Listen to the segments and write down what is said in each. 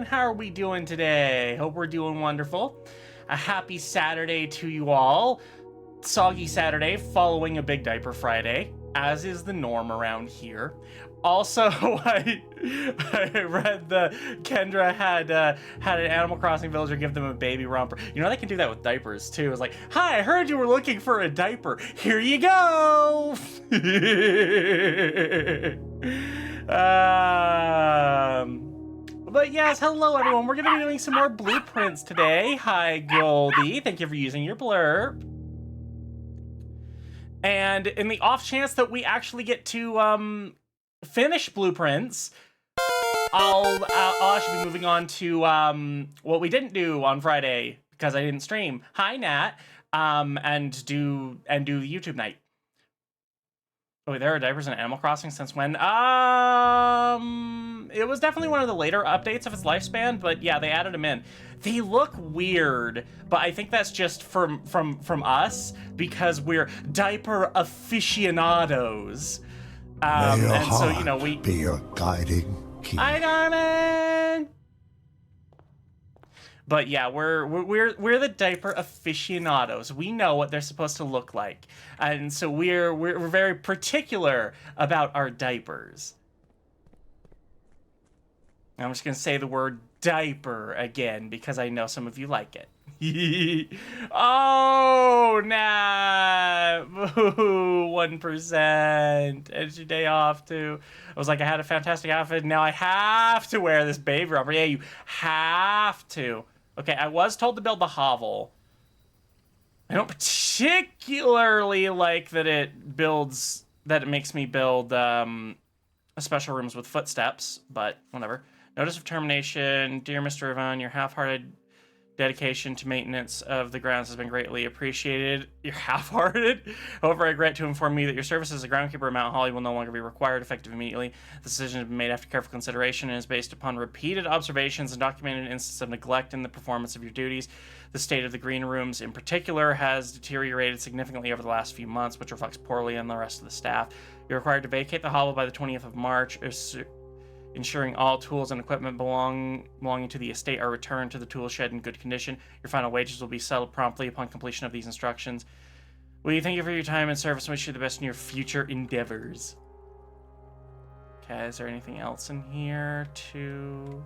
everyone. How are we doing today? Hope we're doing wonderful. A happy Saturday to you all. Soggy Saturday following a Big Diaper Friday, as is the norm around here. Also, I read Kendra had an Animal Crossing villager give them a baby romper. You know, they can do that with diapers too. It's like, hi, I heard you were looking for a diaper. Here you go. But yes, hello everyone. We're gonna be doing some more blueprints today. Hi, Goldie. Thank you for using your blurb. And in the off chance that we actually get to finish blueprints, I'll actually be moving on to what we didn't do on Friday because I didn't stream. Hi, Nat. And do the YouTube night. Oh, there are diapers in Animal Crossing since when? It was definitely one of the later updates of its lifespan, but yeah, they added them in. They look weird, but I think that's just from us because we're diaper aficionados. And so, you know, we be your guiding key. Hi, Darman. But yeah, we're the diaper aficionados. We know what they're supposed to look like, and so we're very particular about our diapers. I'm just gonna say the word diaper again because I know some of you like it. Oh, nah, 1%. It's your day off too. I was like, I had a fantastic outfit. Now I have to wear this baby romper. Yeah, you have to. Okay, I was told to build the hovel. I don't particularly like that it makes me build special rooms with footsteps, but whatever. Notice of termination. Dear Mr. Yvonne, your half-hearted dedication to maintenance of the grounds has been greatly appreciated. You're half-hearted? However, I regret to inform you that your service as a groundkeeper at Mount Holly will no longer be required, effective immediately. The decision has been made after careful consideration and is based upon repeated observations and documented instances of neglect in the performance of your duties. The state of the green rooms, in particular, has deteriorated significantly over the last few months, which reflects poorly on the rest of the staff. You're required to vacate the hovel by the 20th of March, ensuring all tools and equipment belonging to the estate are returned to the tool shed in good condition. Your final wages will be settled promptly upon completion of these instructions. We thank you for your time and service and wish you the best in your future endeavors. Okay, is there anything else in here to...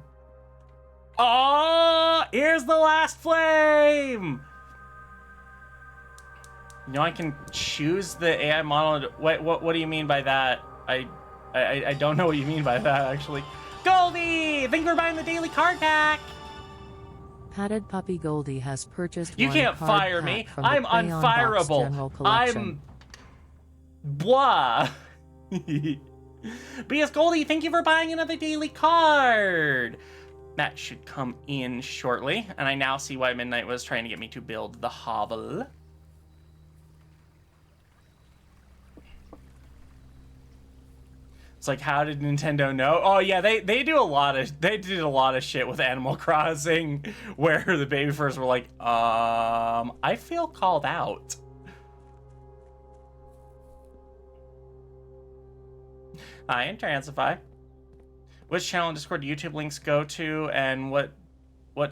Oh, here's the last flame! You know, I can choose the AI model. Wait, what do you mean by that? I don't know what you mean by that, actually. Goldie! Thank you for buying the daily card pack! Padded Puppy Goldie has purchased You one can't card fire pack me. from the I'm Crayon Box unfireable. General Collection. I'm... blah. B.S. Goldie, thank you for buying another daily card! That should come in shortly. And I now see why Midnight was trying to get me to build the hovel. It's like, how did Nintendo know? Oh yeah, they did a lot of shit with Animal Crossing where the baby first were like, I feel called out. Hi, Intransify. Which channel in Discord do YouTube links go to, and what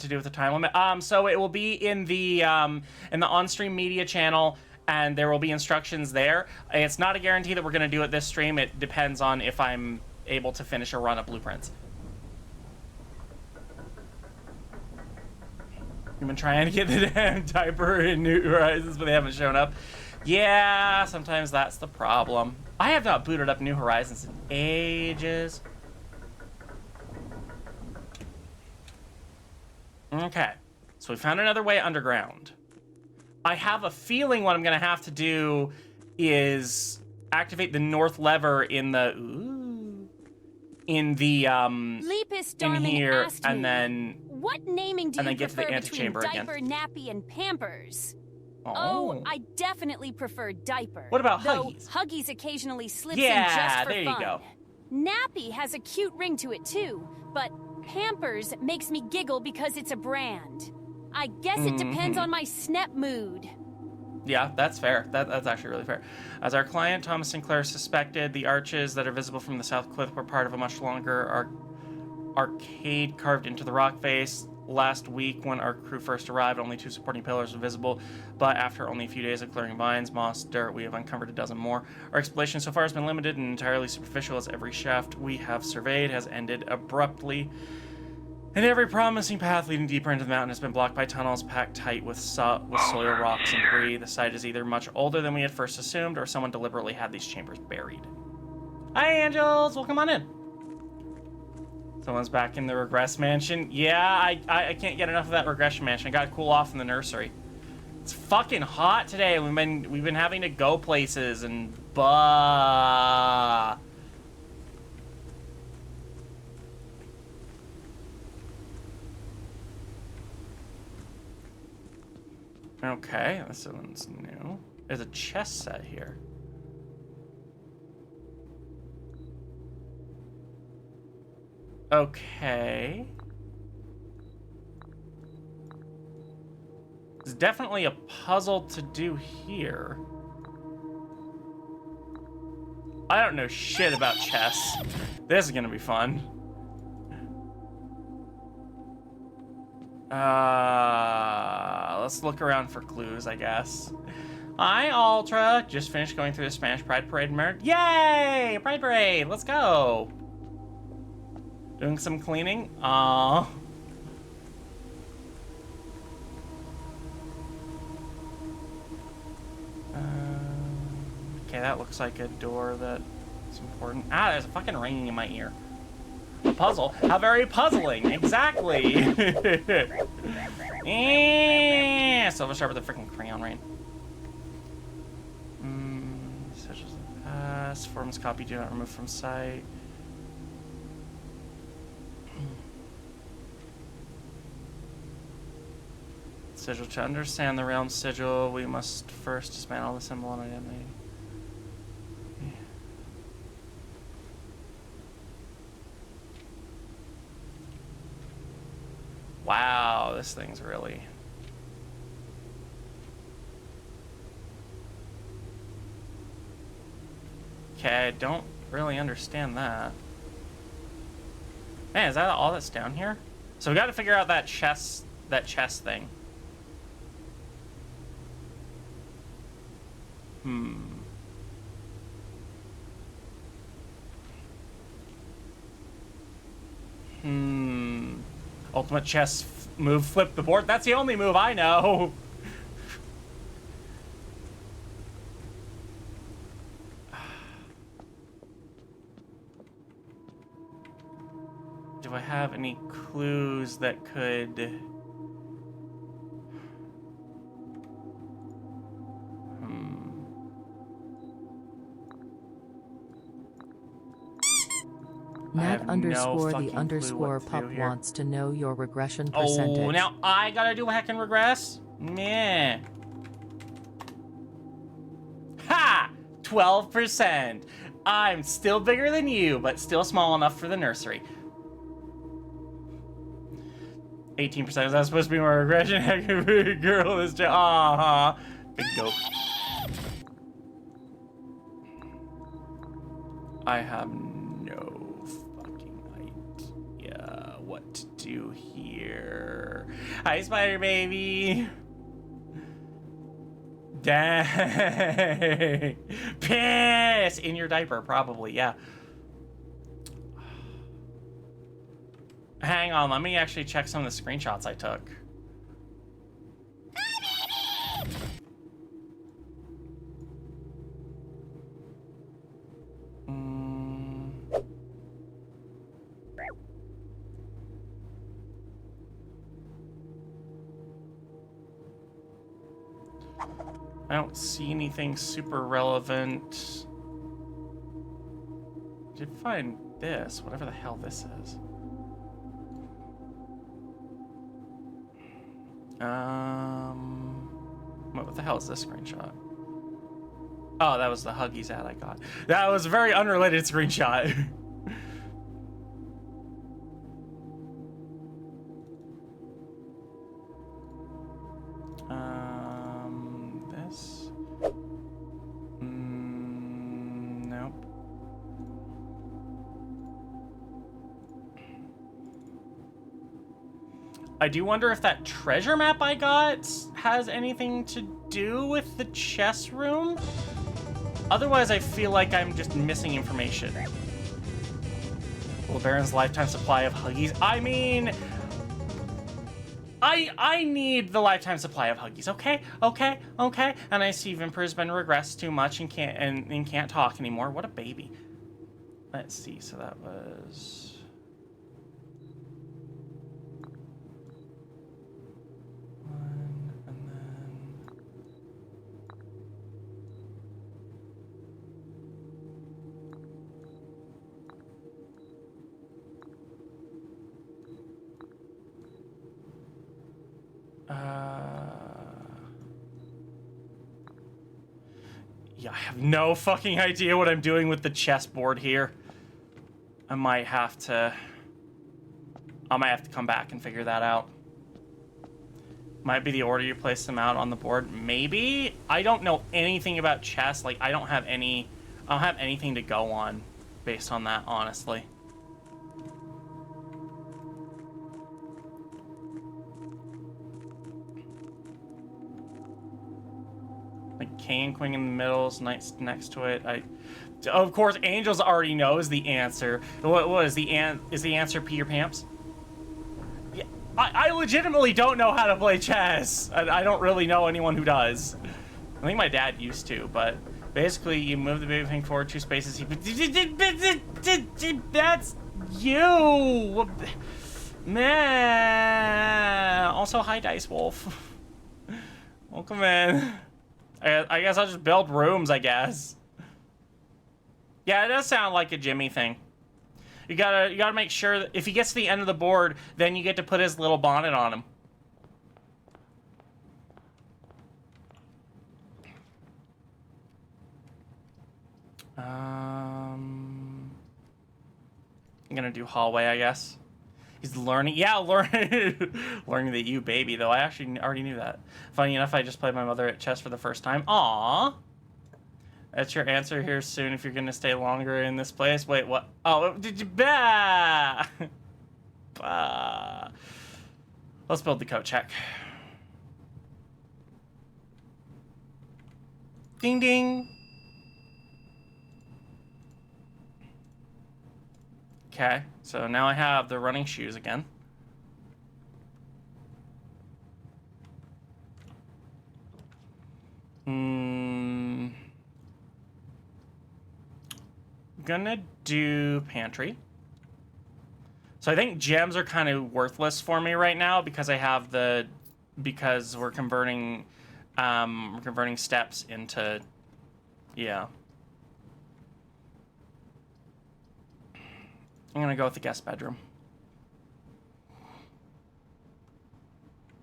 to do with the time limit? So it will be in the on-stream media channel, and there will be instructions there. It's not a guarantee that we're going to do it this stream. It depends on if I'm able to finish a run of blueprints. I've been trying to get the damn diaper in New Horizons, but they haven't shown up. Yeah, sometimes that's the problem. I have not booted up New Horizons in ages. Okay, so we found another way underground. I have a feeling what I'm gonna have to do is activate the north lever in the in here, and then what naming do you get to the prefer antechamber between again. diaper, nappy, and Pampers? Oh, I definitely prefer diaper. What about though Huggies? Huggies occasionally slips Yeah, in just for there you fun. go. Nappy has a cute ring to it too, but Pampers makes me giggle because it's a brand. I guess it depends on my snap mood. Yeah, that's fair. That's actually really fair. As our client, Thomas Sinclair, suspected, the arches that are visible from the south cliff were part of a much longer arcade carved into the rock face. Last week, when our crew first arrived, only 2 supporting pillars were visible, but after only a few days of clearing vines, moss, dirt, we have uncovered a dozen more. Our exploration so far has been limited and entirely superficial, as every shaft we have surveyed has ended abruptly, and every promising path leading deeper into the mountain has been blocked by tunnels packed tight with soil, rocks, and debris. The site is either much older than we had first assumed, or someone deliberately had these chambers buried. Hi, Angels! Welcome on in. Someone's back in the Regress mansion. Yeah, I can't get enough of that regression mansion. I gotta cool off in the nursery. It's fucking hot today. We've been having to go places and bah. Okay, this one's new. There's a chess set here. Okay. There's definitely a puzzle to do here. I don't know shit about chess. This is gonna be fun. Let's look around for clues, I guess. Hi, Ultra. Just finished going through the Spanish Pride Parade merit. Yay! Pride Parade! Let's go! Doing some cleaning? Aww. Okay, that looks like a door that's important. Ah, there's a fucking ringing in my ear. A puzzle? How very puzzling! Exactly! Silver sharp with a freaking crayon, right? Such as the past. Forms copy, do not remove from site. Sigil. To understand the realm sigil, we must first dismantle the symbol and identity. Wow, this thing's really... Okay, I don't really understand that. Man, is that all that's down here? So we gotta figure out that chess thing. Ultimate chess move, flip the board. That's the only move I know. Do I have any clues that could... Nat underscore the underscore pup wants to know your regression percentage. Oh, now I gotta do hack and regress? Meh. Ha! 12%. I'm still bigger than you, but still small enough for the nursery. 18%. Is that supposed to be my regression? Heck of a girl is just... Aww. Big dope. I have no fucking idea what to do here. Hi, Spider Baby. Dang. Piss in your diaper, probably, yeah. Hang on, let me actually check some of the screenshots I took. I don't see anything super relevant. I did find this, whatever the hell this is. What the hell is this screenshot? Oh, that was the Huggies ad I got. That was a very unrelated screenshot. This? Nope. I do wonder if that treasure map I got has anything to do with the chess room. Otherwise, I feel like I'm just missing information. Well, Baron's lifetime supply of Huggies. I mean, I need the lifetime supply of Huggies. Okay. And I see Vimper's been regressed too much and can't talk anymore. What a baby. Let's see. So that was. Yeah, I have no fucking idea what I'm doing with the chessboard here. I might have to come back and figure that out. Might be the order you place them out on the board. Maybe? I don't know anything about chess. Like, I don't have anything to go on based on that, honestly. Like king and queen in the middle, knights next to it. Of course, Angels already knows the answer. What is the answer Peter Pamps? Yeah, I legitimately don't know how to play chess. I don't really know anyone who does. I think my dad used to, but basically you move the baby thing forward 2 spaces. That's you, man. Also, hi Dice Wolf. Welcome in. I guess I'll just build rooms, I guess. Yeah, it does sound like a Jimmy thing. You gotta make sure that if he gets to the end of the board, then you get to put his little bonnet on him. I'm gonna do hallway, I guess. He's learning. Yeah, learning that you baby, though. I actually already knew that. Funny enough, I just played my mother at chess for the first time. Aww. That's your answer here soon if you're going to stay longer in this place. Wait, what? Oh, did you... Bah! Bah. Let's build the coat check. Ding, ding. Okay, so now I have the running shoes again. Gonna do pantry. So I think gems are kind of worthless for me right now because I have because we're converting steps into, yeah. I'm gonna go with the guest bedroom.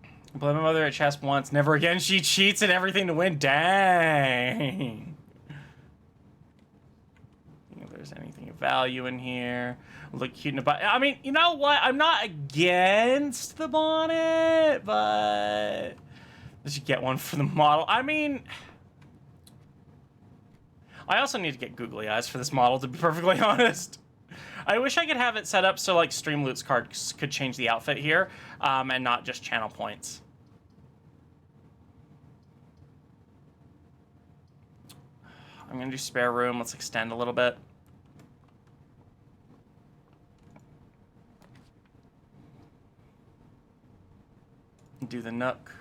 I played my mother at chess once. Never again. She cheats and everything to win. Dang. If there's anything of value in here. Look cute in a bonnet. I mean, you know what? I'm not against the bonnet, but I should get one for the model. I mean, I also need to get googly eyes for this model, to be perfectly honest. I wish I could have it set up so like Streamloots cards could change the outfit here, and not just channel points. I'm gonna do spare room. Let's extend a little bit. Do the nook.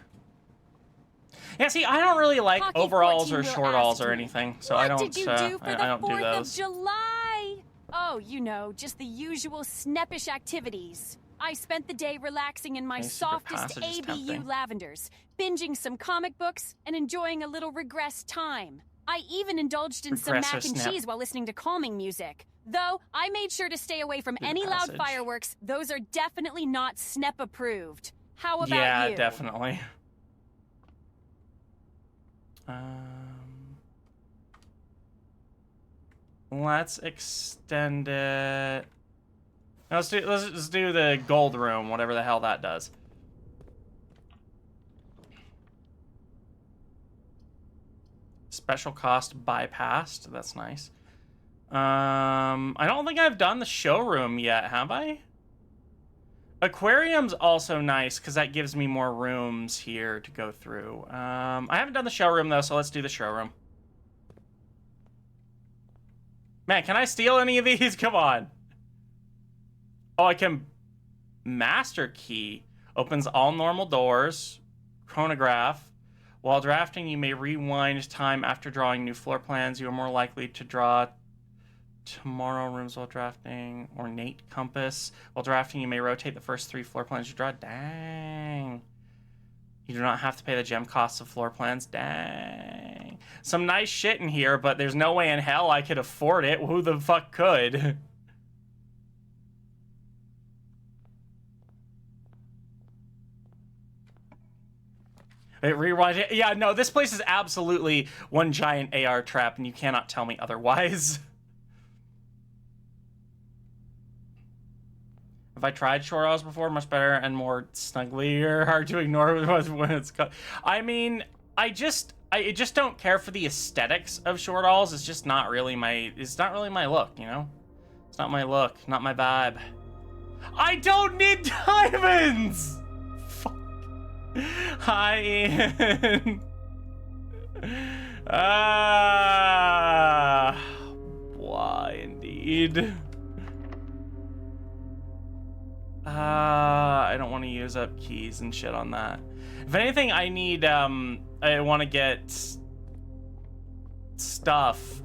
Yeah, see, I don't really like Pocket overalls or 14 will shortalls ask or you, anything, so what I don't. Did you do for I the don't do 4th those. of July? Oh, you know, just the usual snappish activities. I spent the day relaxing in my Any secret softest passage is ABU tempting. lavenders, binging some comic books, and enjoying a little regress time. I even indulged in some Regress or mac and snap? cheese while listening to calming music. Though, I made sure to stay away from Secret any loud passage. fireworks. Those are definitely not SNEP approved. How about Yeah, you? definitely. Let's extend it. Let's just do the gold room, whatever the hell that does. Special cost bypassed. That's nice. I don't think I've done the showroom yet, have I? Aquarium's also nice because that gives me more rooms here to go through. I haven't done the showroom though, so let's do the showroom. Man, can I steal any of these? Come on. Oh, I can. Master key opens all normal doors. Chronograph. While drafting, you may rewind time after drawing new floor plans. You are more likely to draw tomorrow rooms while drafting. Ornate compass. While drafting, you may rotate the first 3 floor plans you draw. Dang. You do not have to pay the gem costs of floor plans. Dang. Some nice shit in here, but there's no way in hell I could afford it. Who the fuck could? Rewind. Yeah, no, this place is absolutely one giant AR trap, and you cannot tell me otherwise. Have I tried short hours before? Much better and more snugglier. Hard to ignore when it's cut. I mean, I just don't care for the aesthetics of short alls. It's just not really my. It's not really my look, you know. It's not my look, not my vibe. I don't need diamonds. Fuck. Hi, Ian. Why indeed? I don't want to use up keys and shit on that. If anything, I need, I want to get stuff.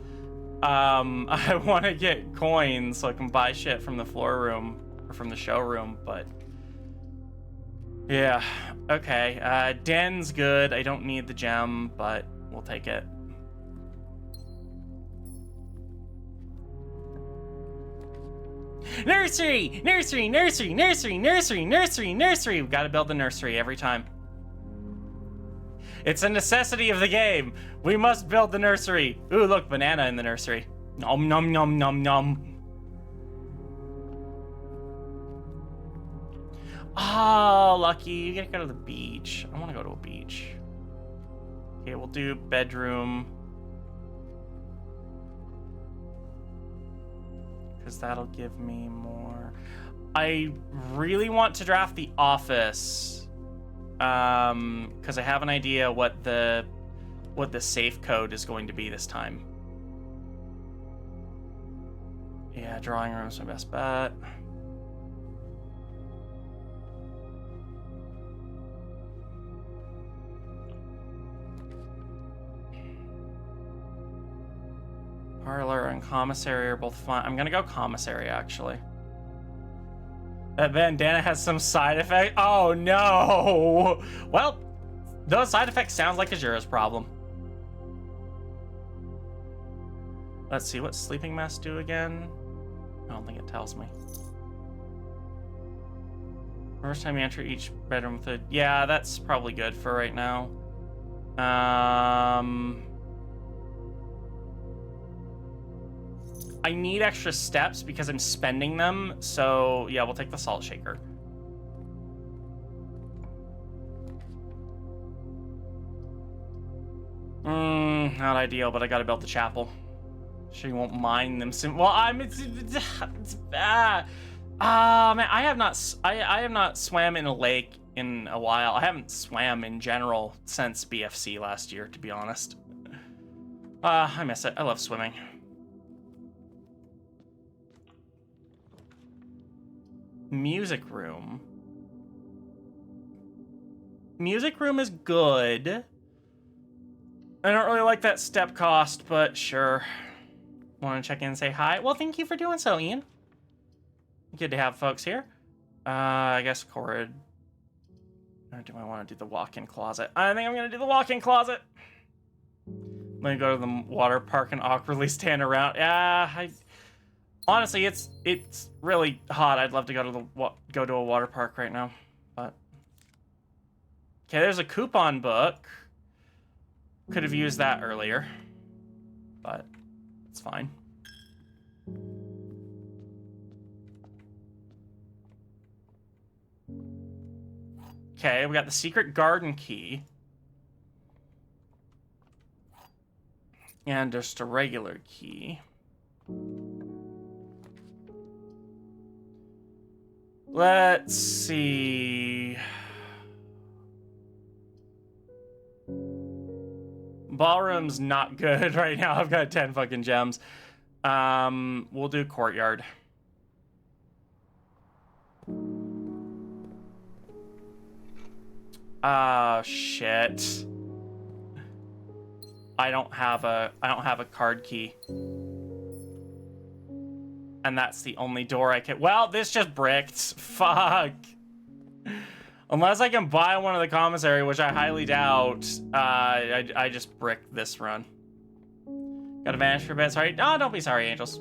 I want to get coins so I can buy shit from the floor room, or from the showroom, but... Yeah, okay. Den's good. I don't need the gem, but we'll take it. Nursery! Nursery! Nursery! Nursery! Nursery! Nursery! Nursery! We've got to build the nursery every time. It's a necessity of the game. We must build the nursery. Ooh, look, banana in the nursery. Nom nom nom nom nom. Oh, lucky. You gotta go to the beach. I want to go to a beach. Okay, we'll do bedroom. Because that'll give me more. I really want to draft the office. Because I have an idea what the safe code is going to be this time. Yeah, drawing room's my best bet. Parlor and commissary are both fine. I'm gonna go commissary, actually. That bandana has some side effect. Oh no! Well, those side effects sound like Azura's problem. Let's see, what sleeping masks do again? I don't think it tells me. First time you enter each bedroom with a... Yeah, that's probably good for right now. I need extra steps because I'm spending them, so yeah, we'll take the salt shaker. Not ideal, but I gotta build the chapel. She won't mind them. Well, it's bad. Man, I have not swam in a lake in a while. I haven't swam in general since BFC last year, to be honest. I miss it. I love swimming. Music room. Music room is good. I don't really like that step cost, but sure. Want to check in and say hi? Well, thank you for doing so, Ian. Good to have folks here. I guess Corrid. Or do I want to do the walk-in closet? I think I'm going to do the walk-in closet. I'm going to go to the water park and awkwardly stand around. Honestly, it's really hot. I'd love to go to a water park right now, but okay. There's a coupon book. Could have used that earlier, but it's fine. Okay, we got the secret garden key, and just a regular key. Let's see. Ballroom's not good right now. I've got 10 fucking gems. We'll do courtyard. Shit. I don't have a card key. And that's the only door I can... Well, this just bricked. Fuck. Unless I can buy one of the commissary, which I highly doubt, I just bricked this run. Gotta vanish for a bit. Sorry. Oh, don't be sorry, angels.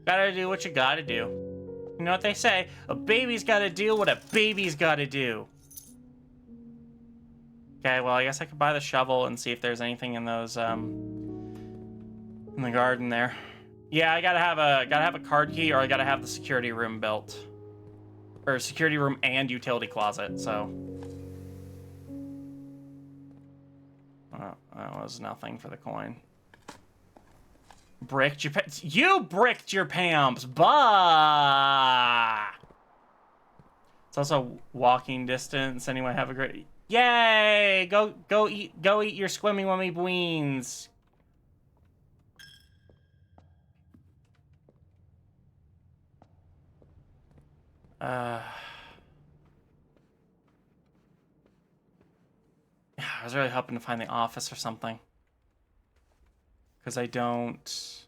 Gotta do what you gotta do. You know what they say? A baby's gotta do what a baby's gotta do. Okay, well, I guess I could buy the shovel and see if there's anything in those, in the garden there. Yeah, I gotta have a card key, or I gotta have the security room built. Or security room and utility closet, so. Oh, that was nothing for the coin. Bricked your you bricked your Pamps, bah! It's also walking distance. Anyway, have a great... Yay! Go eat your squimmy wummy beans. I was really hoping to find the office or something. Because I don't...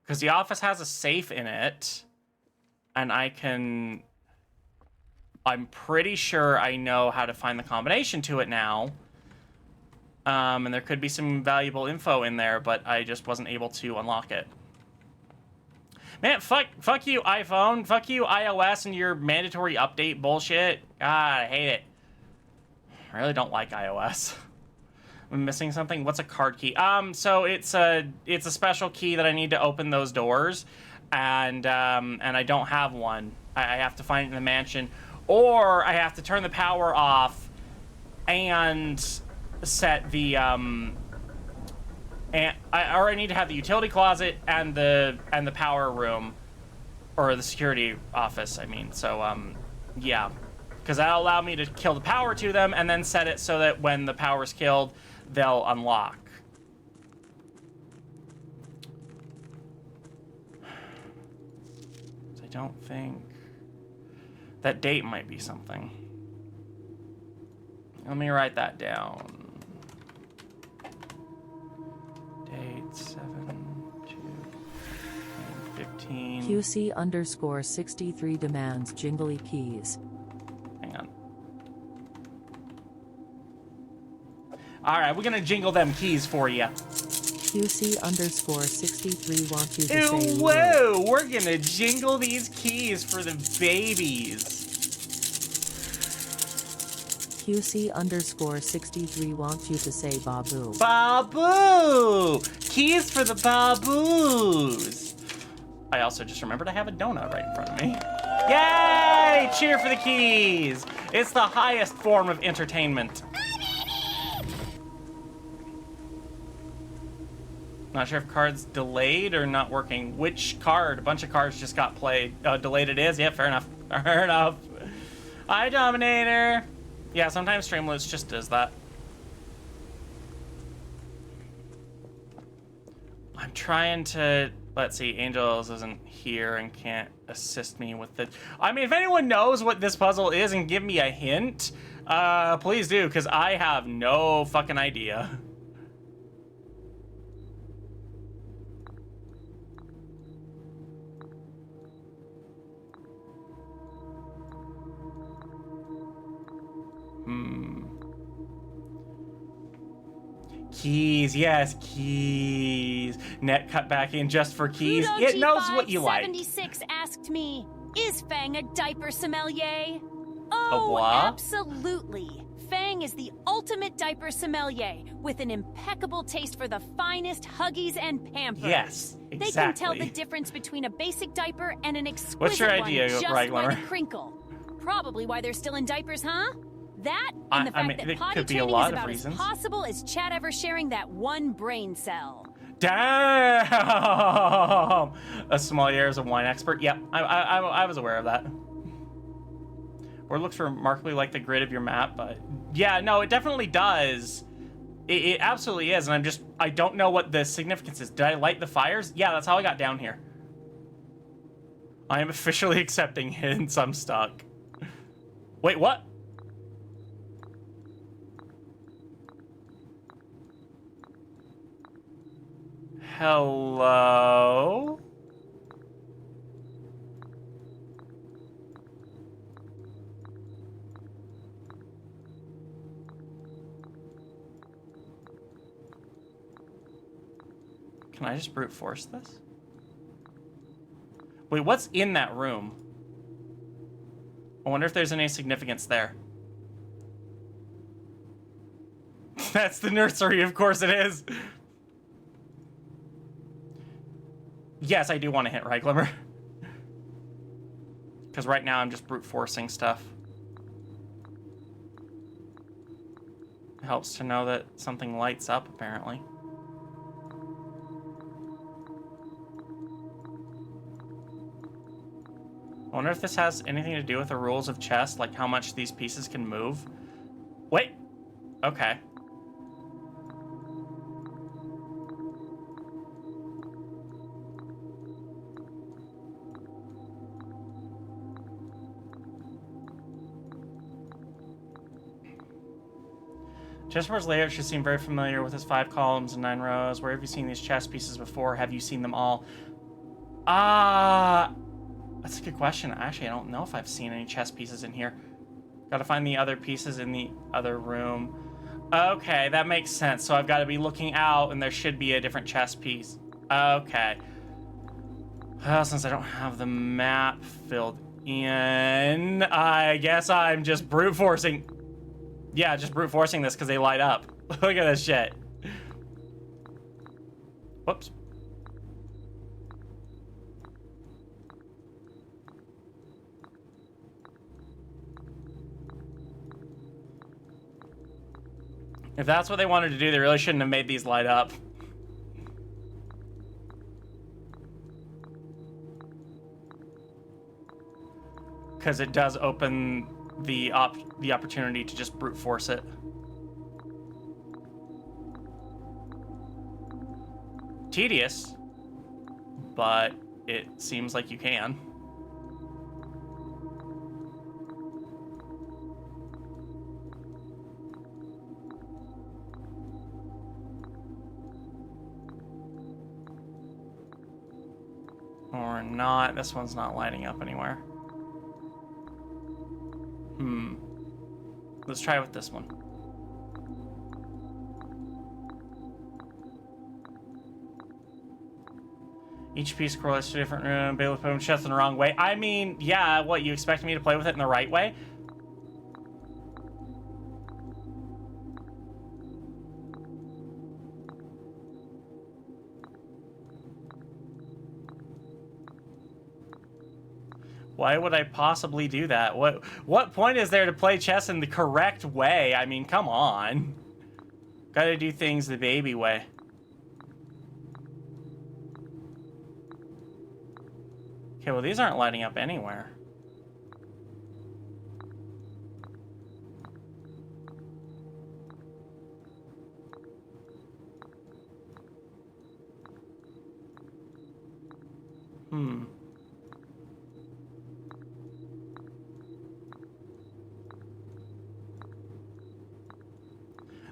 Because the office has a safe in it. And I can... I'm pretty sure I know how to find the combination to it now. And there could be some valuable info in there, but I just wasn't able to unlock it. Man, fuck you, iPhone. Fuck you, iOS, and your mandatory update bullshit. God, I hate it. I really don't like iOS. I'm missing something. What's a card key? So it's a special key that I need to open those doors, and I don't have one. I have to find it in the mansion, or I have to turn the power off and set the I need to have the utility closet and the power room, or the security office, I mean. So yeah, because that'll allow me to kill the power to them and then set it so that when the power's killed, they'll unlock. So I don't think that date might be something. Let me write that down. Date 7/2/15. QC_63 demands jingly keys. Hang on. All right, we're gonna jingle them keys for you. QC_63 wants you to say whoa! We're gonna jingle these keys for the babies. QC_63 wants you to say Babu. Babu! Keys for the babus! I also just remembered I have a donut right in front of me. Yay! Cheer for the keys! It's the highest form of entertainment. Not sure if card's delayed or not working. Which card? A bunch of cards just got played. Delayed it is? Yeah, fair enough. Fair enough. Hi, Dominator! Yeah, sometimes Streamloots just does that. I'm trying to... Let's see, Angels isn't here and can't assist me with it. I mean, if anyone knows what this puzzle is and give me a hint, please do, because I have no fucking idea. Keys, yes, keys. Net cut back in just for keys. It knows what you like. 76 asked me, is Fang a diaper sommelier? A Oh, what? absolutely. Fang is the ultimate diaper sommelier with an impeccable taste for the finest Huggies and Pampers. Yes, exactly. They can tell the difference between a basic diaper and an exquisite What's your idea, one just Regular? by the crinkle. Probably why they're still in diapers, huh? That and the I fact mean, that it potty could be a training lot is of about reasons. as possible as Chad ever sharing that one brain cell. Damn! A sommelier is a wine expert. Yep, I was aware of that. Or it looks remarkably like the grid of your map, but yeah, no, it definitely does. It absolutely is, and I don't know what the significance is. Did I light the fires? Yeah, that's how I got down here. I am officially accepting hints. I'm stuck. Wait, what? Hello? Can I just brute force this? Wait, what's in that room? I wonder if there's any significance there. That's the nursery, of course it is. Yes, I do want to hit right, Glimmer. Because right now I'm just brute forcing stuff. It helps to know that something lights up, apparently. I wonder if this has anything to do with the rules of chess, like how much these pieces can move. Wait. Okay. Chessboard's layout should seem very familiar with its 5 columns and 9 rows. Where have you seen these chess pieces before? Have you seen them all? That's a good question. Actually, I don't know if I've seen any chess pieces in here. Gotta find the other pieces in the other room. Okay, that makes sense. So I've got to be looking out, and there should be a different chess piece. Okay. Well, since I don't have the map filled in, I guess I'm just brute forcing. Yeah, just brute forcing this because they light up. Look at this shit. Whoops. If that's what they wanted to do, they really shouldn't have made these light up. Because it does open the opportunity to just brute force it. Tedious, but it seems like you can. Or not. This one's not lighting up anywhere. Let's try with this one. Each piece correlates to a different room. Bailiff put chest in the wrong way. I mean, yeah, what, you expect me to play with it in the right way? Why would I possibly do that? What point is there to play chess in the correct way? I mean, come on. Gotta do things the baby way. Okay, well, these aren't lighting up anywhere.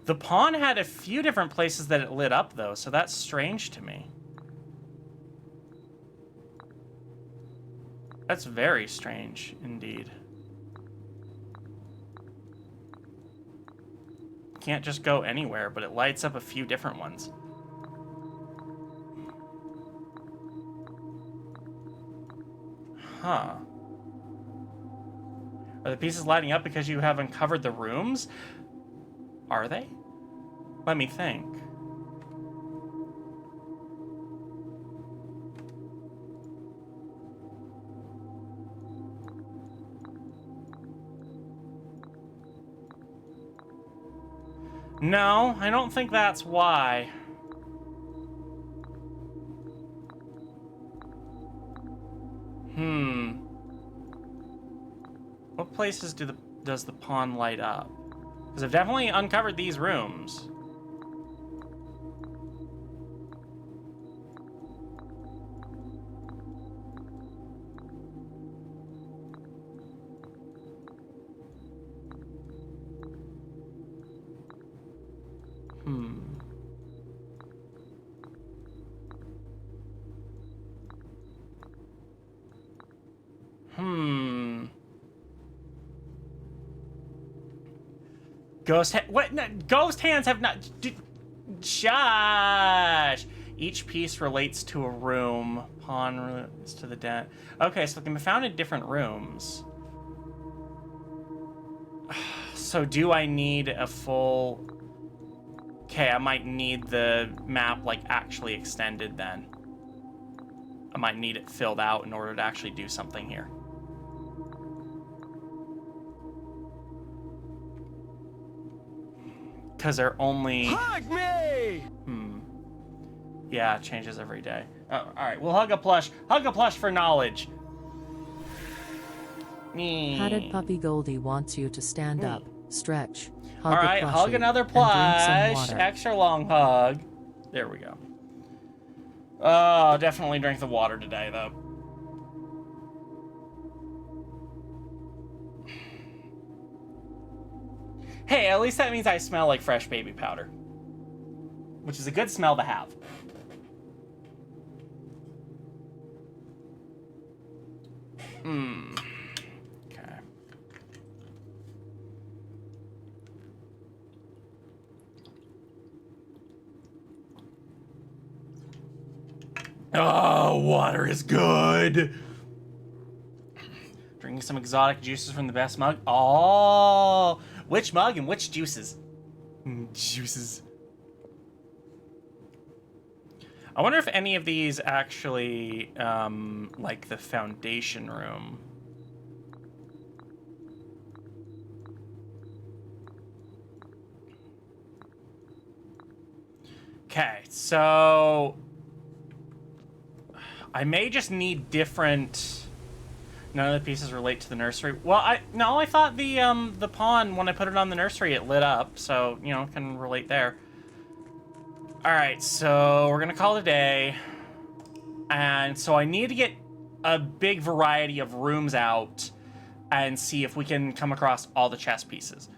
The pawn had a few different places that it lit up, though, so that's strange to me. That's very strange, indeed. Can't just go anywhere, but it lights up a few different ones. Huh. Are the pieces lighting up because you have uncovered the rooms? Are they? Let me think. No, I don't think that's why. What places does the pond light up? Because I've definitely uncovered these rooms. What? No, ghost hands have not. Shush. Each piece relates to a room. Pawn relates to the den. Okay, so they can be found in different rooms. So do I need a full? Okay, I might need the map like actually extended then. I might need it filled out in order to actually do something here. Because they're only... Hug me! Yeah, it changes every day. Oh, alright, we'll hug a plush. Hug a plush for knowledge. Hatted puppy Goldie wants you to stand up, stretch, hug alright, hug another plush. Extra long hug. There we go. Oh, definitely drink the water today, though. Hey, at least that means I smell like fresh baby powder. Which is a good smell to have. Okay. Oh, water is good. Drinking some exotic juices from the best mug. Oh, which mug and which juices? Juices. I wonder if any of these actually, like the foundation room. Okay, so I may just need different. None of the pieces relate to the nursery. Well, I thought the pond, when I put it on the nursery, it lit up, so you know, it can relate there. All right, so we're gonna call it a day, and so I need to get a big variety of rooms out and see if we can come across all the chess pieces.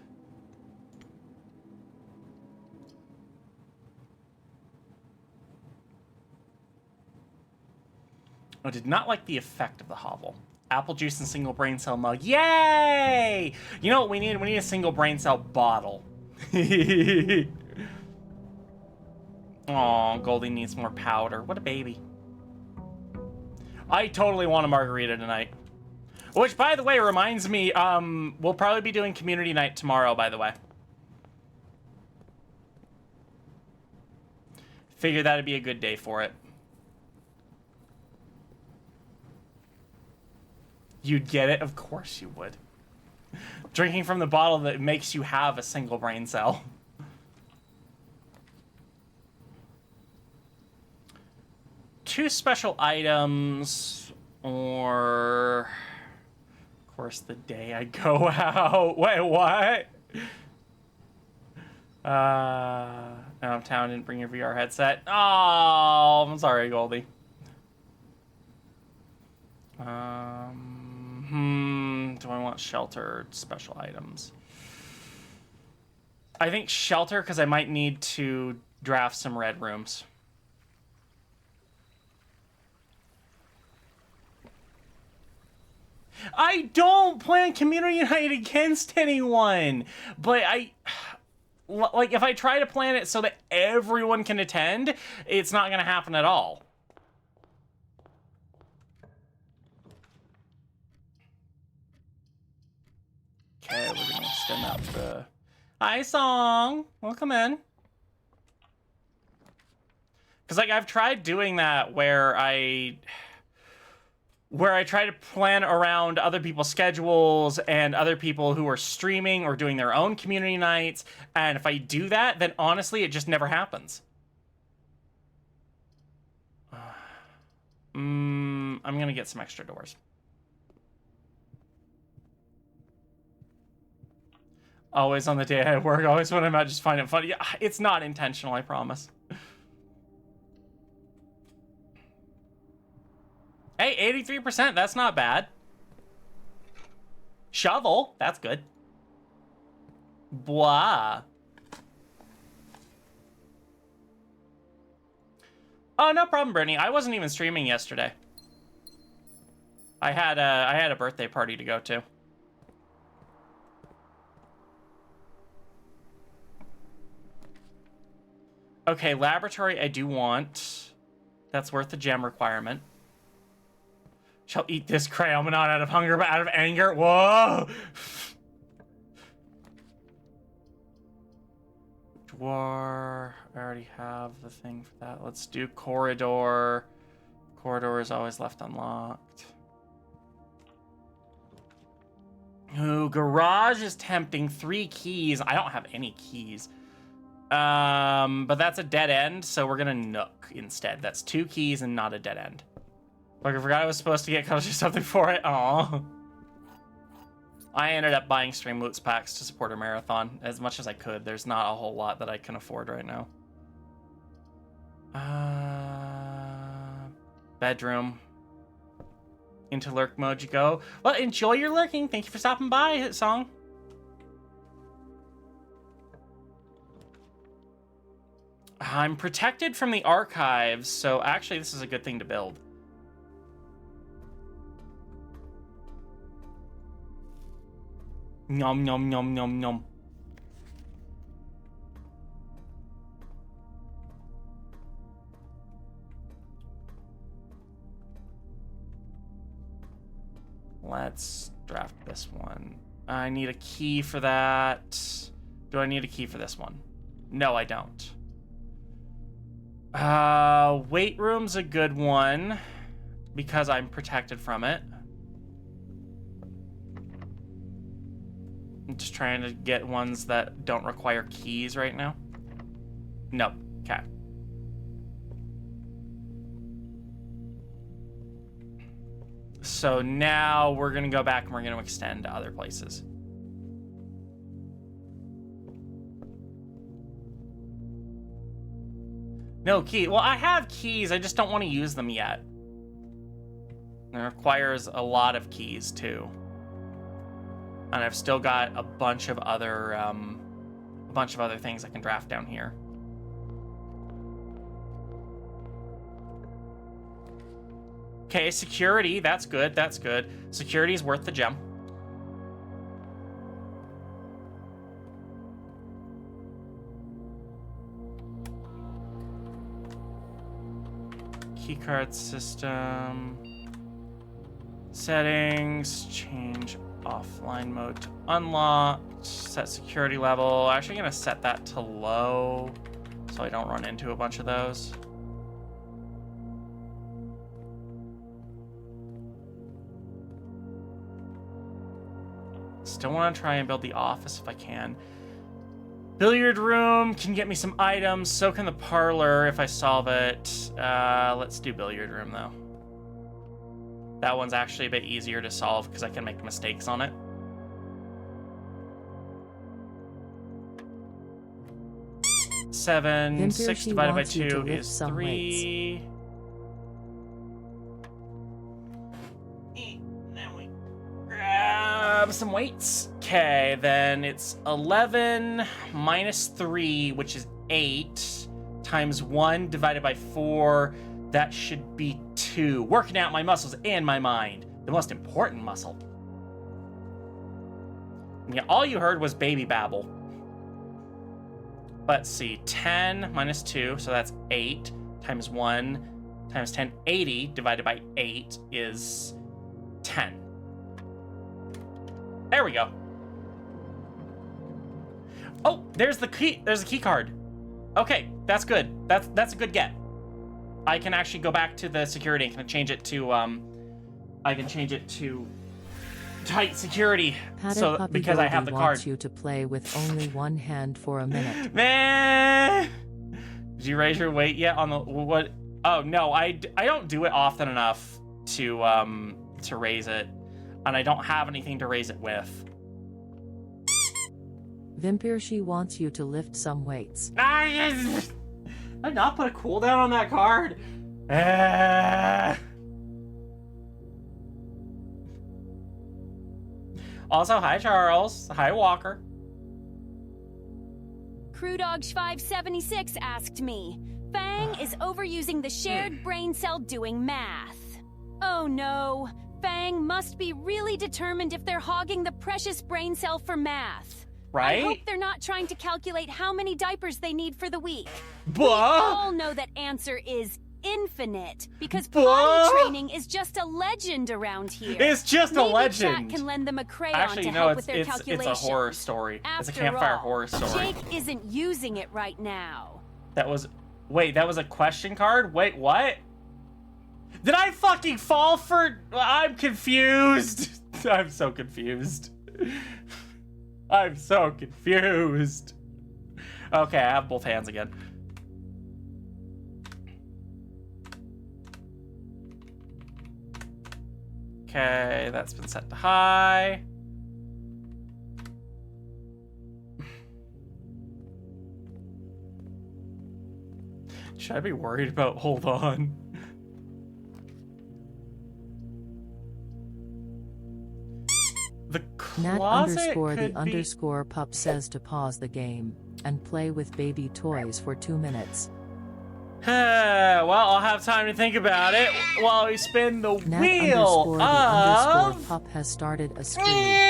I did not like the effect of the hovel. Apple juice and single brain cell mug. Yay! You know what we need? We need a single brain cell bottle. Aw, Goldie needs more powder. What a baby. I totally want a margarita tonight. Which, by the way, reminds me, we'll probably be doing community night tomorrow, by the way. Figured that'd be a good day for it. You'd get it? Of course you would. Drinking from the bottle that makes you have a single brain cell. Two special items, or of course the day I go out. Wait, what? Out of town, didn't bring your VR headset. Oh, I'm sorry, Goldie. Do I want shelter or special items? I think shelter, because I might need to draft some red rooms. I don't plan community night against anyone, but like, if I try to plan it so that everyone can attend, it's not going to happen at all. Okay, we're going to extend out the... Hi, Song! Welcome in. Because, like, I've tried doing that where I try to plan around other people's schedules and other people who are streaming or doing their own community nights. And if I do that, then honestly, it just never happens. I'm going to get some extra doors. Always on the day I work, always when I'm out, just find it funny. Yeah, it's not intentional, I promise. Hey, 83%, that's not bad. Shovel, that's good. Blah. Oh, no problem, Brittany. I wasn't even streaming yesterday. I had a birthday party to go to. Okay, laboratory I do want. That's worth the gem requirement. Shall eat this crayon, but not out of hunger, but out of anger. Whoa! Dwar. I already have the thing for that. Let's do corridor. Corridor is always left unlocked. Ooh, garage is tempting. 3 keys. I don't have any keys. But that's a dead end, so we're gonna nook instead. That's 2 keys and not a dead end. Like, I forgot I was supposed to get something for it. Aw. I ended up buying Streamloots packs to support a marathon as much as I could. There's not a whole lot that I can afford right now. Bedroom. Into lurk mode you go. Well, enjoy your lurking. Thank you for stopping by, Song. I'm protected from the archives, so actually this is a good thing to build. Nom nom nom nom nom. Let's draft this one. I need a key for that. Do I need a key for this one? No, I don't. Weight room's a good one because I'm protected from it. I'm just trying to get ones that don't require keys right now. Nope. Okay. So now we're gonna go back and we're gonna extend to other places. No key. Well, I have keys. I just don't want to use them yet. It requires a lot of keys too. And I've still got a bunch of other things I can draft down here. Okay, security. That's good. That's good. Security is worth the gem. Keycard system. Settings. Change offline mode to unlocked. Set security level. I'm actually going to set that to low so I don't run into a bunch of those. Still want to try and build the office if I can. Billiard room can get me some items. So can the parlor if I solve it. Let's do billiard room though. That one's actually a bit easier to solve because I can make mistakes on it. Seven. 6 divided by 2 is 3. Then we grab some weights. Okay, then it's 11 minus 3, which is 8, times 1 divided by 4. That should be 2. Working out my muscles and my mind. The most important muscle. Yeah, all you heard was baby babble. Let's see. 10 minus 2, so that's 8, times 1 times 10. 80 divided by 8 is 10. There we go. Oh, there's the key. There's a key card. Okay, that's good. That's a good get. I can actually go back to the security and can change it to tight security. So because I have the card. Wants you to play with only one hand for a minute. Man, did you raise your weight yet on the what? Oh no, I don't do it often enough to raise it, and I don't have anything to raise it with. Vimpir, she wants you to lift some weights. Did I not put a cooldown on that card? Also, hi Charles. Hi Walker. Crewdog576 asked me, Fang is overusing the shared brain cell doing math. Oh no, Fang must be really determined if they're hogging the precious brain cell for math. Right? I hope they're not trying to calculate how many diapers they need for the week. Buh? We all know that answer is infinite, because potty training is just a legend around here. It's just a legend. Maybe Chat can lend them a crayon Actually, to no, help with their calculations. it's a horror story. It's a After campfire all, horror story. Jake isn't using it right now. Wait, that was a question card? Wait, what? Did I fucking fall for... I'm confused. I'm so confused. I'm so confused. Okay, I have both hands again. Okay, that's been set to high. Should I be worried about... Hold on. The closet Nat_the_ pup says to pause the game and play with baby toys for 2 minutes. Well, I'll have time to think about it while we spin the wheel Nat_the_ pup has started a scream.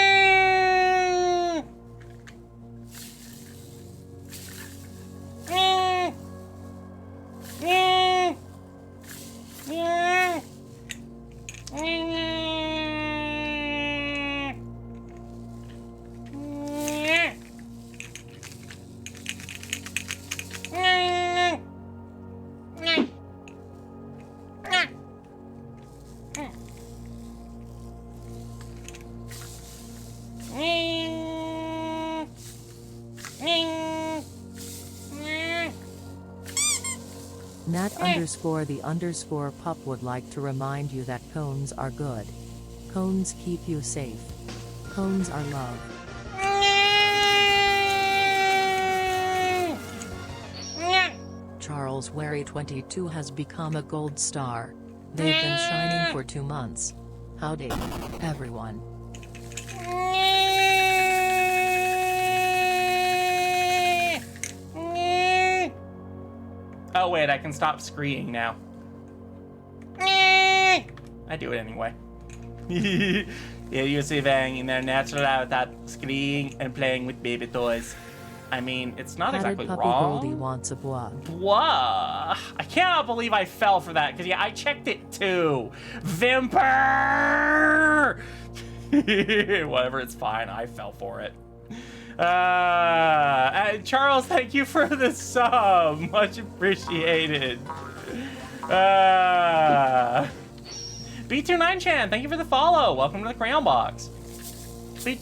Nat_the_ pup would like to remind you that cones are good. Cones keep you safe. Cones are love. Charles Wary 22 has become a gold star. They've been shining for 2 months. Howdy, everyone. Oh wait, I can stop screaming now. I do it anyway. Yeah, you see Fang in their natural habitat, screaming and playing with baby toys. I mean, it's not exactly puppy wrong. Goldie wants a bois. Bois. I cannot believe I fell for that, because yeah, I checked it too. Vimper! Whatever, it's fine. I fell for it. Charles, thank you for the sub. Much appreciated. B29chan, thank you for the follow. Welcome to the Crayon Box. Okay,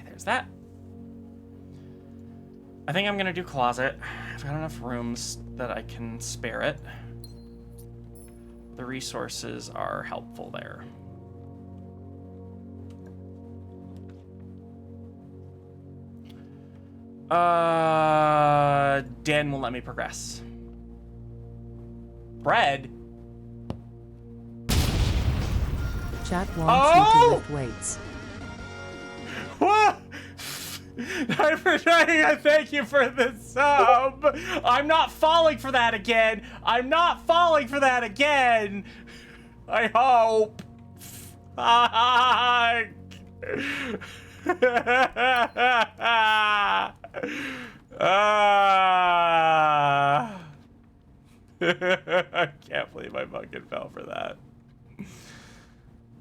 there's that. I think I'm gonna do closet. I've got enough rooms that I can spare it. The resources are helpful there. Dan will let me progress. Bread? Chat wants you to lift weights. What? I thank you for the sub. I'm not falling for that again. I'm not falling for that again. I hope. I can't believe I fucking fell for that.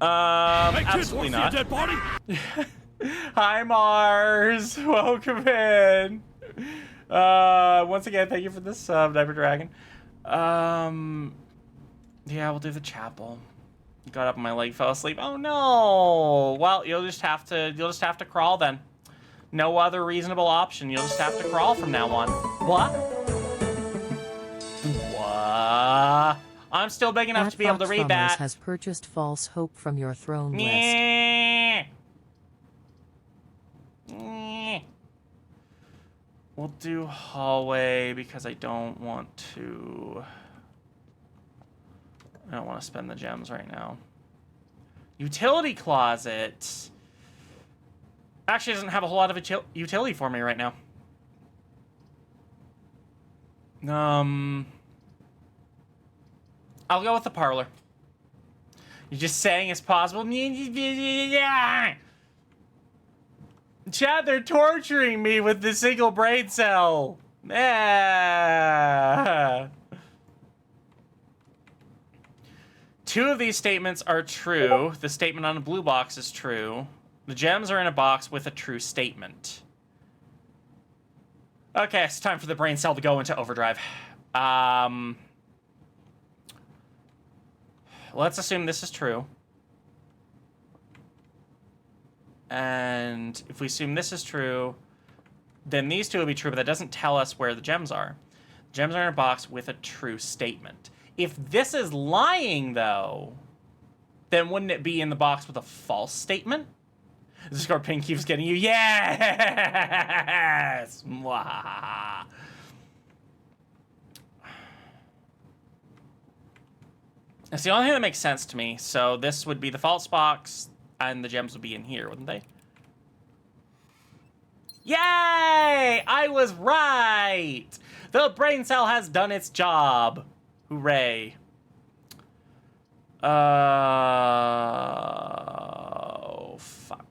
Absolutely not. Dead body. Hi Mars, welcome in. Once again, thank you for the sub, Diaper Dragon. Yeah, we'll do the chapel. Got up and my leg fell asleep. Oh no. Well, you'll just have to crawl then. No other reasonable option. You'll just have to crawl from now on. What? What? I'm still big enough to be able to read that. has purchased false hope from your throne list. Nyeh. Nyeh. We'll do hallway because I don't want to spend the gems right now. Utility closet actually doesn't have a whole lot of utility for me right now. I'll go with the parlor. You're just saying it's possible. Chad, they're torturing me with the single brain cell. Two of these statements are true. The statement on the blue box is true. The gems are in a box with a true statement. Okay, it's time for the brain cell to go into overdrive. Let's assume this is true. And if we assume this is true, then these two will be true, but that doesn't tell us where the gems are. Gems are in a box with a true statement. If this is lying, though, then wouldn't it be in the box with a false statement? The scorpion keeps getting you. Yes! Mwah. That's the only thing that makes sense to me. So this would be the false box, and the gems would be in here, wouldn't they? Yay! I was right! The brain cell has done its job. Hooray. Oh, fuck.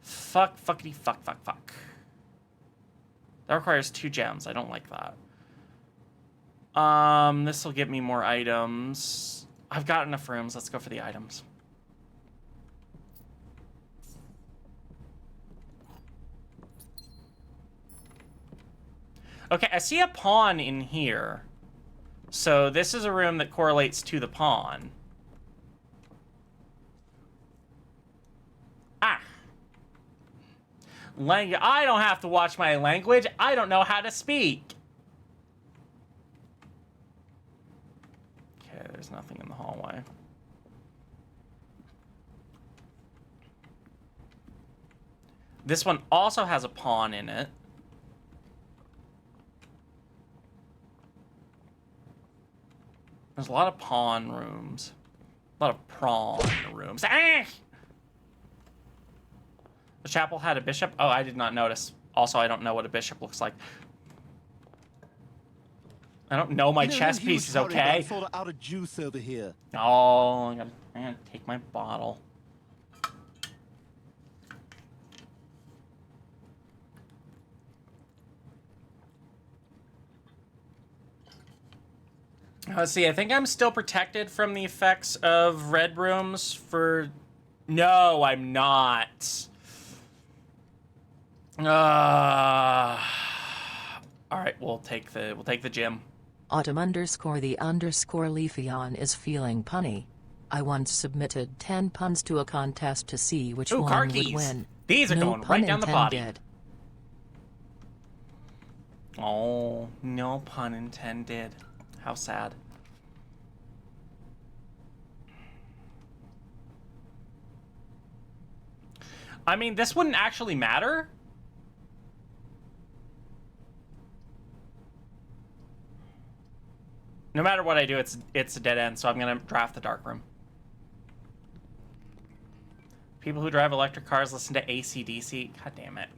Fuckity fuck. That requires 2 gems. I don't like that. This will give me more items. I've got enough rooms. Let's go for the items. Okay, I see a pawn in here. So this is a room that correlates to the pawn. Ah. I don't have to watch my language. I don't know how to speak. Okay, there's nothing in the hallway. This one also has a pawn in it. There's a lot of pawn rooms. A lot of prawn rooms. Ah! The chapel had a bishop? Oh, I did not notice. Also, I don't know what a bishop looks like. I don't know my chess pieces, okay? I'm sort of out of juice over here. Oh, I gotta take my bottle. Let's see, I think I'm still protected from the effects of red rooms for... No, I'm not. All right, we'll take the gym. Autumn_the_Leafeon is feeling punny. I once submitted 10 puns to a contest to see which Ooh, one car would keys. win. These are No going pun right down the body. intended. Oh, no pun intended. How sad. I mean, this wouldn't actually matter. No matter what I do, it's a dead end, so I'm gonna draft the dark room. People who drive electric cars listen to AC/DC. God damn it.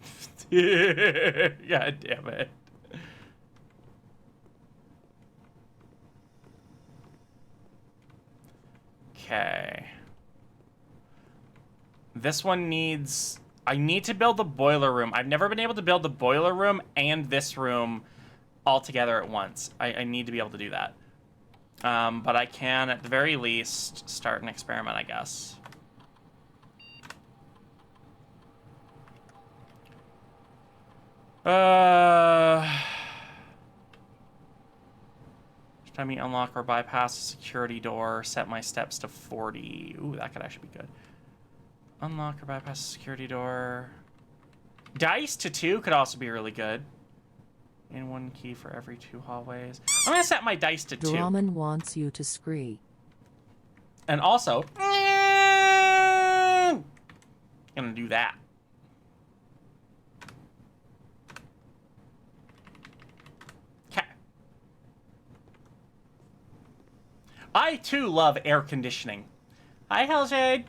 God damn it. Okay. This one needs... I need to build the boiler room. I've never been able to build the boiler room and this room all together at once. I need to be able to do that. But I can, at the very least, start an experiment, I guess. Let me unlock or bypass a security door. Set my steps to 40. Ooh, that could actually be good. Unlock or bypass a security door. Dice to 2 could also be really good. And 1 key for every 2 hallways. I'm gonna set my dice to 2. Draman wants you to scree. And also, gonna do that. Okay. I too love air conditioning. Hi, Hellshade.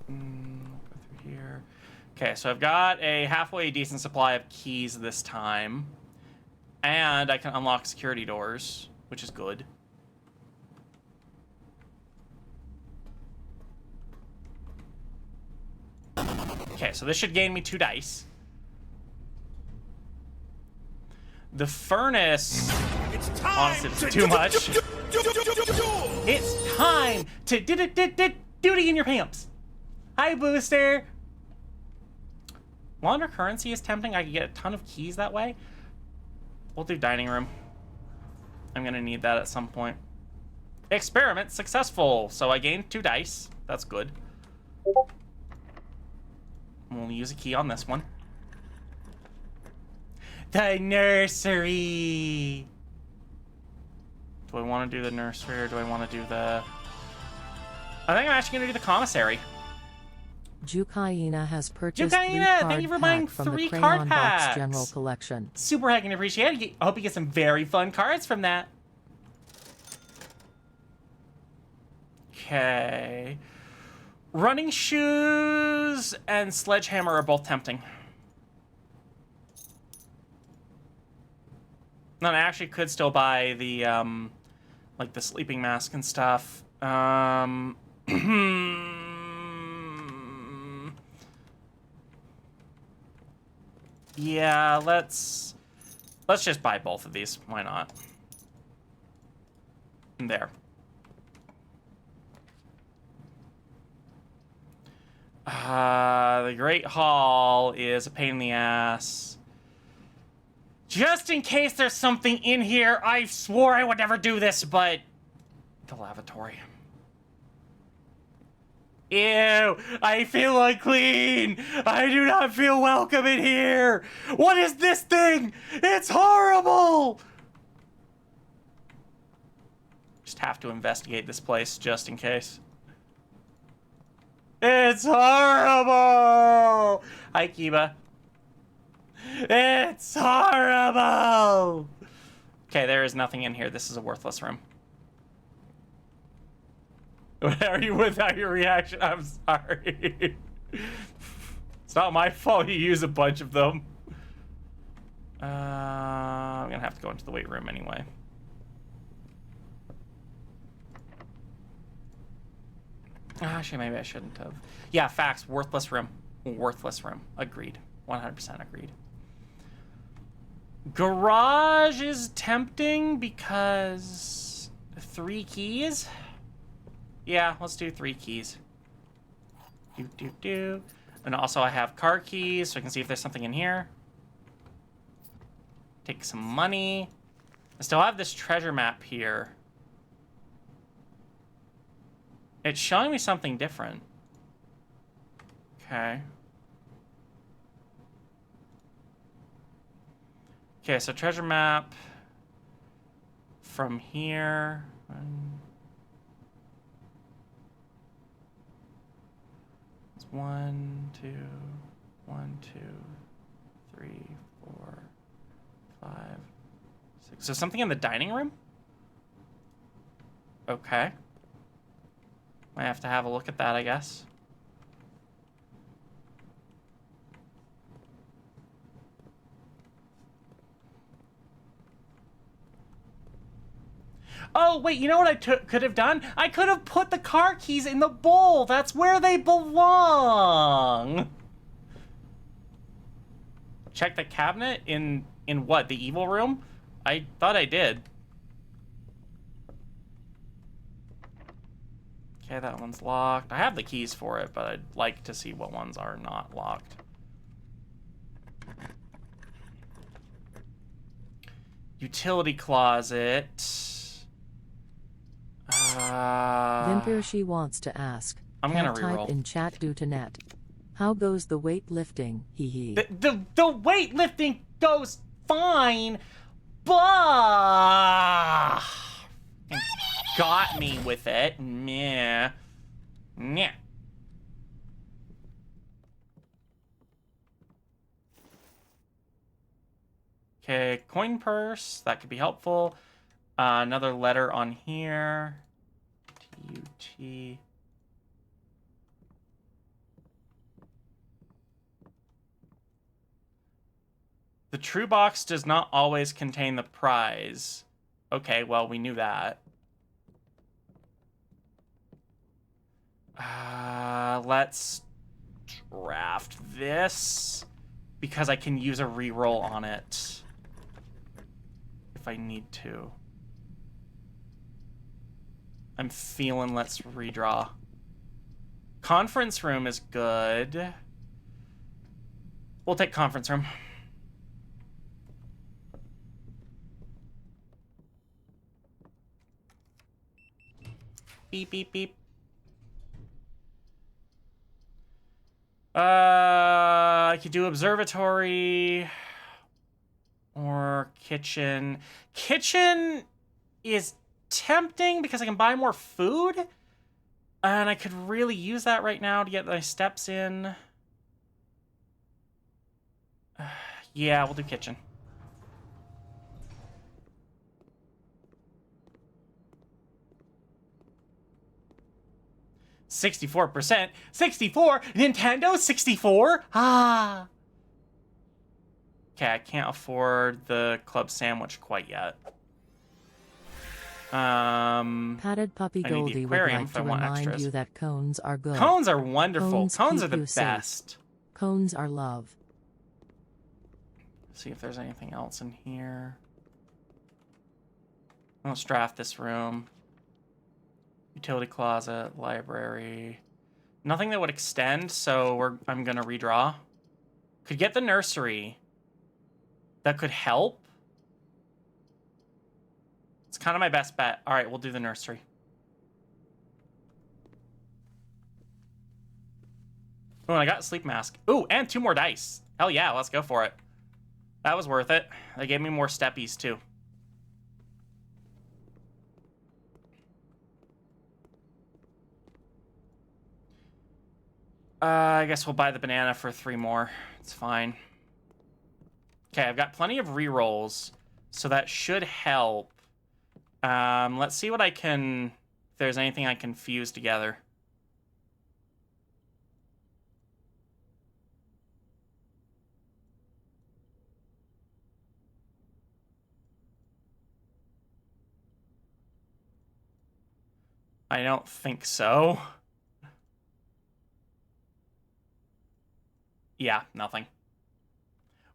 Go through here. Okay, so I've got a halfway decent supply of keys this time. And I can unlock security doors, which is good. Okay, so this should gain me 2 dice. The furnace, honestly, it's too much. It's time to duty in your pants. Hi, Booster. Launder currency is tempting. I could get a ton of keys that way. We'll do dining room. I'm gonna need that at some point. Experiment successful. So I gained 2 dice. That's good. We'll use a key on this one. The nursery. Do I want to do the nursery or do I want to do the... I think I'm actually going to do the commissary. Jukaina has purchased Jukaina, 3 thank you for card buying pack from 3 the card Crayon packs. Box General Collection. Super heckin' appreciate it. I hope you get some very fun cards from that. Okay. Running shoes and sledgehammer are both tempting. No, I actually could still buy the, like the sleeping mask and stuff. Yeah, let's just buy both of these. Why not? There. The Great Hall is a pain in the ass. Just in case there's something in here, I swore I would never do this, but... The lavatory. Ew, I feel unclean. I do not feel welcome in here. What is this thing? It's horrible. Just have to investigate this place just in case. It's horrible. Hi, Kiba. It's horrible. Okay, there is nothing in here. This is a worthless room. What are you without your reaction? I'm sorry. It's not my fault you use a bunch of them. I'm gonna have to go into the weight room anyway. Actually, maybe I shouldn't have. Yeah, facts. Worthless room. Worthless room. Agreed. 100% agreed. Garage is tempting because 3 keys. Yeah, let's do 3 keys. And also I have car keys, so I can see if there's something in here. Take some money. I still have this treasure map here. It's showing me something different. Okay. Okay, so treasure map from here. It's 1, 2, 1, 2, 3, 4, 5, 6. So something in the dining room? Okay. I have to have a look at that, I guess. Oh, wait, you know what I could have done? I could have put the car keys in the bowl. That's where they belong. Check the cabinet in what? The evil room? I thought I did. Okay, that one's locked. I have the keys for it, but I'd like to see what ones are not locked. Utility closet. Vimpir she wants to ask. I'm gonna Can't type reroll. in chat due to net. How goes the weightlifting? Hee hee. The weightlifting goes fine, but got me with it. Meh. Meh. Okay, coin purse. That could be helpful. Another letter on here. T-U-T. The true box does not always contain the prize. Okay, well, we knew that. Let's draft this because I can use a reroll on it if I need to. I'm feeling let's redraw. Conference room is good. We'll take conference room. Beep, beep, beep. I could do observatory or kitchen. Kitchen is tempting because I can buy more food. And I could really use that right now to get my steps in. Yeah, we'll do kitchen. $64%. 64? Nintendo 64? Ah. Okay, I can't afford the club sandwich quite yet. Patted Puppy I need the Goldie would aquarium like if I to want remind extras. you that cones are good. Cones are wonderful. Cones are keep the you safe. best. Cones are love. See if there's anything else in here. Let's draft this room. Utility closet, library. Nothing that would extend, so I'm gonna redraw. Could get the nursery. That could help. It's kind of my best bet. All right, we'll do the nursery. Oh, and I got a sleep mask. Ooh, and 2 more dice. Hell yeah, let's go for it. That was worth it. They gave me more steppies, too. I guess we'll buy the banana for 3 more. It's fine. Okay, I've got plenty of rerolls, so that should help. Let's see what I can... If there's anything I can fuse together. I don't think so. Yeah, nothing.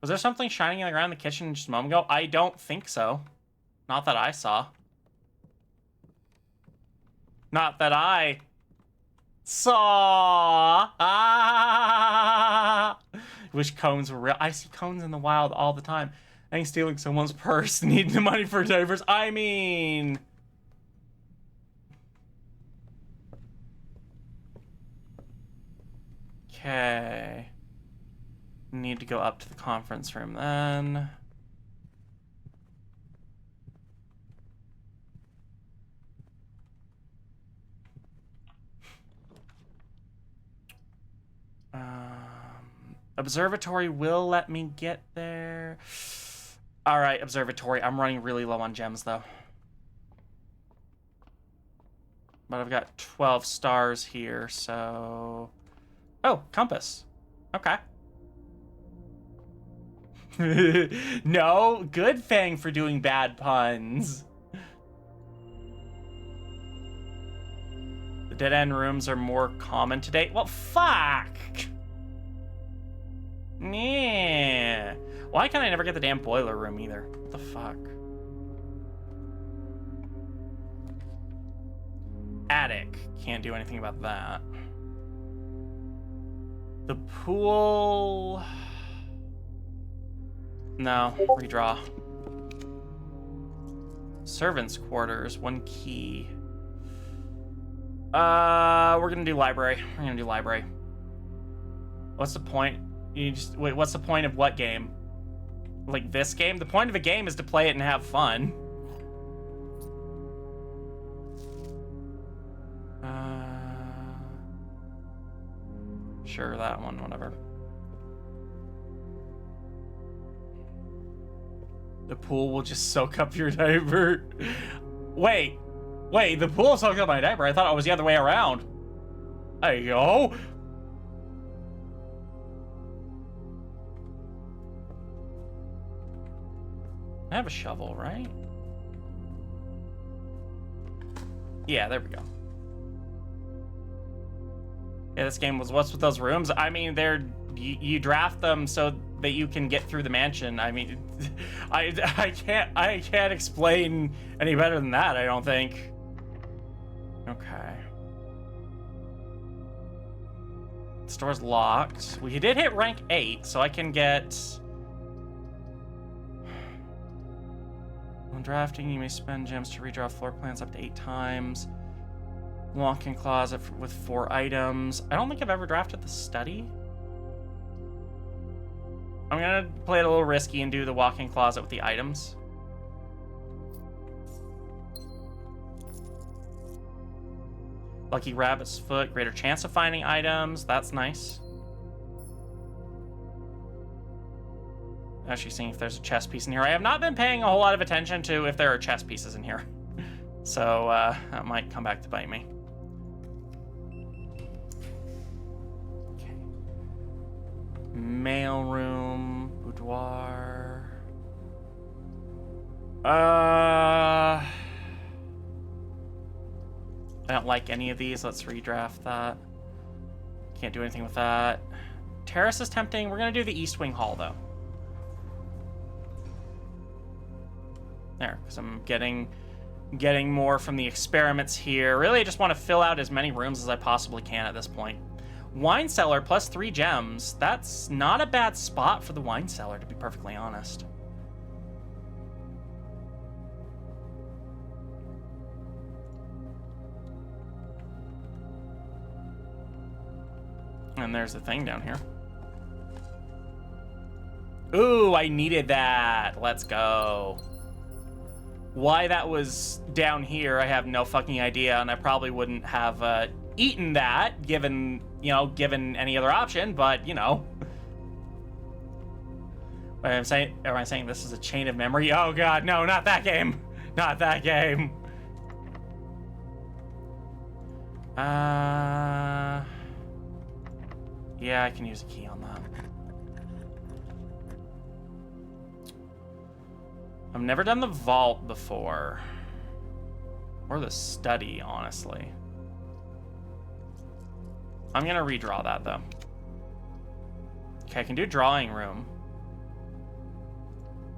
Was there something shining around the kitchen just a moment ago? I don't think so. Not that I saw. Not that I saw. Ah! Wish cones were real. I see cones in the wild all the time. I think stealing someone's purse, needing the money for diapers. I mean... Okay. Need to go up to the conference room then. Observatory will let me get there. All right, observatory. I'm running really low on gems though. But I've got 12 stars here, so... Oh, compass. Okay. No, good Fang for doing bad puns. The dead-end rooms are more common today. Well, fuck! Yeah. Why can I never get the damn boiler room either? What the fuck? Attic. Can't do anything about that. The pool... No, redraw. Servants' quarters, 1 key. We're gonna do library. What's the point? Wait, what's the point of what game? Like this game? The point of a game is to play it and have fun. Sure, that one, whatever. The pool will just soak up your diaper. Wait, the pool soaks up my diaper? I thought it was the other way around. There you go. I have a shovel, right? Yeah, there we go. Yeah, this game was what's with those rooms? I mean, you draft them so that you can get through the mansion. I mean, I can't explain any better than that, I don't think. Okay. The store's locked. We did hit rank 8, so I can get... When drafting, you may spend gems to redraw floor plans up to 8 times. Walk-in closet with 4 items. I don't think I've ever drafted the study. I'm gonna play it a little risky and do the walk-in closet with the items. Lucky rabbit's foot, greater chance of finding items. That's nice. Actually seeing if there's a chess piece in here. I have not been paying a whole lot of attention to if there are chess pieces in here. So that might come back to bite me. Okay. Mailroom, boudoir. I don't like any of these. Let's redraft that. Can't do anything with that. Terrace is tempting. We're gonna do the East Wing Hall though. There, because I'm getting more from the experiments here. Really, I just want to fill out as many rooms as I possibly can at this point. Wine cellar plus 3 gems. That's not a bad spot for the wine cellar, to be perfectly honest. And there's the thing down here. Ooh, I needed that. Let's go. Why that was down here, I have no fucking idea, and I probably wouldn't have eaten that given any other option, but, you know. Am I saying this is a chain of memory? Oh god, no, not that game. Not that game. Yeah, I can use a key on that. I've never done the vault before. Or the study, honestly. I'm gonna redraw that, though. Okay, I can do drawing room.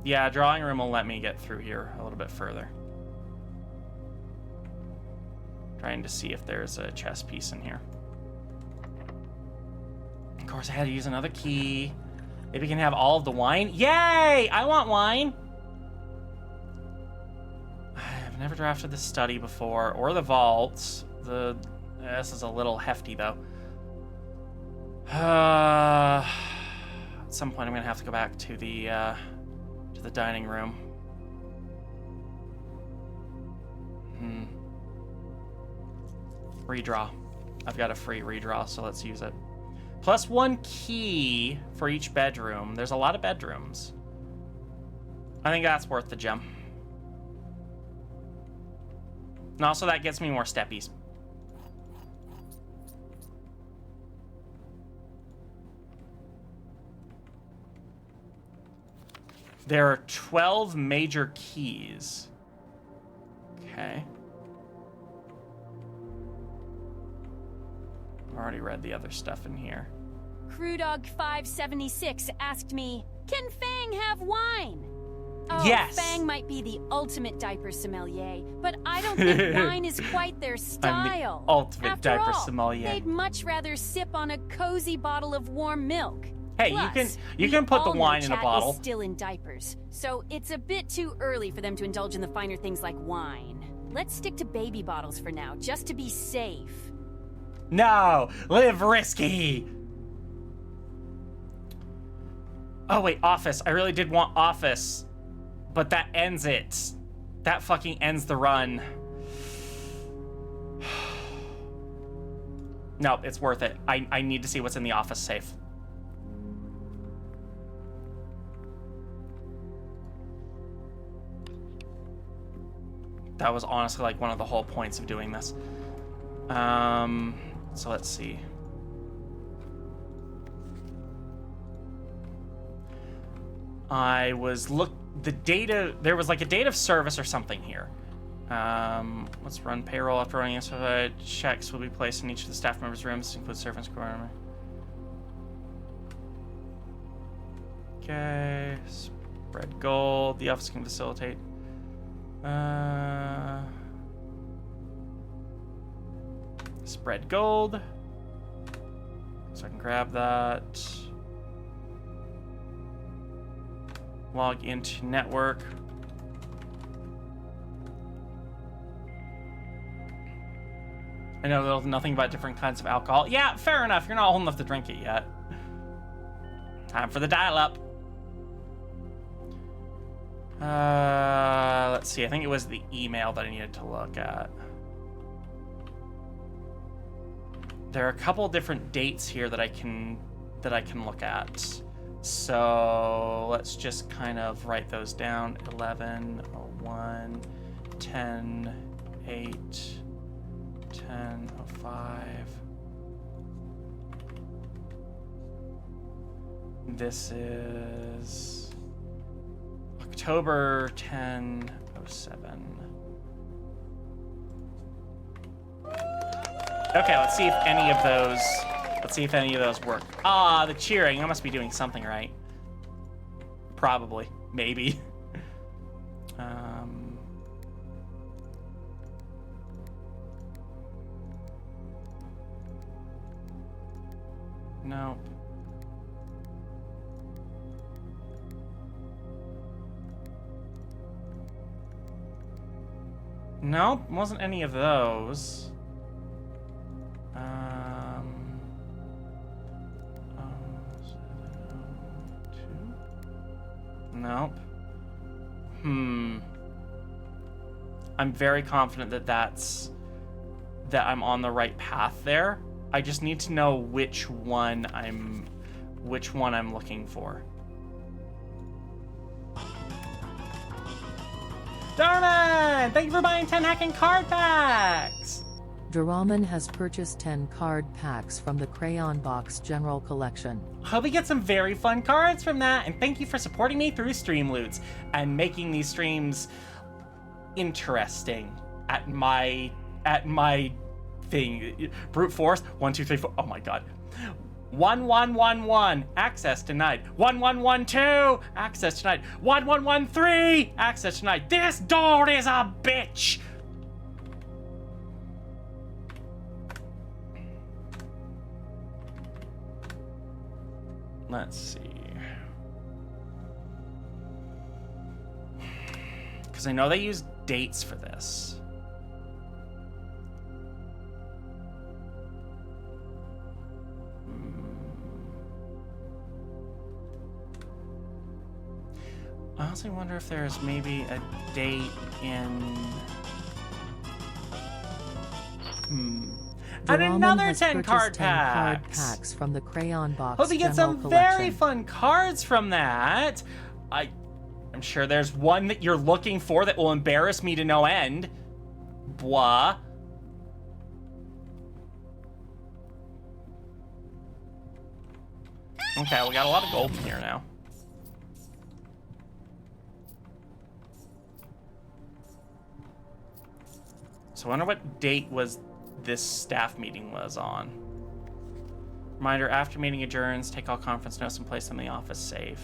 Yeah, drawing room will let me get through here a little bit further. Trying to see if there's a chess piece in here. Of course, I had to use another key. Maybe we can have all of the wine. Yay! I want wine! I've never drafted the study before, or the vaults. This is a little hefty, though. At some point, I'm gonna have to go back to the dining room. Redraw. I've got a free redraw, so let's use it. Plus 1 key for each bedroom. There's a lot of bedrooms. I think that's worth the gem. And also that gets me more steppies. There are 12 major keys. Okay. I've already read the other stuff in here. Crewdog576 asked me, can Fang have wine? Oh, yes! Fang might be the ultimate diaper sommelier, but I don't think wine is quite their style. I'm the ultimate After diaper all, sommelier. They'd much rather sip on a cozy bottle of warm milk. Hey, Plus, you can put the all know wine in a Chat bottle. Is still in diapers, so it's a bit too early for them to indulge in the finer things like wine. Let's stick to baby bottles for now, just to be safe. No, live risky. Oh, wait, office. I really did want office. But that ends it. That fucking ends the run. No, it's worth it. I need to see what's in the office safe. That was honestly like one of the whole points of doing this. So let's see. The data, there was like a date of service or something here. Let's run payroll. After running this, checks will be placed in each of the staff members' rooms. This includes servants, corner. Okay, spread gold. The office can facilitate. Spread gold. So I can grab that. Log into network. I know little nothing about different kinds of alcohol. Yeah, fair enough. You're not old enough to drink it yet. Time for the dial-up. Let's see. I think it was the email that I needed to look at. There are a couple different dates here that I can look at. So let's just kind of write those down. 11:01, 10:08, 10:05. This is October 10:07. Okay, let's see if any of those. Let's see if any of those work. Ah, the cheering. I must be doing something right. Probably. Maybe. Nope. Nope, wasn't any of those. Nope. I'm very confident that I'm on the right path there. I just need to know which one I'm looking for. Darman, thank you for buying 10 hacking card packs. Duraman has purchased 10 card packs from the Crayon Box General Collection. Hope we get some very fun cards from that, and thank you for supporting me through Streamloots and making these streams interesting at my thing. Brute force 1 2 3 4. Oh my god. 1111 access denied. 1112 access denied. 1113 access denied. This door is a bitch. Let's see. Because I know they use dates for this. I also wonder if there's maybe a date in... And another 10 card packs from the Crayon Box. Hope you get some very fun cards from that. I'm sure there's one that you're looking for that will embarrass me to no end. Blah. Okay, we got a lot of gold in here now. So I wonder what date was this staff meeting was on. Reminder, after meeting adjourns, take all conference notes and place them in the office safe.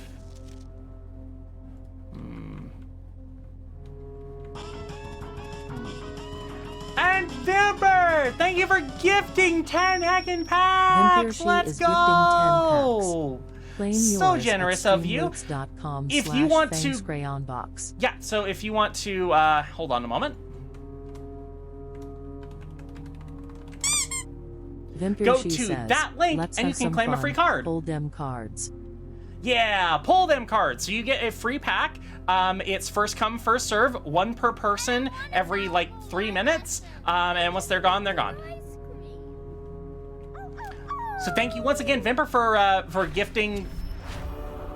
And Vimper! Thank you for gifting 10 heckin' packs! Let's go! So generous of you. If you want to... Crayon Box. Yeah, so if you want to... hold on a moment. Go to that link and you can claim a free card. Hold them cards. Yeah, pull them cards. So you get a free pack. It's first come, first serve, 1 per person every like 3 minutes. And once they're gone, they're gone. So thank you once again, Vimper, for gifting.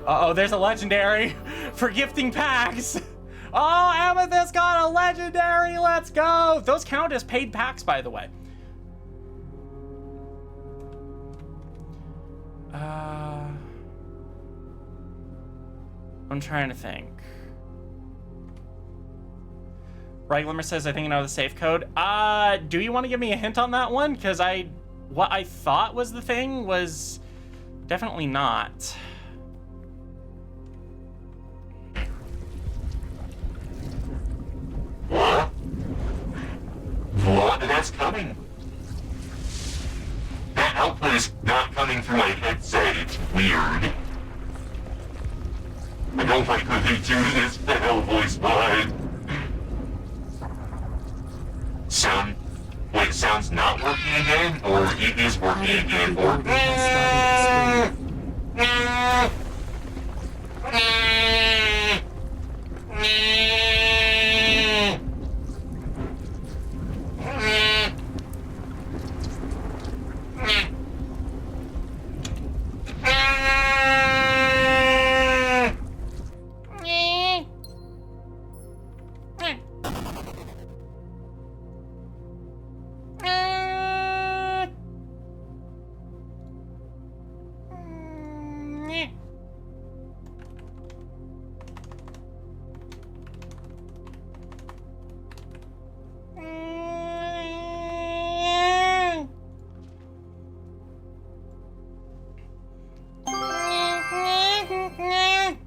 Uh-oh, there's a legendary for gifting packs. Oh, Amethyst got a legendary. Let's go. Those count as paid packs, by the way. I'm trying to think. Reglimmer says, I think I know the safe code. Do you want to give me a hint on that one? Because what I thought was the thing was definitely not. What? That's coming. That output is not coming through my headset. It's weird. I don't like when they do this, fail voice line. Wait, sound's not working again? Or it is working again? Or...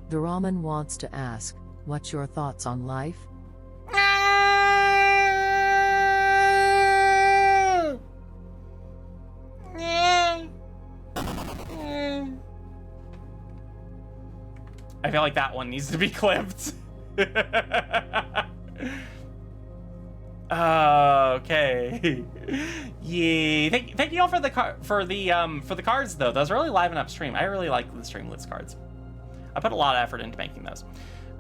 Duraman wants to ask, what's your thoughts on life? I feel like that one needs to be clipped. Okay. Yeah. Thank you all for the cards though. Those really liven up stream. I really like the Streamloots cards. I put a lot of effort into making those.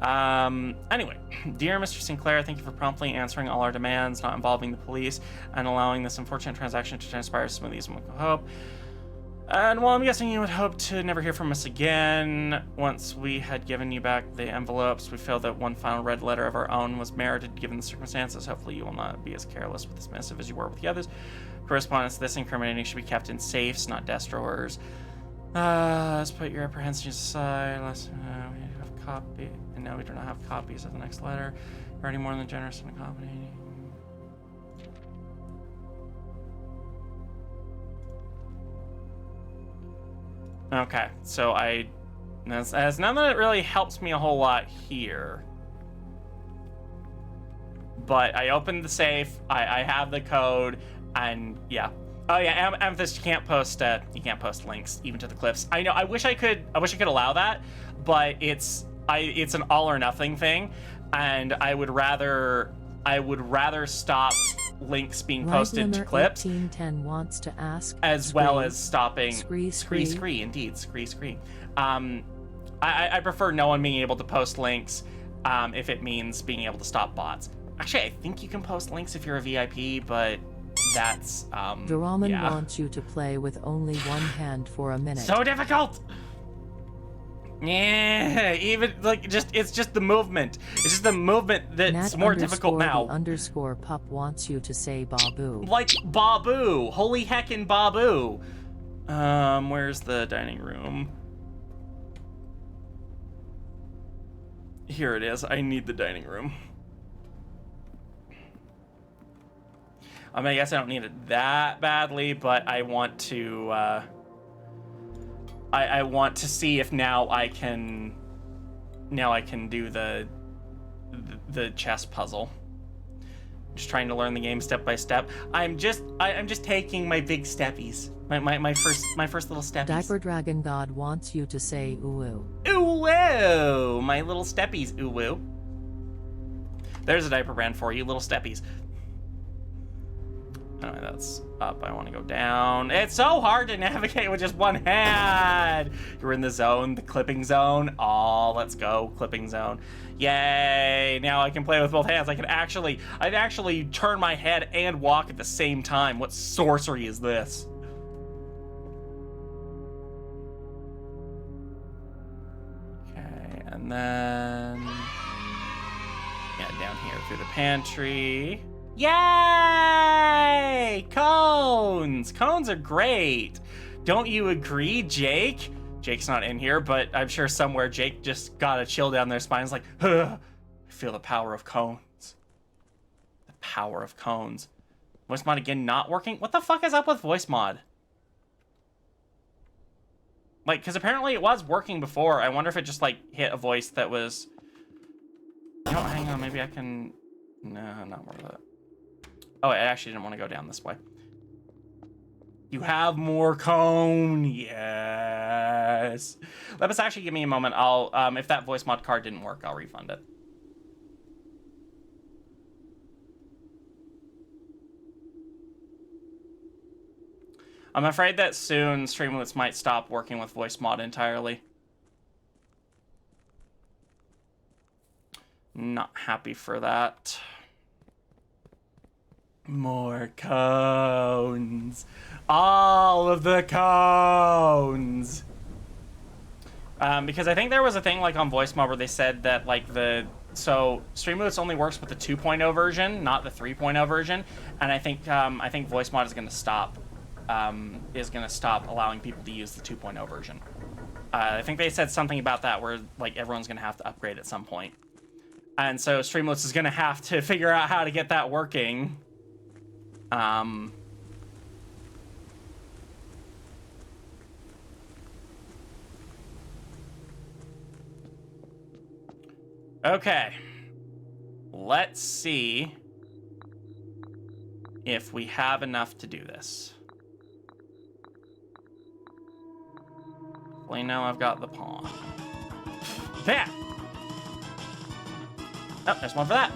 Anyway, dear Mr. Sinclair, thank you for promptly answering all our demands, not involving the police, and allowing this unfortunate transaction to transpire smoothly as one could hope. And while I'm guessing you would hope to never hear from us again, once we had given you back the envelopes, we feel that one final red letter of our own was merited given the circumstances. Hopefully you will not be as careless with this missive as you were with the others. Correspondence to this incriminating should be kept in safes, not desk drawers. Let's put your apprehensions aside. We have a copy, and now we do not have copies of the next letter. You're already more than generous in accommodating. Okay, so as none that it really helps me a whole lot here. But I opened the safe, I have the code, and yeah. Oh yeah, Amethyst, you can't post links even to the clips. I know. I wish I could allow that, but it's an all or nothing thing, and I would rather stop links being posted to clips. 1810 wants to ask, as well as stopping scree. Indeed, scree. I prefer no one being able to post links if it means being able to stop bots. Actually, I think you can post links if you're a VIP, but that's Duraman wants you to play with only one hand for a minute. So difficult. Yeah, even like it's just the movement. It's just the movement that's more difficult now. _ pup wants you to say Babu. Like Babu, holy heckin' Babu. Where's the dining room? Here it is. I need the dining room. I mean, I guess I don't need it that badly, but I want to. I want to see if now I can do the chess puzzle. Just trying to learn the game step by step. I'm just taking my big steppies. My first little steppies. Diaper Dragon God wants you to say ooh. Ooh, my little steppies, ooh. There's a diaper brand for you, little steppies. Anyway, that's up. I want to go down. It's so hard to navigate with just one hand. You're in the zone, the clipping zone. Oh, let's go, clipping zone. Yay! Now I can play with both hands. I'd actually turn my head and walk at the same time. What sorcery is this? Okay, and then down here through the pantry. Yay! Cones! Cones are great. Don't you agree, Jake? Jake's not in here, but I'm sure somewhere Jake just got a chill down their spine. It's like, I feel the power of cones. The power of cones. Voice mod again not working? What the fuck is up with voice mod? Like, because apparently it was working before. I wonder if it just, like, hit a voice that was... Oh, hang on. Maybe I can... No, not worth it. Oh, I actually didn't want to go down this way. You have more cone. Yes. Let us actually give me a moment. I'll, if that voice mod card didn't work, I'll refund it. I'm afraid that soon Streamloots might stop working with voice mod entirely. Not happy for that. More cones. All of the cones. Because I think there was a thing like on voice mod where they said that like so Streamloots only works with the 2.0 version, not the 3.0 version, and I think voice mod is going to stop allowing people to use the 2.0 version. I think they said something about that where like everyone's going to have to upgrade at some point. And so Streamloots is going to have to figure out how to get that working. Okay. Let's see if we have enough to do this. Well, now I've got the pawn. There! Oh, there's one for that.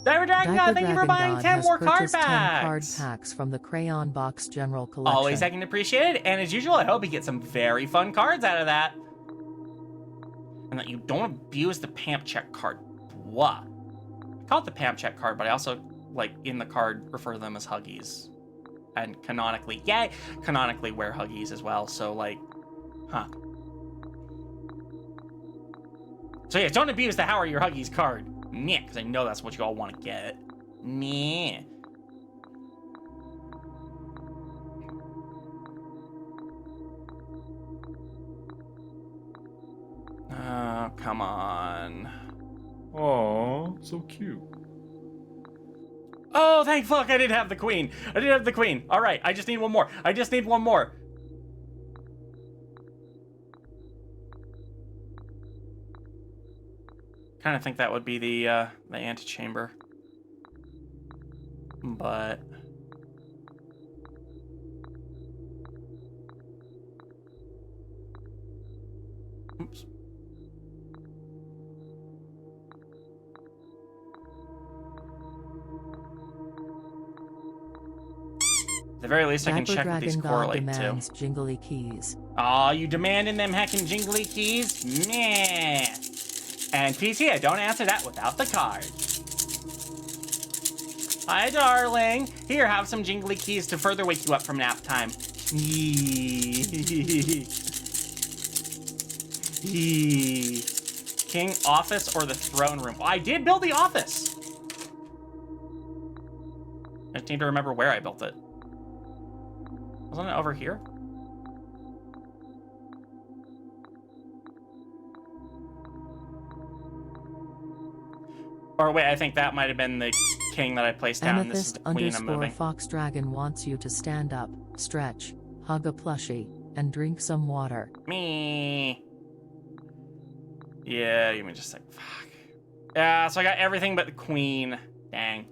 Diver Dragon God, thank you for buying 10 more card packs. 10 card packs from the Crayon Box General Collection. Always second appreciated, and as usual, I hope you get some very fun cards out of that. And that you don't abuse the Pamp Check card. What? I call it the Pamp Check card, but I also, like, in the card, refer to them as Huggies. And canonically, canonically wear Huggies as well, so, like, huh. So yeah, don't abuse the How Are Your Huggies card. Meh, because I know that's what you all want to get. Meh. Oh, come on. Aw, so cute. Oh, thank fuck, I did have the queen. I did have the queen. All right, I just need one more. I just need one more. Kind of think that would be the antechamber. But... Oops. At the very least, I can check what these correlate to. Jingly keys. Aw, you demanding them heckin' jingly keys? Meh. And PC, I don't answer that without the card. Hi, darling. Here, have some jingly keys to further wake you up from nap time. King, office, or the throne room? Well, I did build the office. I just need to remember where I built it. Wasn't it over here? Or wait, I think that might have been the king that I placed down. This is the queen I'm moving. Fox Dragon wants you to stand up, stretch, hug a plushie, and drink some water. Me. Yeah, give me just a sec. Fuck. Yeah, so I got everything but the queen. Dang.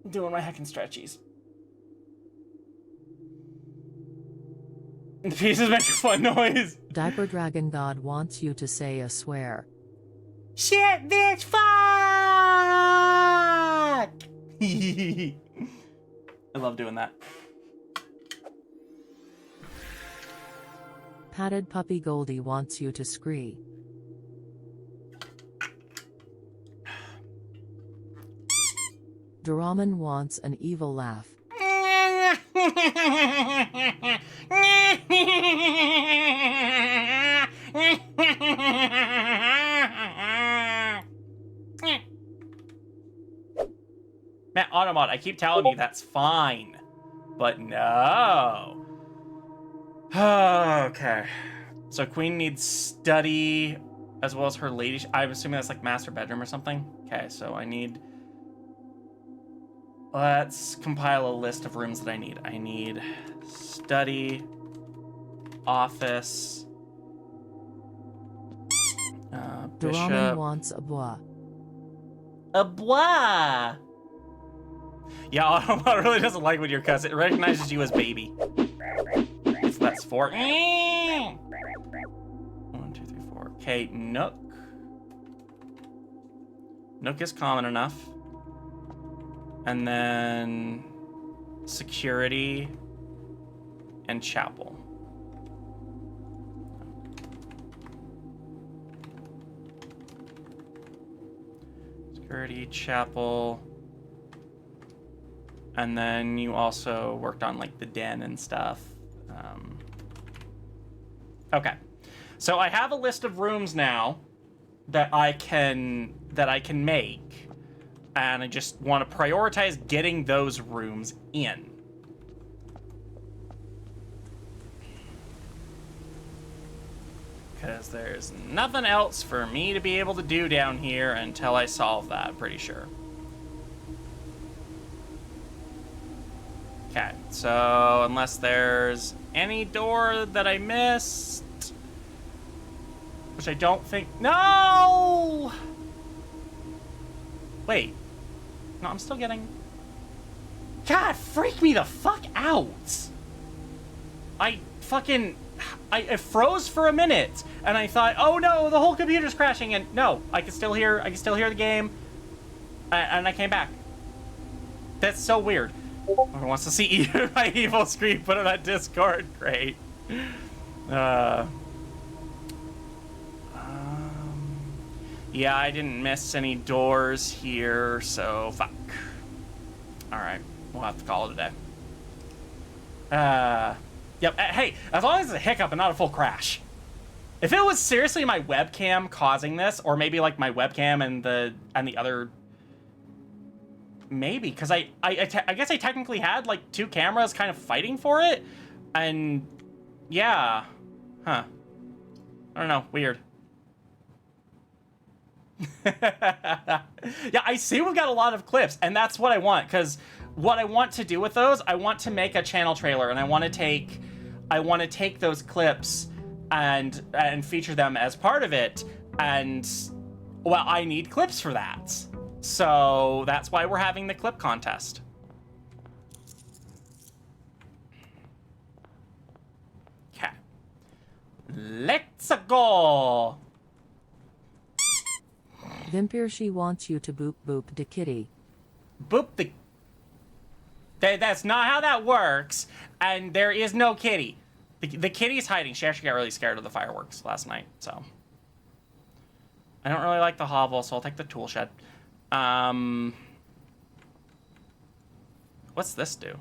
Doing my heckin' stretchies. The pieces make a fun noise. Diaper Dragon God wants you to say a swear. Shit, bitch, fuck! I love doing that. Patted puppy Goldie wants you to scree. Doraemon wants an evil laugh. Man, Automod, I keep telling you that's fine. But no. Okay. So Queen needs study as well as her lady. I'm assuming that's like master bedroom or something. Okay, so I need... Let's compile a list of rooms that I need. I need study, office, Doraemon bishop. wants a bois. A bois. Yeah, Autobot really doesn't like when you're cuss. It recognizes you as baby. So that's 4. 1, 2, 3, 4. Okay, Nook. Nook is common enough. And then security and chapel. Security, chapel. And then you also worked on like the den and stuff. Okay. So I have a list of rooms now that I can make. And I just want to prioritize getting those rooms in. Because there's nothing else for me to be able to do down here until I solve that, pretty sure. Okay, so unless there's any door that I missed, which I don't think... No! Wait. No, I'm still getting... God, freak me the fuck out! I froze for a minute, and I thought, oh no, the whole computer's crashing, and no, I can still hear the game, and I came back. That's so weird. Whoever wants to see my evil screen, put it on Discord. Great. Yeah, I didn't miss any doors here, so fuck. Alright, we'll have to call it a day. Yep, hey, as long as it's a hiccup and not a full crash. If it was seriously my webcam causing this, or maybe like my webcam and the other... Maybe, because I guess I technically had like 2 cameras kind of fighting for it, and yeah, huh? I don't know, weird. Yeah, I see we've got a lot of clips, and that's what I want, because what I want to do with those, I want to make a channel trailer, and I want to take those clips and feature them as part of it, and well, I need clips for that. So that's why we're having the clip contest. Okay. Let's go. Vimpir, she wants you to boop boop the kitty. Boop the... That's not how that works. And there is no kitty. The kitty's hiding. She actually got really scared of the fireworks last night, so. I don't really like the hovel, so I'll take the tool shed. What's this do?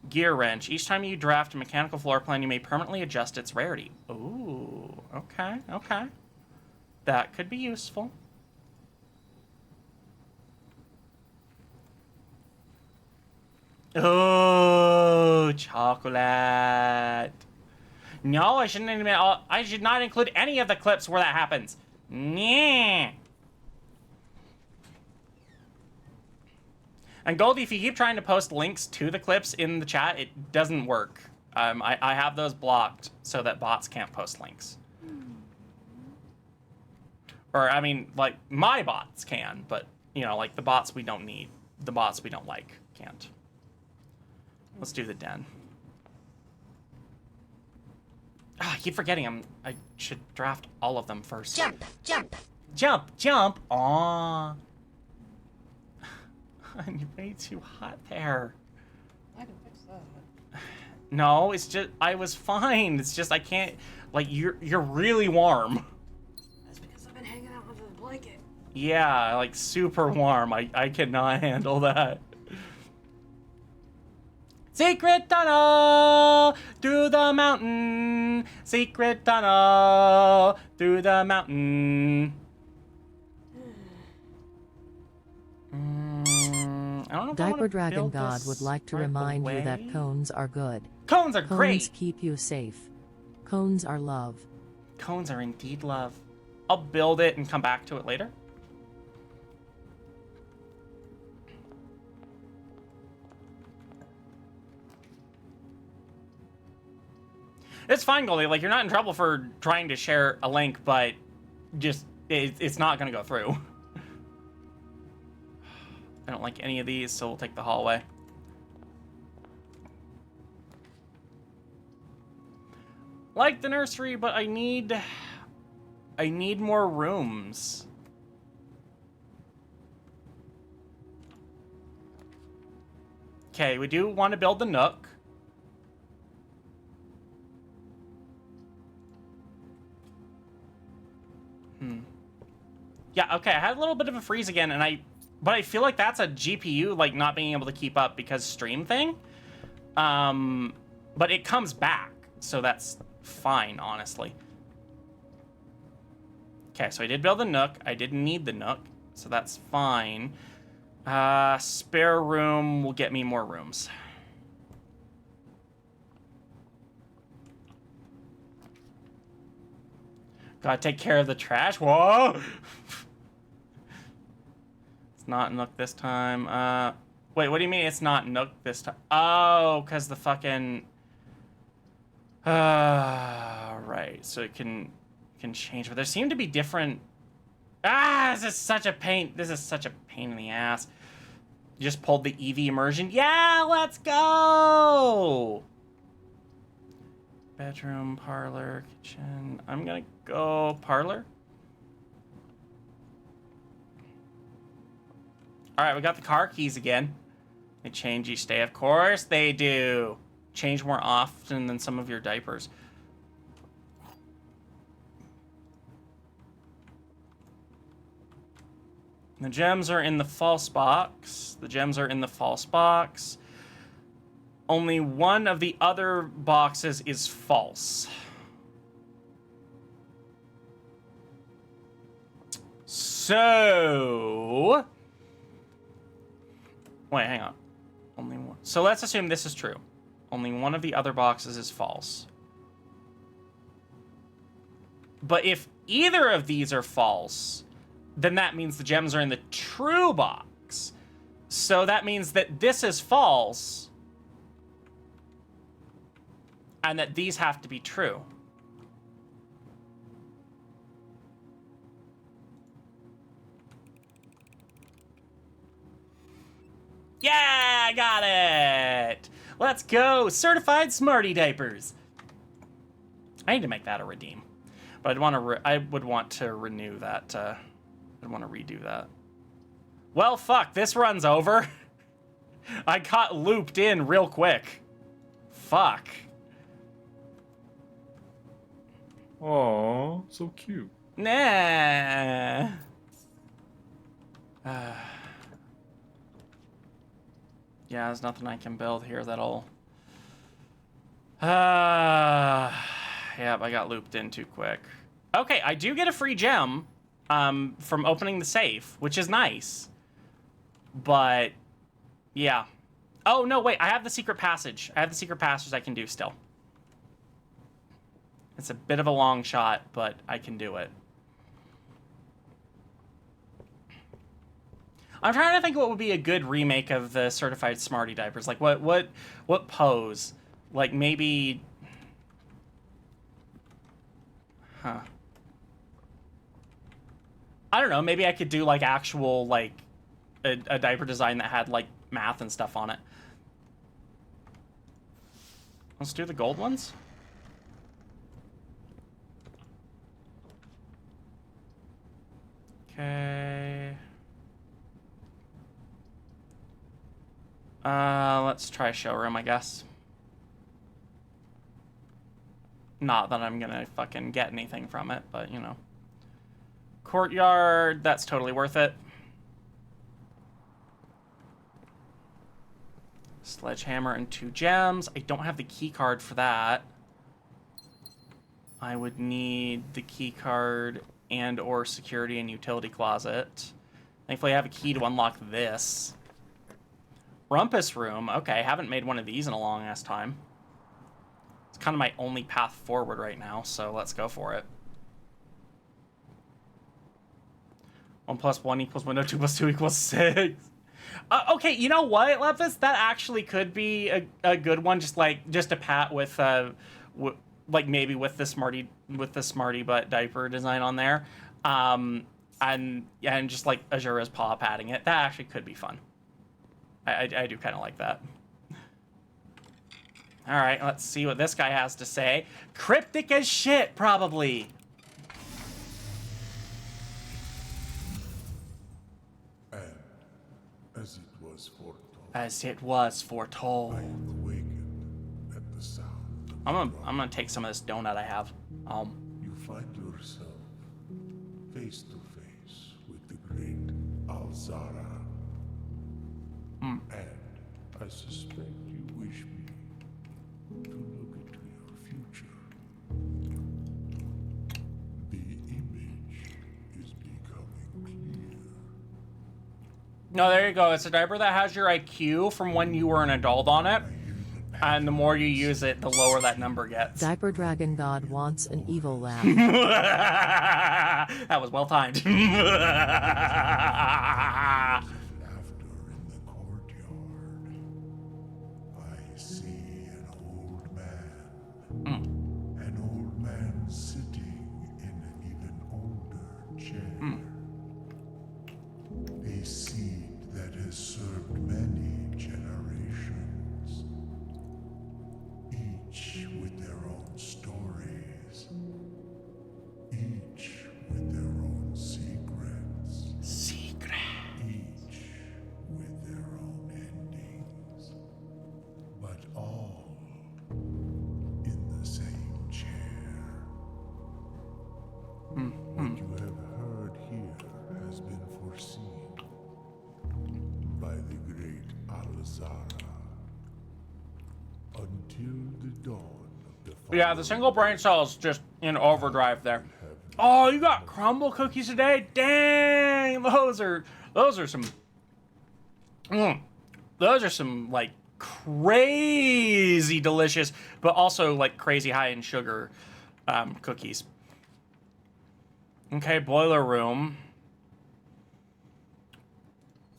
Gear wrench. Each time you draft a mechanical floor plan, you may permanently adjust its rarity. Ooh, okay, okay. That could be useful. Oh, chocolate. No, I should not include any of the clips where that happens. Yeah. And Goldie, if you keep trying to post links to the clips in the chat, it doesn't work. I have those blocked so that bots can't post links. Or, I mean, like, my bots can, but, you know, like, the bots we don't need, the bots we don't like, can't. Let's do the den. Ah, I keep forgetting I should draft all of them first. Jump, jump. Jump, jump. Aww. on. Way too hot there. I can fix that. No, it's just I was fine. It's just I can't. Like you're really warm. That's because I've been hanging out under the blanket. Yeah, like super warm. I cannot handle that. Secret tunnel through the mountain. Secret tunnel through the mountain. I don't know if I Diaper wanna Dragon build God this would like to right remind you away. that cones are good. Cones are Cones great. keep you safe. Cones are love. Cones are indeed love. I'll build it and come back to it later. It's fine, Goldie. Like, you're not in trouble for trying to share a link, but just, it's not going to go through. I don't like any of these, so we'll take the hallway. Like the nursery, but I need more rooms. Okay, we do want to build the nook. Yeah, okay, I had a little bit of a freeze again, but I feel like that's a GPU, like, not being able to keep up because stream thing. But it comes back, so that's fine, honestly. Okay, so I did build the nook. I didn't need the nook, so that's fine. Spare room will get me more rooms. Gotta take care of the trash. Whoa! It's not nook this time. Wait, what do you mean it's not nook this time? Oh, because the fucking... right. So it can change, but there seem to be different... this is such a pain. This is such a pain in the ass. You just pulled the EV immersion. Yeah, let's go! Bedroom, parlor, kitchen. I'm gonna go parlor. All right, we got the car keys again. They change each day. Of course they do. Change more often than some of your diapers. The gems are in the false box. The gems are in the false box. Only one of the other boxes is false. So... Wait, hang on. Only one. So let's assume this is true. Only one of the other boxes is false. But if either of these are false, then that means the gems are in the true box. So that means that this is false, and that these have to be true. Yeah, I got it! Let's go! Certified Smarty Diapers! I need to make that a redeem. But I would want to renew that. I'd want to redo that. Well, fuck, this runs over. I got looped in real quick. Fuck. Aw, so cute. Nah. Yeah, there's nothing I can build here that'll... Yep, I got looped in too quick. Okay, I do get a free gem from opening the safe, which is nice. But, yeah. Oh, no, wait, I have the secret passage. I have the secret passage I can do still. It's a bit of a long shot, but I can do it. I'm trying to think what would be a good remake of the Certified Smarty Diapers. Like, what pose? Like, maybe... Huh. I don't know, maybe I could do, like, actual, like, a diaper design that had, like, math and stuff on it. Let's do the gold ones. Okay. Let's try showroom, I guess. Not that I'm gonna fucking get anything from it, but you know. Courtyard, that's totally worth it. Sledgehammer and 2 gems. I don't have the key card for that. I would need the key card and or security and utility closet. Thankfully I have a key to unlock this. Rumpus room. Okay, haven't made one of these in a long ass time. It's kind of my only path forward right now, so let's go for it. 1 + 1 = window, 2 + 2 = 6. Okay, you know what, Lepus? That actually could be a good one. Just a pat with like maybe with the smarty butt diaper design on there, and just like Azura's paw patting it. That actually could be fun. I do kind of like that. All right, let's see what this guy has to say. Cryptic as shit, probably. As it was foretold. As it was foretold. I awakened at the sound. I'm gonna take some of this donut I have. You find yourself face to face with the great Alzara. And I suspect you wish me to look into your future. The image is becoming clear. No, there you go. It's a diaper that has your IQ from when you were an adult on it. And the more you use it, the lower that number gets. Diaper Dragon God wants an evil laugh. That was well timed. Laughter in the courtyard. I see an old man. An old man sitting in an even older chair. A seed that has served many generations. Each with their own stories. Each with their own secrets. Each with their own endings. But all in the same chair. What you have heard here has been foreseen by the great Alzara. Until the dawn of the Yeah, the single brain cell is just in overdrive there. Oh, you got crumble cookies today? Dang, those are some. Those are some like crazy delicious, but also like crazy high in sugar cookies. Okay, boiler room.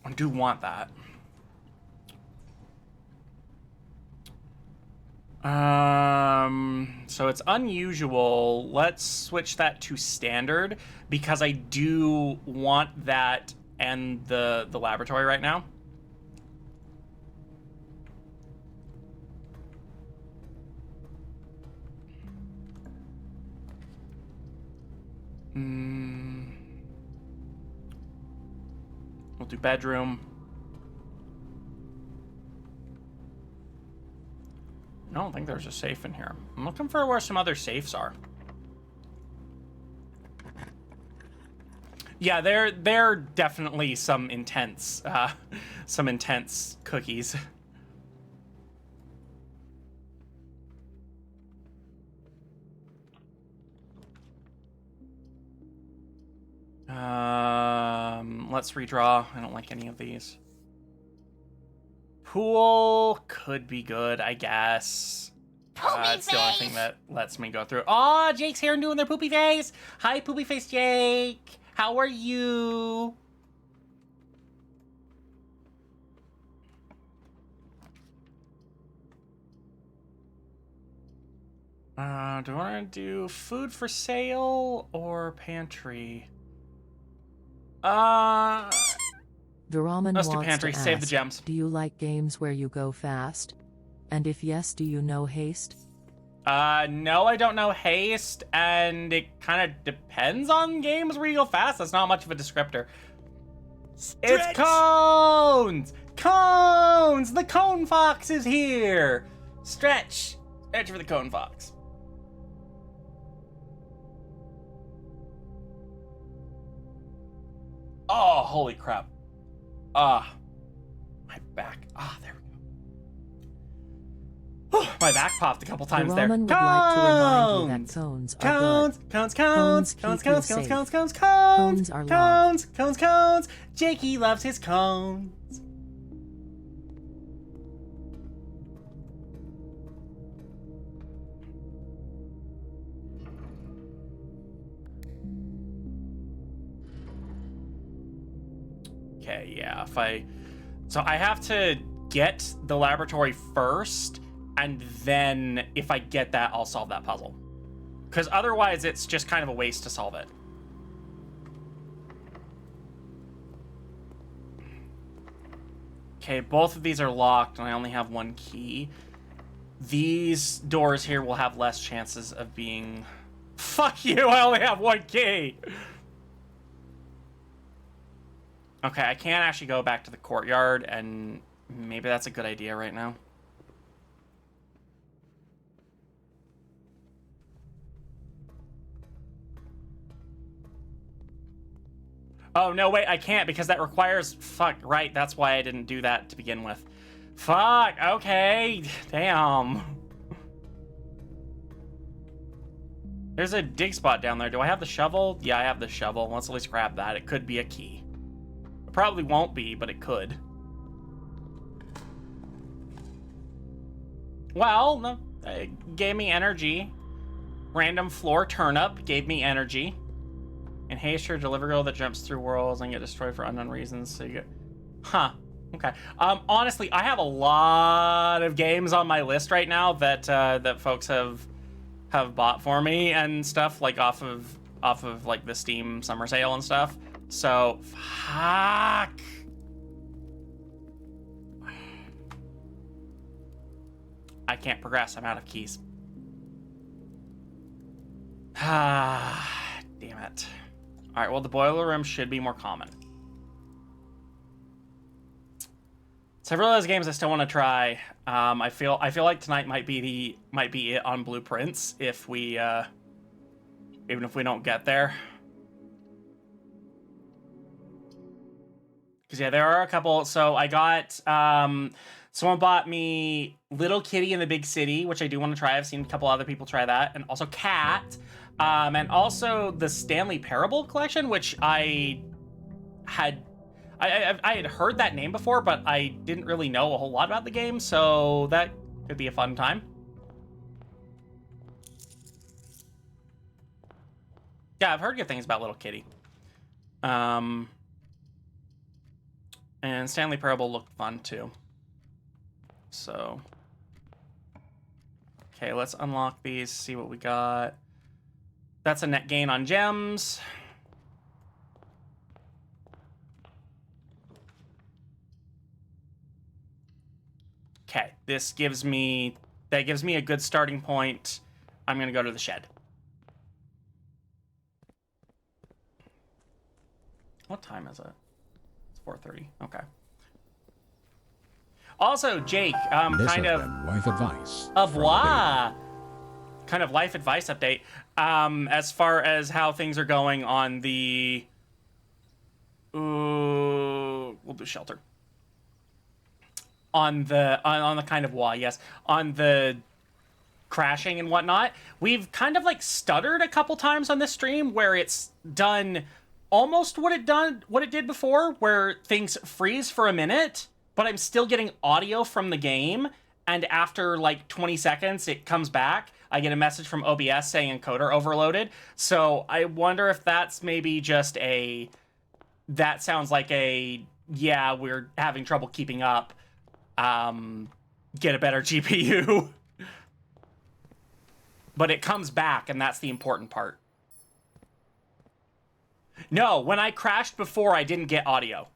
I do want that. So it's unusual. Let's switch that to standard because I do want that and the laboratory right now. We'll do bedroom. I don't think there's a safe in here. I'm looking for where some other safes are. Yeah, they're definitely some intense cookies. Let's redraw. I don't like any of these. Pool could be good, I guess. It's the only thing that lets me go through. Oh, Jake's here and doing their poopy face. Hi, poopy face Jake. How are you? Do I want to do food for sale or pantry? Viraman Let's wants do pantry. to Save the ask, gems. do you like games where you go fast? And if yes, do you know haste? No, I don't know haste, and it kind of depends on games where you go fast. That's not much of a descriptor. It's cones! Cones! The cone fox is here! Stretch! Stretch for the cone fox. Oh, holy crap. My back. There we go. My back popped a couple The times there. Roman would like to remind you that cones are Cones, good. cones, Cones keep cones, you cones, safe. cones, cones, Cones are cones, cones, cones. Jakey loves his cones. Okay, yeah, so I have to get the laboratory first, and then if I get that, I'll solve that puzzle. Because otherwise, it's just kind of a waste to solve it. Okay, both of these are locked, and I only have one key. These doors here will have less chances of being... Fuck you, I only have one key! Okay, I can't actually go back to the courtyard, and maybe that's a good idea right now. Oh, no, wait, I can't because that requires... Fuck, right, that's why I didn't do that to begin with. Fuck, okay, damn. There's a dig spot down there. Do I have the shovel? Yeah, I have the shovel. Let's at least grab that. It could be a key. It probably won't be, but it could. Well, no, it gave me energy. Random floor turnip gave me energy. And haste your delivery girl that jumps through worlds and get destroyed for unknown reasons. So you get, huh? Okay. Honestly, I have a lot of games on my list right now that that folks have bought for me and stuff, like off of like the Steam summer sale and stuff. So, fuck. I can't progress. I'm out of keys. Ah, damn it. All right, well, the boiler room should be more common. Several of those games I still want to try. I feel like tonight might be it on Blueprints if we even if we don't get there. Because yeah, there are a couple. So I got someone bought me Little Kitty in the Big City, which I do want to try. I've seen a couple other people try that, and also Cat, and also the Stanley Parable collection, which I had heard that name before, but I didn't really know a whole lot about the game, so that could be a fun time. Yeah, I've heard good things about Little Kitty. And Stanley Parable looked fun too. So, okay, let's unlock these, see what we got. That's a net gain on gems. Okay, that gives me a good starting point. I'm gonna go to the shed. What time is it? It's 4:30. Okay. Also, Jake, kind of life advice. Kind of life advice update. As far as how things are going on the, we'll do shelter. On the kind of yes, on the crashing and whatnot, we've kind of like stuttered a couple times on this stream where it's done almost what it did before, where things freeze for a minute, but I'm still getting audio from the game, and after like 20 seconds it comes back. I get a message from OBS saying encoder overloaded. So I wonder if that's maybe just that sounds like yeah, we're having trouble keeping up. Get a better GPU. But it comes back, and that's the important part. No, when I crashed before, I didn't get audio.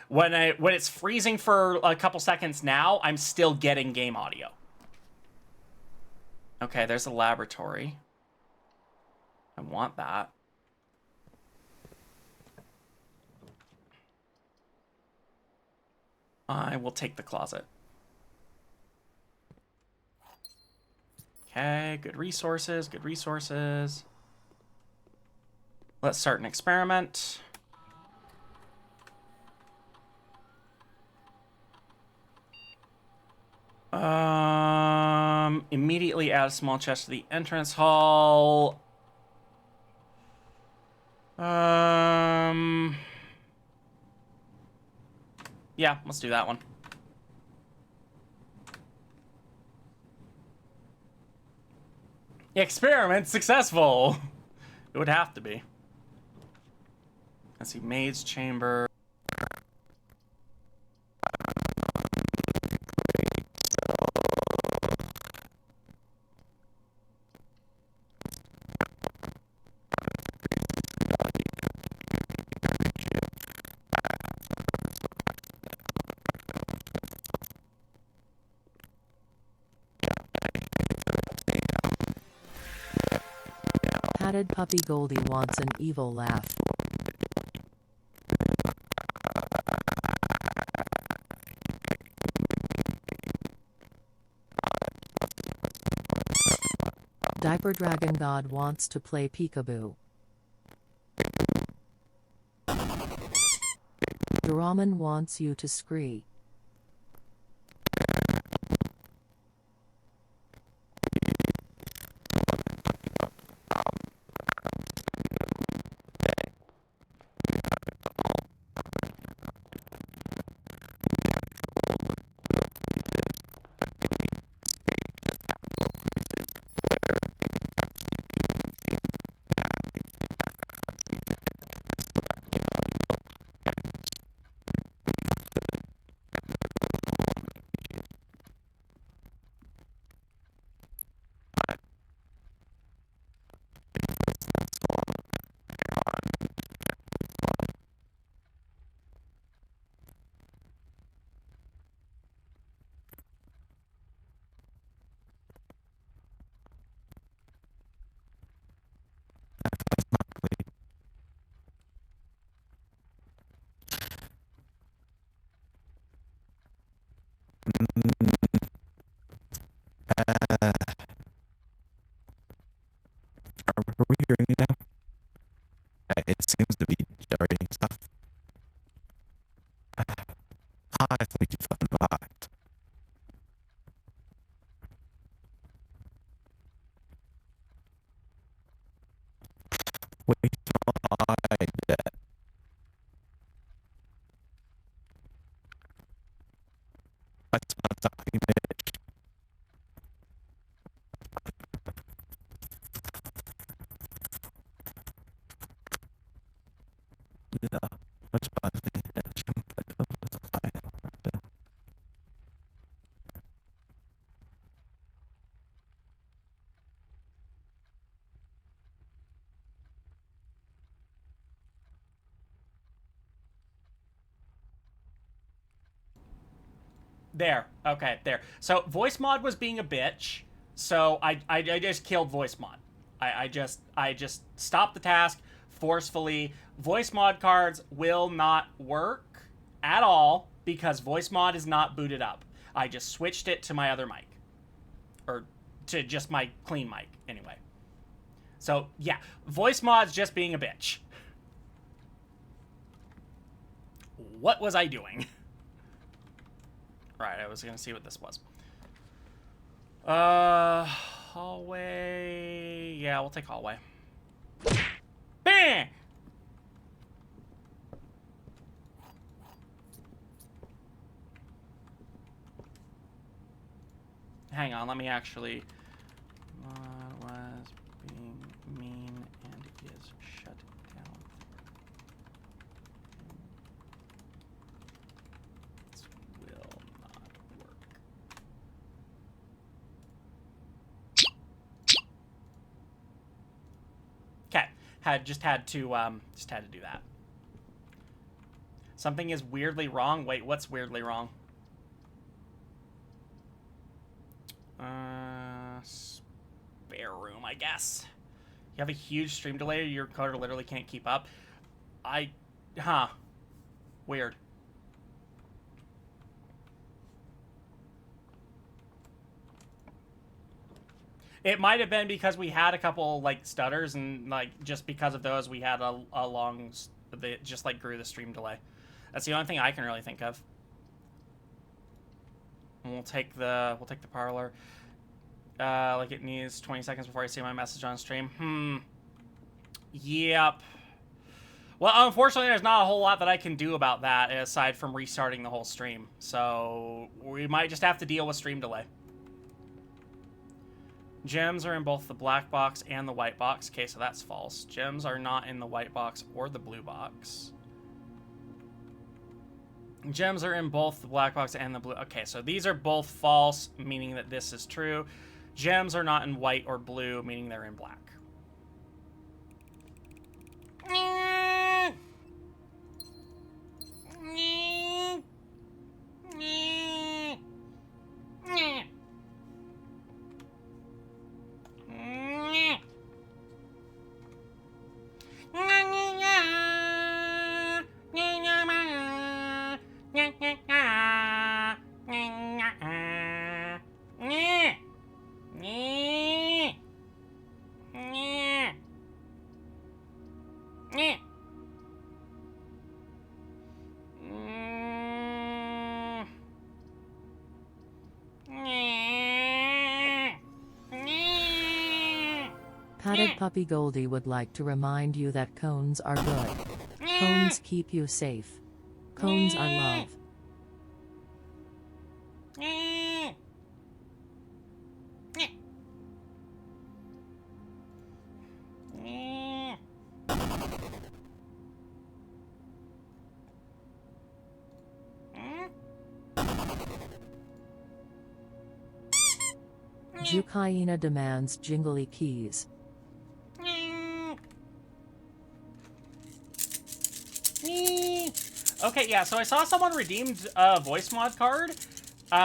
When it's freezing for a couple seconds now, I'm still getting game audio. Okay, there's a laboratory. I want that. I will take the closet. Okay, good resources, good resources. Let's start an experiment. Immediately add a small chest to the entrance hall. Yeah, let's do that one. Experiment successful. It would have to be. Let's see, maid's chamber. Patted puppy Goldie wants an evil laugh. Diaper Dragon God wants to play peekaboo. Duraman wants you to scree. Are we hearing it now? It seems to be generating stuff. I think you fucking vibed. Wait, I bet. That's not talking bitch. Yeah, that's fine. There. Okay, there. So voice mod was being a bitch. So I just killed voice mod. I just stopped the task forcefully. Voice mod cards will not work at all because voice mod is not booted up. I just switched it to my other mic. Or to just my clean mic, anyway. So, yeah. Voice mod's just being a bitch. What was I doing? Right, I was gonna see what this was. Hallway. Yeah, we'll take hallway. Bam! Hang on, let me actually. Was being mean and is shut down. This will not work. Okay, just had to do that. Something is weirdly wrong. Wait, what's weirdly wrong? Spare room, I guess. You have a huge stream delay, your encoder literally can't keep up. Weird. It might have been because we had a couple like stutters, and like just because of those, we had a long. They just like grew the stream delay. That's the only thing I can really think of. And we'll take the parlor. Like it needs 20 seconds before I see my message on stream. Yep. Well, unfortunately, there's not a whole lot that I can do about that aside from restarting the whole stream. So we might just have to deal with stream delay. Gems are in both the black box and the white box. Okay, so that's false. Gems are not in the white box or the blue box. Gems are in both the black box and the blue. Okay, so these are both false, meaning that this is true. Gems are not in white or blue, meaning they're in black. Patted Puppy Goldie would like to remind you that cones are good. Cones keep you safe. Cones are love. Jukaina demands jingly keys. Okay, yeah, so I saw someone redeemed a voice mod card, but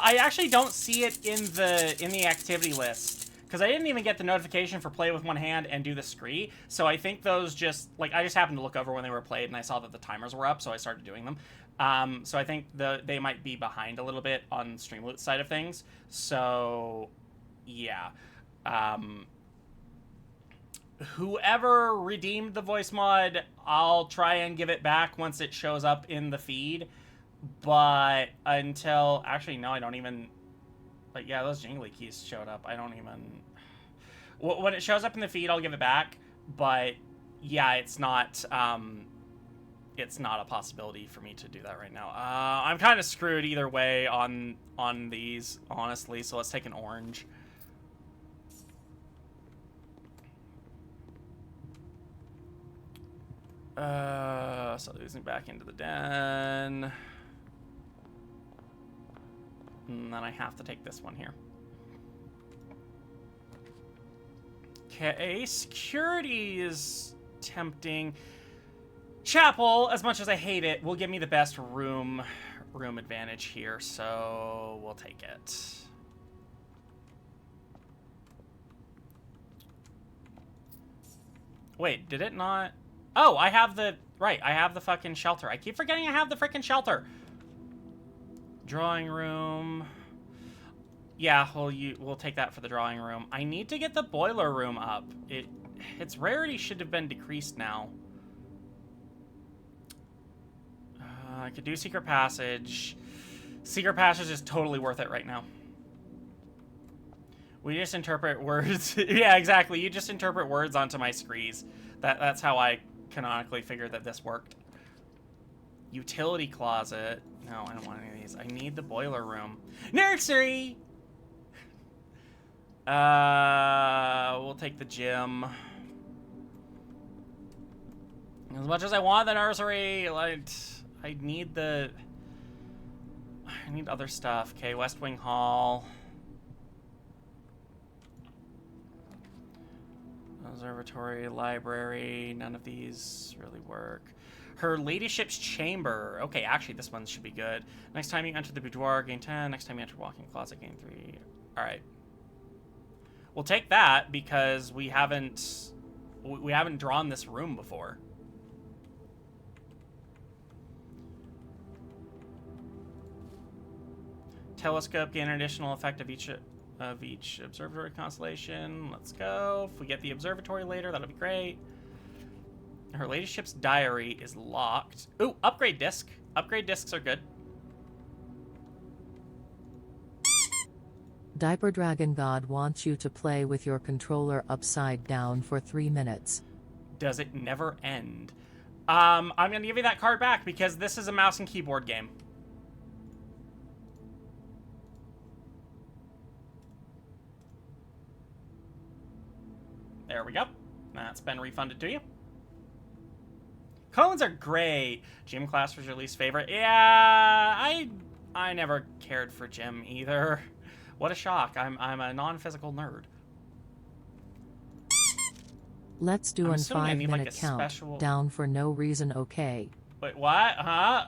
I actually don't see it in the activity list, because I didn't even get the notification for play with one hand and do the scree, so I think those just, like, I just happened to look over when they were played, and I saw that the timers were up, so I started doing them. So I think they might be behind a little bit on Streamloots side of things, so, yeah. Whoever redeemed the voice mod, I'll try and give it back once it shows up in the feed. But until... Actually, no, I don't even... Like, yeah, those jingly keys showed up. I don't even... When it shows up in the feed, I'll give it back. But, yeah, it's not a possibility for me to do that right now. I'm kind of screwed either way on these, honestly. So let's take an orange. So losing back into the den. And then I have to take this one here. Okay, security is tempting. Chapel, as much as I hate it, will give me the best room advantage here, so we'll take it. Wait, did it not? Oh, I have the... Right, I have the fucking shelter. I keep forgetting I have the freaking shelter. Drawing room. Yeah, we'll take that for the drawing room. I need to get the boiler room up. Its rarity should have been decreased now. I could do secret passage. Secret passage is totally worth it right now. We just interpret words. Yeah, exactly. You just interpret words onto my screes. That's how I canonically figured that this worked. Utility closet. No, I don't want any of these. I need the boiler room. Nursery! We'll take the gym. As much as I want the nursery, like, I need other stuff. Okay, West Wing Hall. Observatory, library, none of these really work. Her ladyship's chamber. Okay, actually, this one should be good. Next time you enter the boudoir, gain 10. Next time you enter walk-in closet, gain 3. All right. We'll take that because we haven't drawn this room before. Telescope, gain an additional effect of each of each observatory constellation. Let's go. If we get the observatory later, that'll be great. Her latest ship's diary is locked. Ooh, upgrade disc. Upgrade discs are good. Diaper Dragon God wants you to play with your controller upside down for 3 minutes. Does it never end? I'm gonna give you that card back because this is a mouse and keyboard game. There we go. That's been refunded to you. Cones are great. Gym class was your least favorite. Yeah, I never cared for gym either. What a shock. I'm a non-physical nerd. Let's do an assuming I need, 5-minute like, a count. special- Down for no reason, okay? Wait, what? Huh?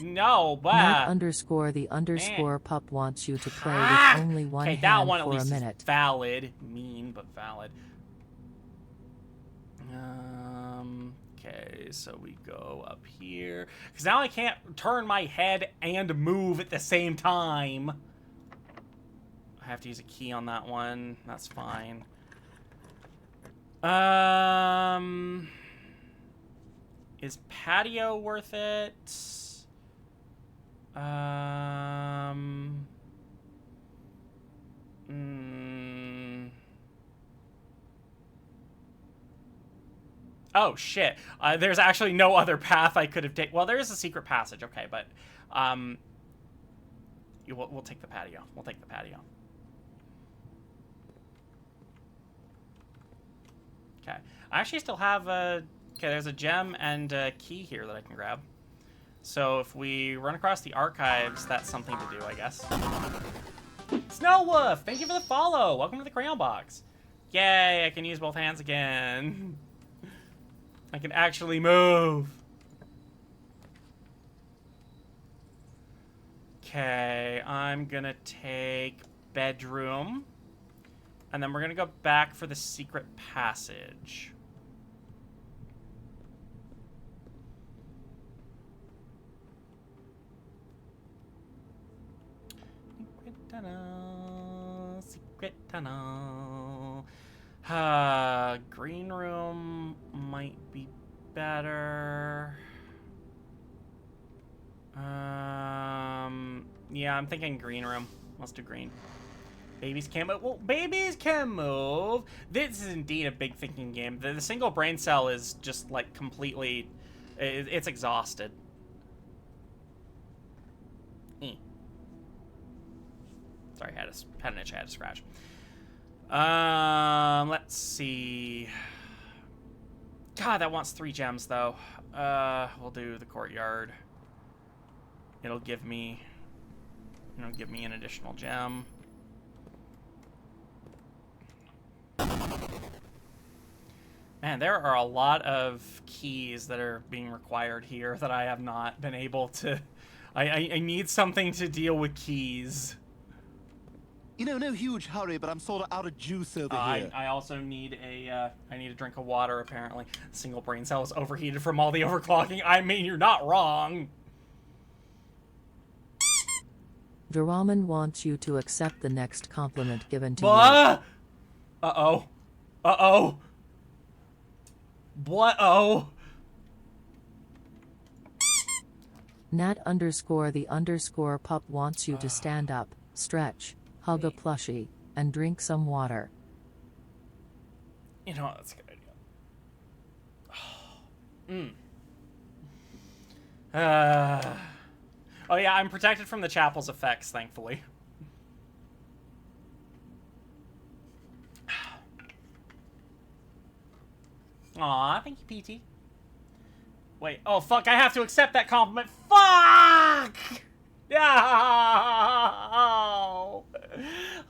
No, what? Nut_the__ pup wants you to play Ah! with only one Okay, hand that one at for a least minute. is valid. Mean, but valid. Okay, so we go up here. Because now I can't turn my head and move at the same time. I have to use a key on that one. That's fine. Is patio worth it? Oh, shit. There's actually no other path I could have taken. Well, there is a secret passage, okay, but we'll take the patio. We'll take the patio. Okay. I actually still have a... Okay, there's a gem and a key here that I can grab. So if we run across the archives, that's something to do, I guess. Snow Wolf, thank you for the follow. Welcome to the Crayon Box. Yay, I can use both hands again. I can actually move. Okay, I'm gonna take bedroom. And then we're gonna go back for the secret passage. Secret tunnel, secret tunnel. Green room might be better. Yeah, I'm thinking green room. Let's do green. Babies can't move. Well, babies can move. This is indeed a big thinking game. The single brain cell is just like completely... It's exhausted. Sorry, I had an itch I had to scratch. Let's see. God, that wants 3 gems, though. We'll do the courtyard. It'll give me an additional gem. Man, there are a lot of keys that are being required here that I have not been able to... I need something to deal with keys. You know, no huge hurry, but I'm sort of out of juice over here. I also need a drink of water, apparently. Single brain cell is overheated from all the overclocking. I mean, you're not wrong. Viraman wants you to accept the next compliment given to you. Uh-oh. Uh-oh. What-oh? Nat_the_ pup wants you to stand up, stretch, hug a plushie, and drink some water. You know what? That's a good idea. Oh yeah, I'm protected from the chapel's effects, thankfully. Aw, thank you, PT. Wait, oh fuck, I have to accept that compliment. Fuck! No!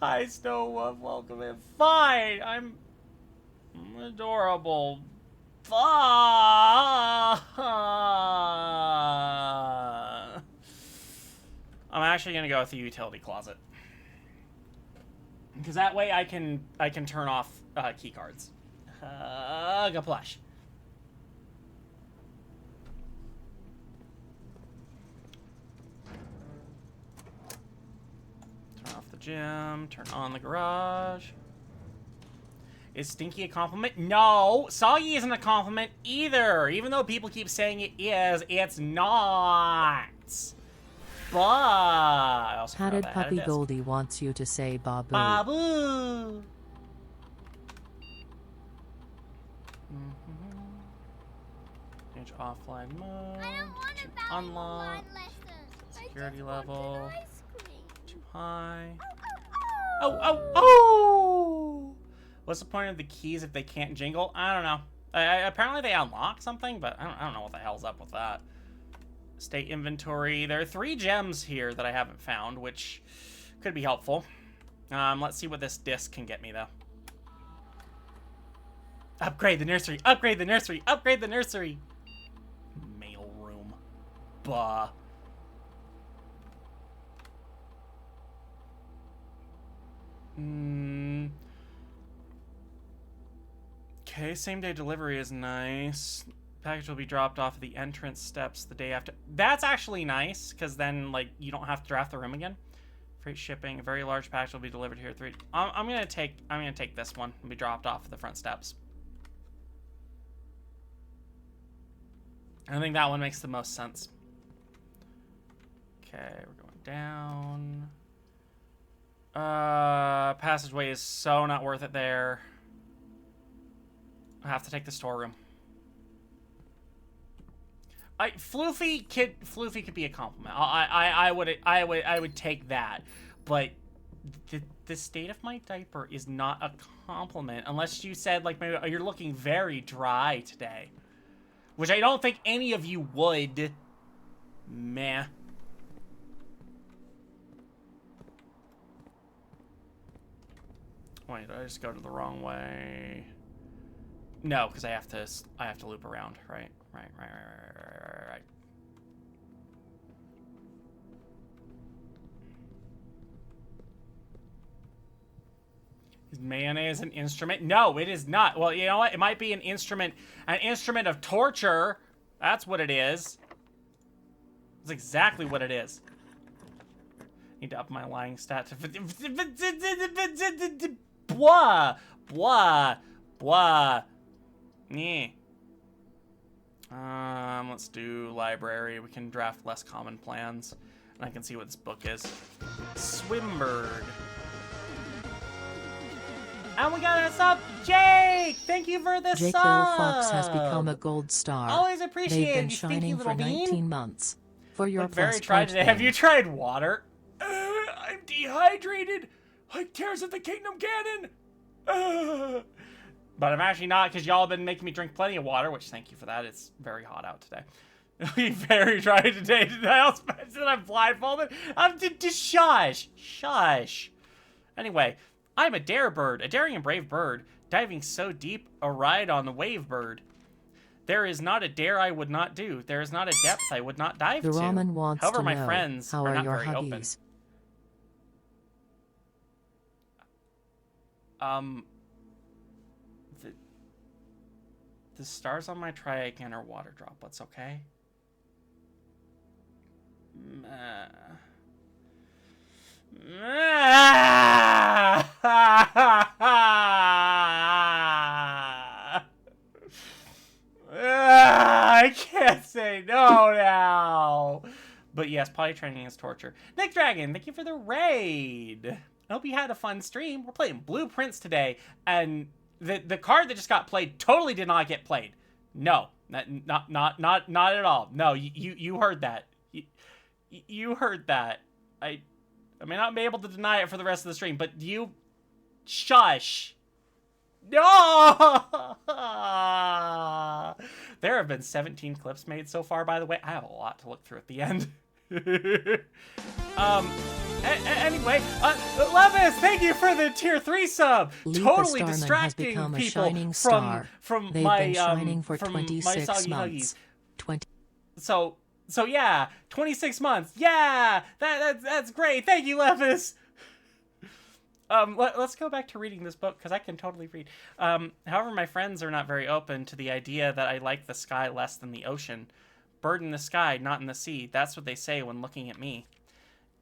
Hi, Snow Wolf, welcome in. Fine, I'm adorable. Fuck! I'm actually gonna go with the utility closet. Because that way I can turn off key cards. Hug a plush. Turn off the gym. Turn on the garage. Is stinky a compliment? No, soggy isn't a compliment either. Even though people keep saying it is, it's not. But I also forgot Hatted that I had Puppy a disc. Goldie wants you to say Babu. Babu. Change offline mode. To unlock. Security level. Too high. Oh, oh, oh! What's the point of the keys if they can't jingle? I don't know. Apparently they unlock something, but I don't know what the hell's up with that. State inventory. There are 3 gems here that I haven't found, which could be helpful. Let's see what this disc can get me, though. Upgrade the nursery. Upgrade the nursery. Upgrade the nursery. Mail room. Bah. Okay, same day delivery is nice. Package will be dropped off at the entrance steps the day after. That's actually nice, because then, like, you don't have to draft the room again. Freight shipping, a very large package will be delivered here. I'm gonna take this one and be dropped off at the front steps. I think that one makes the most sense. Okay, we're going down. Passageway is so not worth it there. I have to take the storeroom. Floofy could be a compliment. I would take that, but the state of my diaper is not a compliment unless you said, like, maybe you're looking very dry today, which I don't think any of you would. Meh. Wait, did I just go to the wrong way? No, because I have to loop around. Right. Is mayonnaise an instrument? No, it is not. Well, you know what? It might be an instrument of torture. That's what it is. That's exactly what it is. Need to up my lying stat to blah. Yeah. Let's do library. We can draft less common plans. And I can see what this book is. Swimbird. And we got a sub, Jake! Thank you for the Jake sub! Little Fox has become a gold star. Always appreciate They've been it, you stinky shining little for bean. 19 months. For your Look very plus tried point today. Have thing. you tried water? I'm dehydrated! Like Tears of the Kingdom Cannon! But I'm actually not, because y'all have been making me drink plenty of water, which thank you for that. It's very hot out today. We very dry today. Did I also mention that I'm blindfolded? I'm just shush. Shush. Anyway, I'm a dare bird, a daring and brave bird, diving so deep, a ride on the wave bird. There is not a dare I would not do. There is not a depth I would not dive The to. ramen wants However, to my know, friends how are are not your very open. huggies? The stars on my triagon are water droplets, okay? I can't say no now. But yes, potty training is torture. Nick Dragon, thank you for the raid. I hope you had a fun stream. We're playing Blueprints today, and the card that just got played totally did not get played. No, not at all. No, you heard that. You heard that. I may not be able to deny it for the rest of the stream, but you shush. No! There have been 17 clips made so far, by the way. I have a lot to look through at the end. Anyway, Levis, thank you for the tier 3 sub. Leap Totally Starman has distracting become a people shining star. from They've my been shining for from 26 my soggy months. huggies. So yeah, 26 months. Yeah, that's great. Thank you, Levis. Let's go back to reading this book, because I can totally read. However, my friends are not very open to the idea that I like the sky less than the ocean. Bird in the sky, not in the sea. That's what they say when looking at me.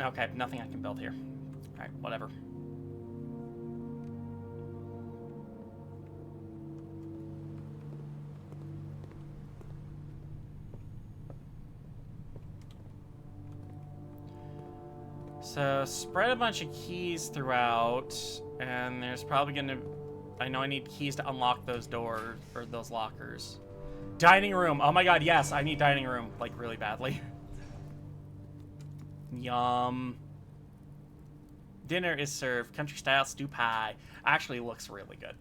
Okay, nothing I can build here. Alright, whatever. So, spread a bunch of keys throughout, and there's probably gonna... I know I need keys to unlock those doors, or those lockers. Dining room! Oh my god, yes, I need dining room, like, really badly. Yum. Dinner is served. Country-style stew pie. Actually looks really good.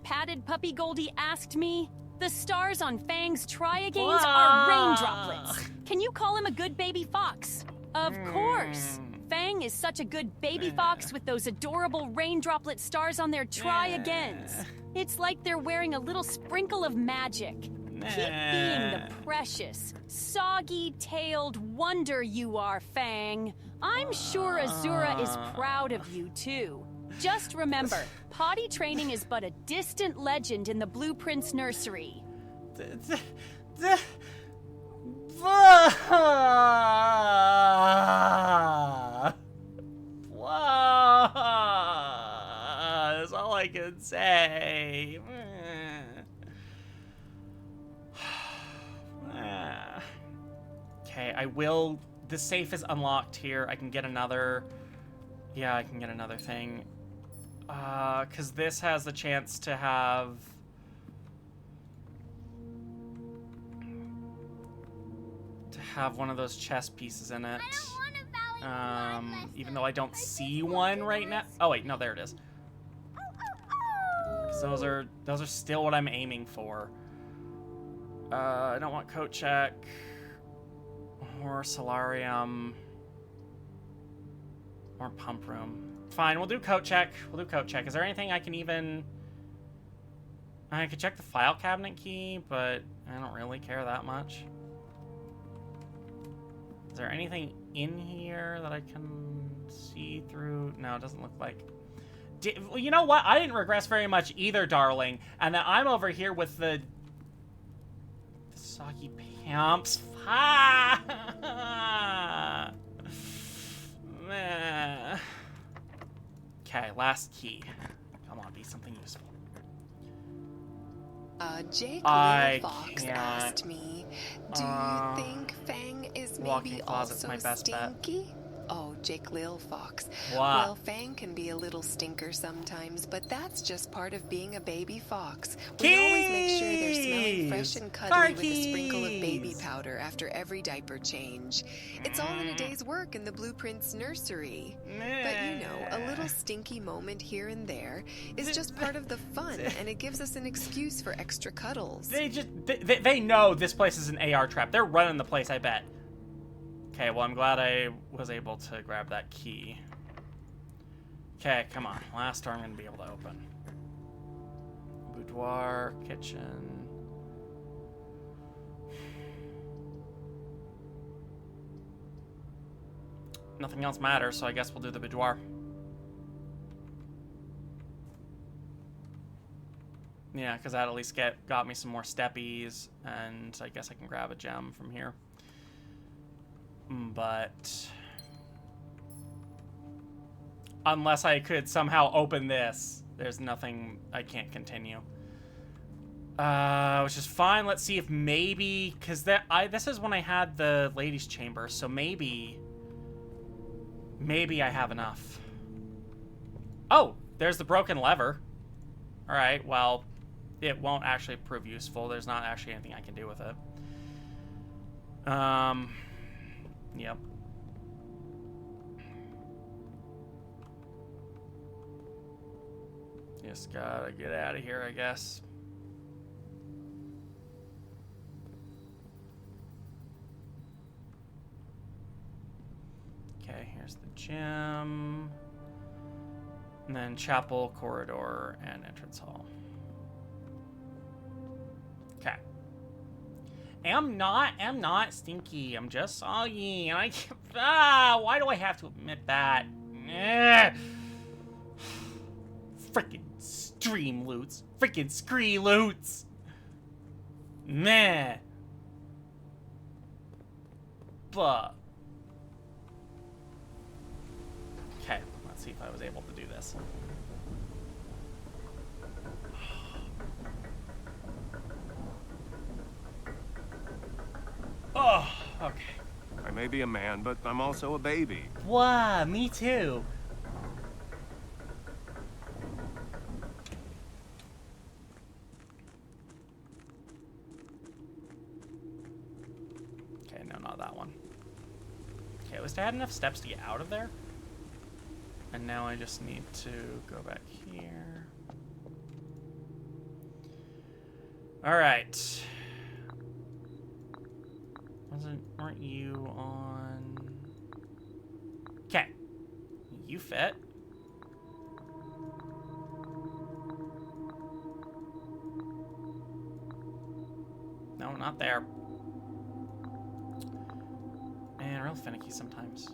Padded Puppy Goldie asked me, the stars on Fang's try-agains are rain droplets. Can you call him a good baby fox? Of course. Fang is such a good baby fox with those adorable rain droplet stars on their try-agains. It's like they're wearing a little sprinkle of magic. Keep being the precious, soggy-tailed wonder you are, Fang. I'm sure Azura is proud of you, too. Just remember, potty training is but a distant legend in the Blueprints nursery. That's all I can say. Okay, I will... The safe is unlocked here. I can get another... Yeah, I can get another thing. Because this has the chance to have... one of those chess pieces in it. Even though I don't see one right now. Oh wait, no, there it is. 'Cause those are still what I'm aiming for. I don't want coat check or solarium or pump room. Fine, we'll do coat check. We'll do coat check. Is there anything I can even... I could check the file cabinet key, but I don't really care that much. Is there anything in here that I can see through? No, it doesn't look like... You know what? I didn't regress very much either, darling. And then I'm over here with the soggy pants. Okay, last key. Come on, be something useful. Jake I Fox can't. asked me, do you think Fang is maybe closet's also my best bet. stinky? Oh, Jake Lil Fox. Wow. Well, Fang can be a little stinker sometimes, but that's just part of being a baby fox. We always make sure they're smelling fresh and cuddly with a sprinkle of baby powder after every diaper change. It's all in a day's work in the Blueprints nursery. But you know, a little stinky moment here and there is just part of the fun, and it gives us an excuse for extra cuddles. They know this place is an AR trap. They're running the place, I bet. Okay, well, I'm glad I was able to grab that key. Okay, come on. Last door I'm going to be able to open. Boudoir, kitchen. Nothing else matters, so I guess we'll do the boudoir. Yeah, because that at least got me some more steppies, and I guess I can grab a gem from here. But unless I could somehow open this, there's nothing, I can't continue. Which is fine. Let's see if maybe, because this is when I had the ladies' chamber, so maybe I have enough. Oh, there's the broken lever. All right, well, it won't actually prove useful. There's not actually anything I can do with it. Yep. Just gotta get out of here, I guess. Okay, here's the gym. And then chapel, corridor, and entrance hall. Okay. I'm not stinky. I'm just soggy, and I can't... why do I have to admit that? Freaking Streamloots. Freaking Screeloots. Meh. But... Let's see if I was able to do this. Oh, okay. I may be a man, but I'm also a baby. Wow, me too. Okay, no, not that one. Okay, at least I had enough steps to get out of there. And now I just need to go back here. Alright. Weren't you on... Okay. You fit. No, not there. Man, real finicky sometimes.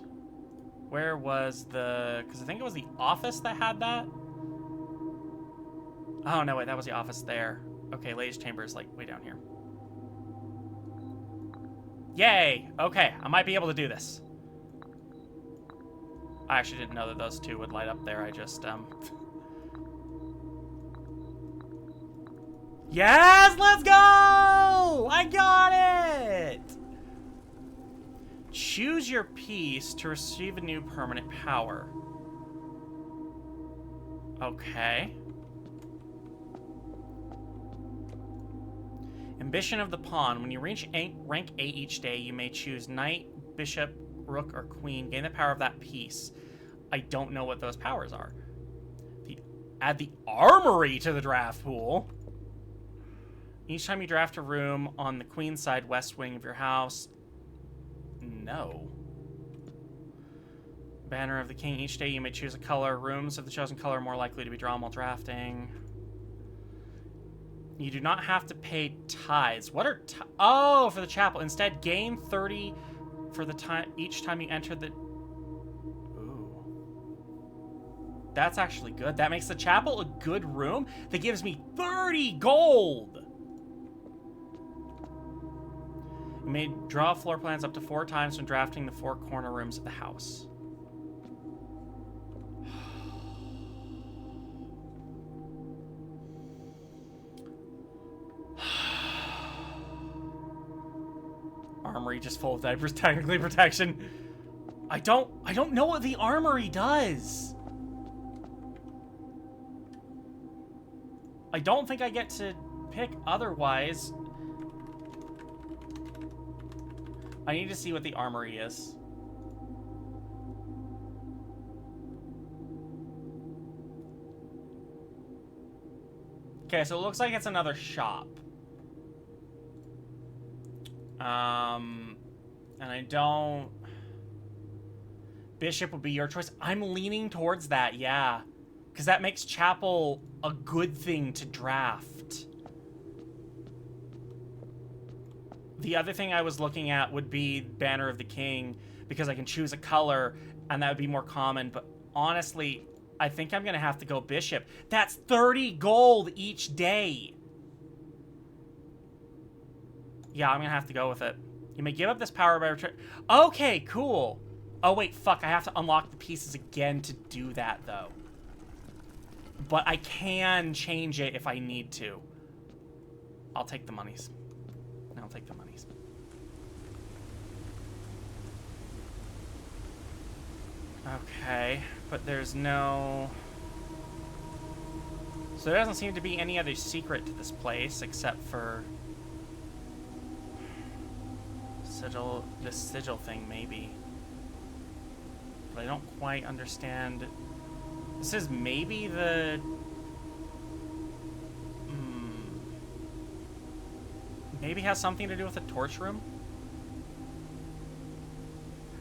Where was the... Because I think it was the office that had that. Oh, no, wait, that was the office there. Okay, ladies' chamber is, like, way down here. Yay! Okay, I might be able to do this. I actually didn't know that those two would light up there. I just, Yes! Let's go! I got it! Choose your piece to receive a new permanent power. Okay. Ambition of the pawn. When you reach rank 8 each day, you may choose knight, bishop, rook, or queen. Gain the power of that piece. I don't know what those powers are. Add the armory to the draft pool. Each time you draft a room on the queen side west wing of your house. No. Banner of the king. Each day you may choose a color. Rooms of the chosen color are more likely to be drawn while drafting. You do not have to pay tithes. What are oh, for the chapel. Instead, gain 30 for the time each time you enter the... Ooh. That's actually good. That makes the chapel a good room. That gives me 30 gold. You may draw floor plans up to 4 times when drafting the 4 corner rooms of the house. Armory just full of diapers, technically protection. I don't know what the armory does. I don't think I get to pick otherwise. I need to see what the armory is. Okay, so it looks like it's another shop. And I don't... Bishop would be your choice. I'm leaning towards that, yeah. Because that makes chapel a good thing to draft. The other thing I was looking at would be Banner of the King, because I can choose a color, and that would be more common. But honestly, I think I'm going to have to go Bishop. That's 30 gold each day. Yeah, I'm going to have to go with it. You may give up this power by return... Okay, cool. Oh, wait, fuck. I have to unlock the pieces again to do that, though. But I can change it if I need to. I'll take the monies. I'll take the monies. Okay, but there's no... So there doesn't seem to be any other secret to this place except for... Sigil, this sigil thing, maybe. But I don't quite understand. This is maybe the... Maybe has something to do with the torch room?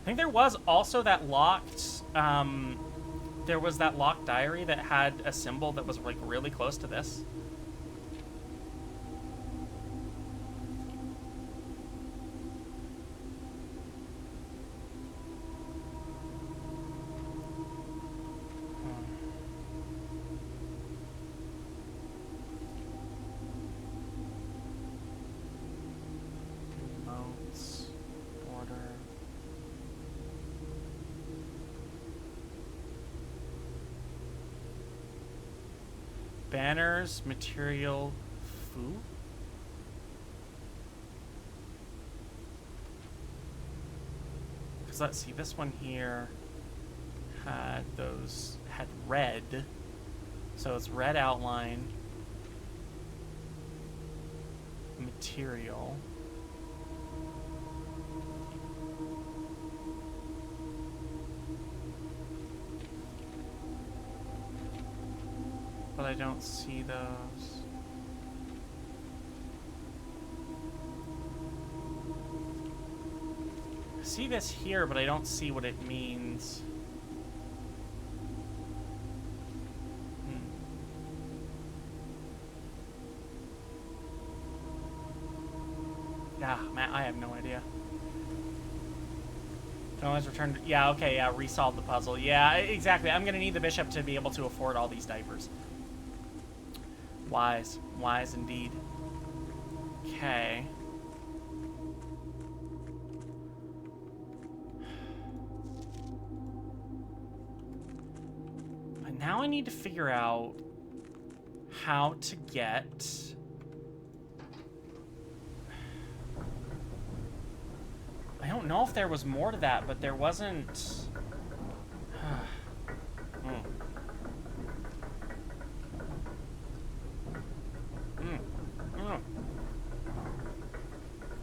I think there was also that locked... there was that locked diary that had a symbol that was, like, really close to this. Banners, material, food? Because let's see, this one here had red. So it's red outline. Material. But I don't see those. I see this here, but I don't see what it means. Yeah, man, I have no idea. Can always return. Yeah, okay, yeah, resolve the puzzle. Yeah, exactly. I'm gonna need the bishop to be able to afford all these diapers. Wise. Wise indeed. Okay. But now I need to figure out how to get... I don't know if there was more to that, but there wasn't...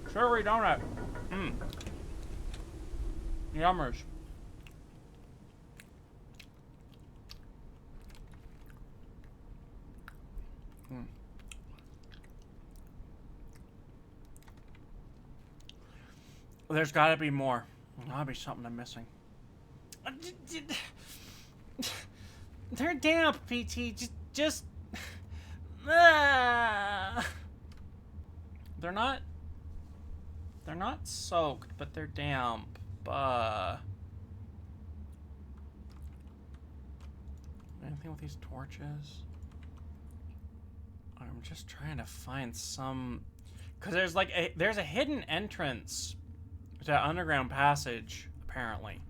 Strawberry donut. Yummers. There's gotta be more. There's gotta be something I'm missing. They're damp, PT. Just. They're not soaked, but they're damp. Anything with these torches? I'm just trying to find some, because there's like there's a hidden entrance to underground passage apparently.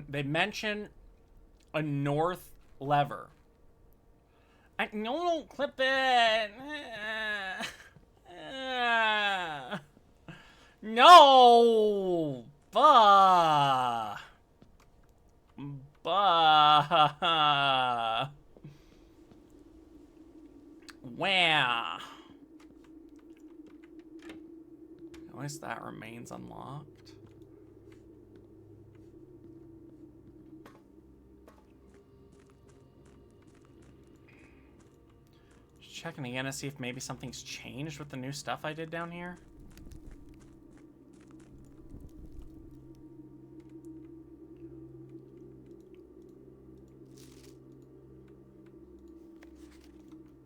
They mention a north lever. No, don't clip it. No! Bah! Where? At least that remains unlocked. Just checking again to see if maybe something's changed with the new stuff I did down here.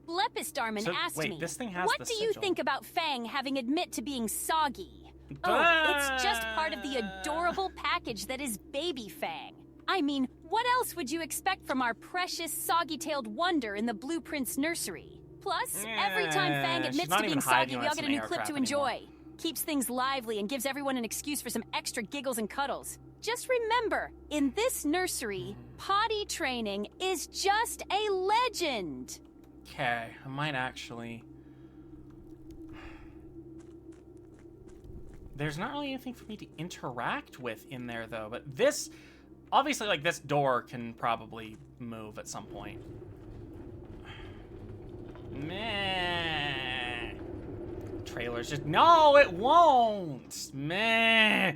Lepistarman asked wait, me, this thing has what the do you sigil. think about Fang having admit to being soggy? Oh, it's just part of the adorable package that is Baby Fang. I mean, what else would you expect from our precious soggy-tailed wonder in the Blueprints nursery? Plus, every time Fang admits to being soggy, we all get a new clip to enjoy. Keeps things lively and gives everyone an excuse for some extra giggles and cuddles. Just remember, in this nursery, potty training is just a legend. Okay, I might actually... There's not really anything for me to interact with in there, though. But this... Obviously, like, this door can probably move at some point. Meh. Trailer's just... No, it won't! Meh.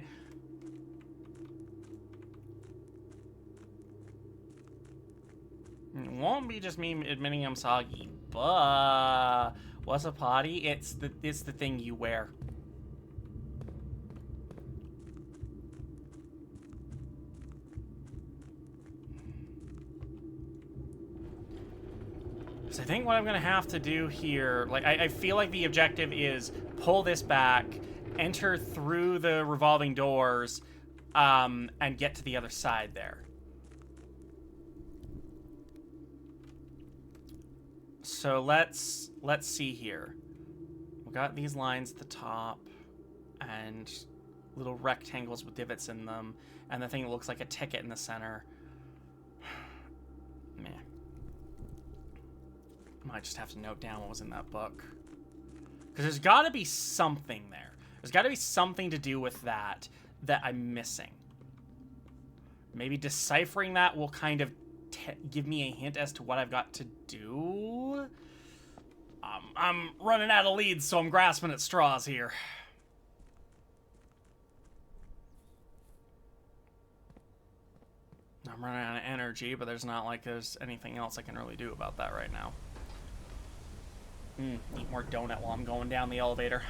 It won't be just me admitting I'm soggy, but what's a potty? It's the thing you wear. So I think what I'm gonna have to do here, like I feel like the objective is pull this back, enter through the revolving doors, and get to the other side there. So let's see here. We got these lines at the top and little rectangles with divots in them, and the thing that looks like a ticket in the center. Meh. I might just have to note down what was in that book. Because there's got to be something there. There's got to be something to do with that I'm missing. Maybe deciphering that will kind of give me a hint as to what I've got to do. I'm running out of leads, so I'm grasping at straws here. I'm running out of energy, but there's not like there's anything else I can really do about that right now. Eat more donut while I'm going down the elevator.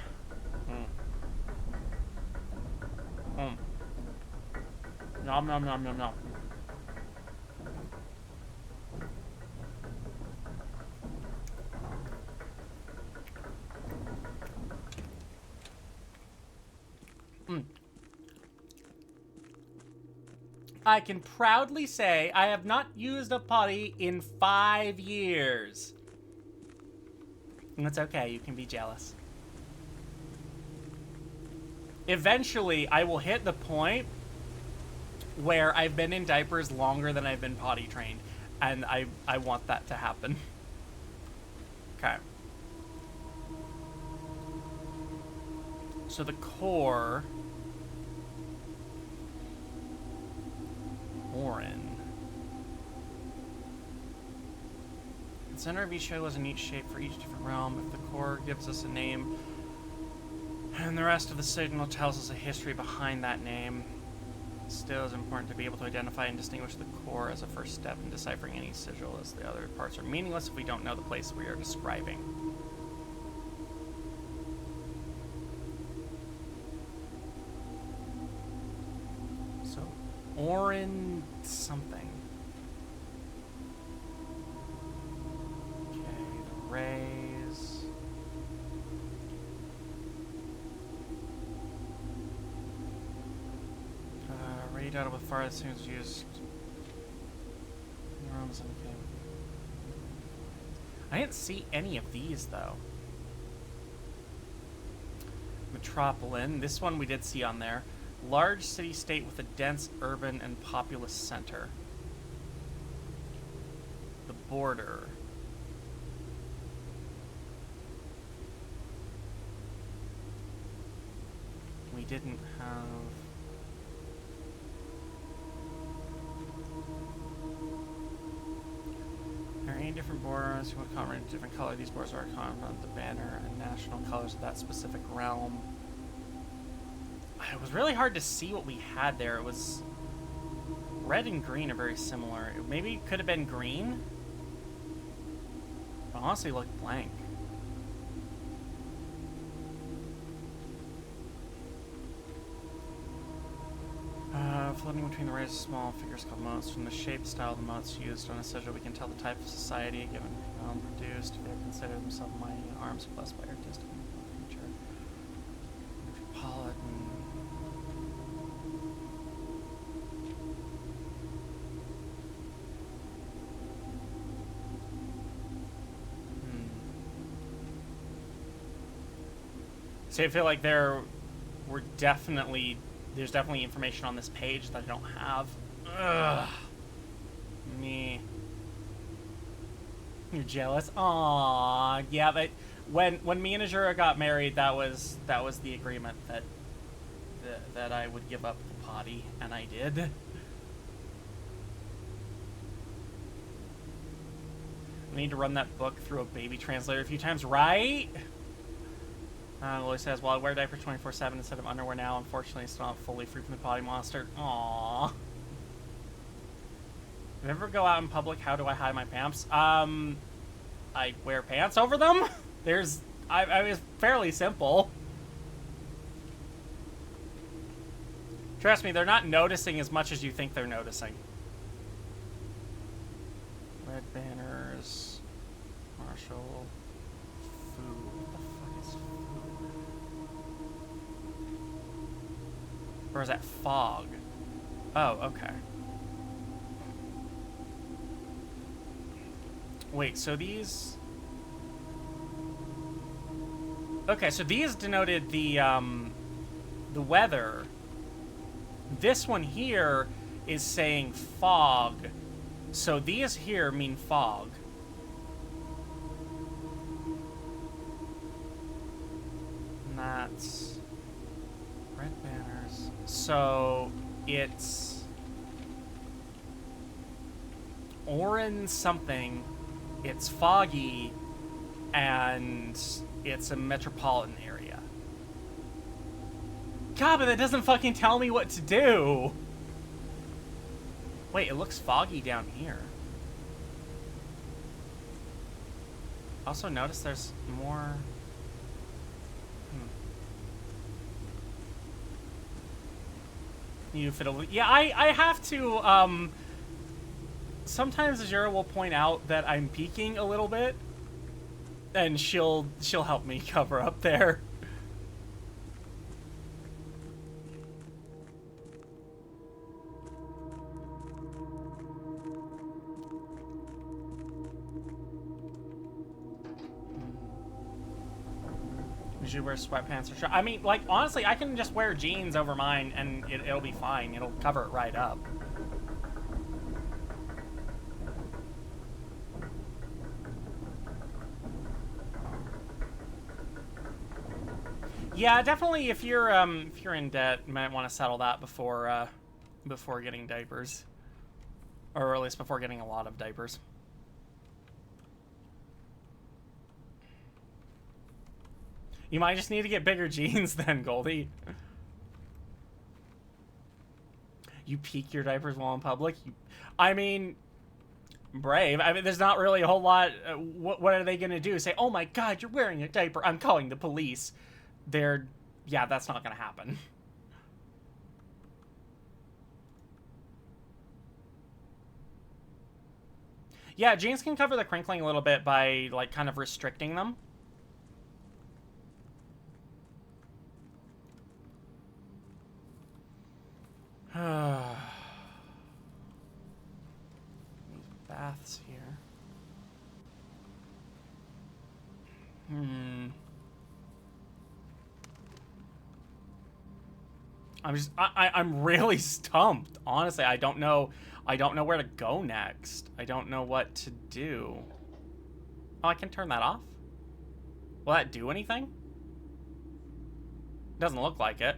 Nom nom nom nom nom. I can proudly say I have not used a potty in 5 years. And that's okay, you can be jealous. Eventually, I will hit the point where I've been in diapers longer than I've been potty trained. And I want that to happen. Okay. So the core... Orin. The center of each shell has a neat shape for each different realm. If the core gives us a name, and the rest of the signal tells us a history behind that name, it still is important to be able to identify and distinguish the core as a first step in deciphering any sigil, as the other parts are meaningless if we don't know the place we are describing. Orin something. Okay, the rays. Ray data with far as soon as used. I didn't see any of these though. Metropolitan. This one we did see on there. Large city-state with a dense urban and populous center. The border. We didn't have... There are 8 different borders. You want to comment a different color. These borders are on the banner and national colors of that specific realm. It was really hard to see what we had there. It was... Red and green are very similar. It maybe could have been green. But honestly, looked blank. Floating between the rays of small figures called motes. From the shape, style of the motes used on a sigil, we can tell the type of society given produced. If they consider themselves mighty arms blessed by artistic feature. Metropolitan. So I feel like there's definitely information on this page that I don't have. Ugh. Me. You're jealous? Aww. Yeah, but when me and Azura got married, that was the agreement that I would give up the potty, and I did. I need to run that book through a baby translator a few times, right? Lily says, well, I wear diapers 24/7 instead of underwear now. Unfortunately, it's not fully free from the potty monster. Aww. If I ever go out in public, how do I hide my pants? I wear pants over them? I mean, it's fairly simple. Trust me, they're not noticing as much as you think they're noticing. Red banners. Marshall. Food. Or is that fog? Oh, okay. Wait, so these... Okay, so these denoted the weather. This one here is saying fog. So these here mean fog. Streamloots. Red banners. So it's orange something. It's foggy, and it's a metropolitan area. God, but that doesn't fucking tell me what to do. Wait, it looks foggy down here. Also notice there's more. You fiddle. Yeah, I have to. Sometimes Azura will point out that I'm peeking a little bit, and she'll help me cover up there. Would you wear sweatpants or shirt? I mean, like, honestly, I can just wear jeans over mine, and it'll be fine. It'll cover it right up. Yeah, definitely. If you're in debt, you might want to settle that before getting diapers, or at least before getting a lot of diapers. You might just need to get bigger jeans then, Goldie. You peek your diapers while in public? I mean, brave. I mean, there's not really a whole lot. What are they going to do? Say, oh my God, you're wearing a diaper. I'm calling the police. Yeah, that's not going to happen. Yeah, jeans can cover the crinkling a little bit by, like, kind of restricting them. Baths here. I'm really stumped. Honestly, I don't know where to go next. I don't know what to do. Oh, I can turn that off? Will that do anything? Doesn't look like it.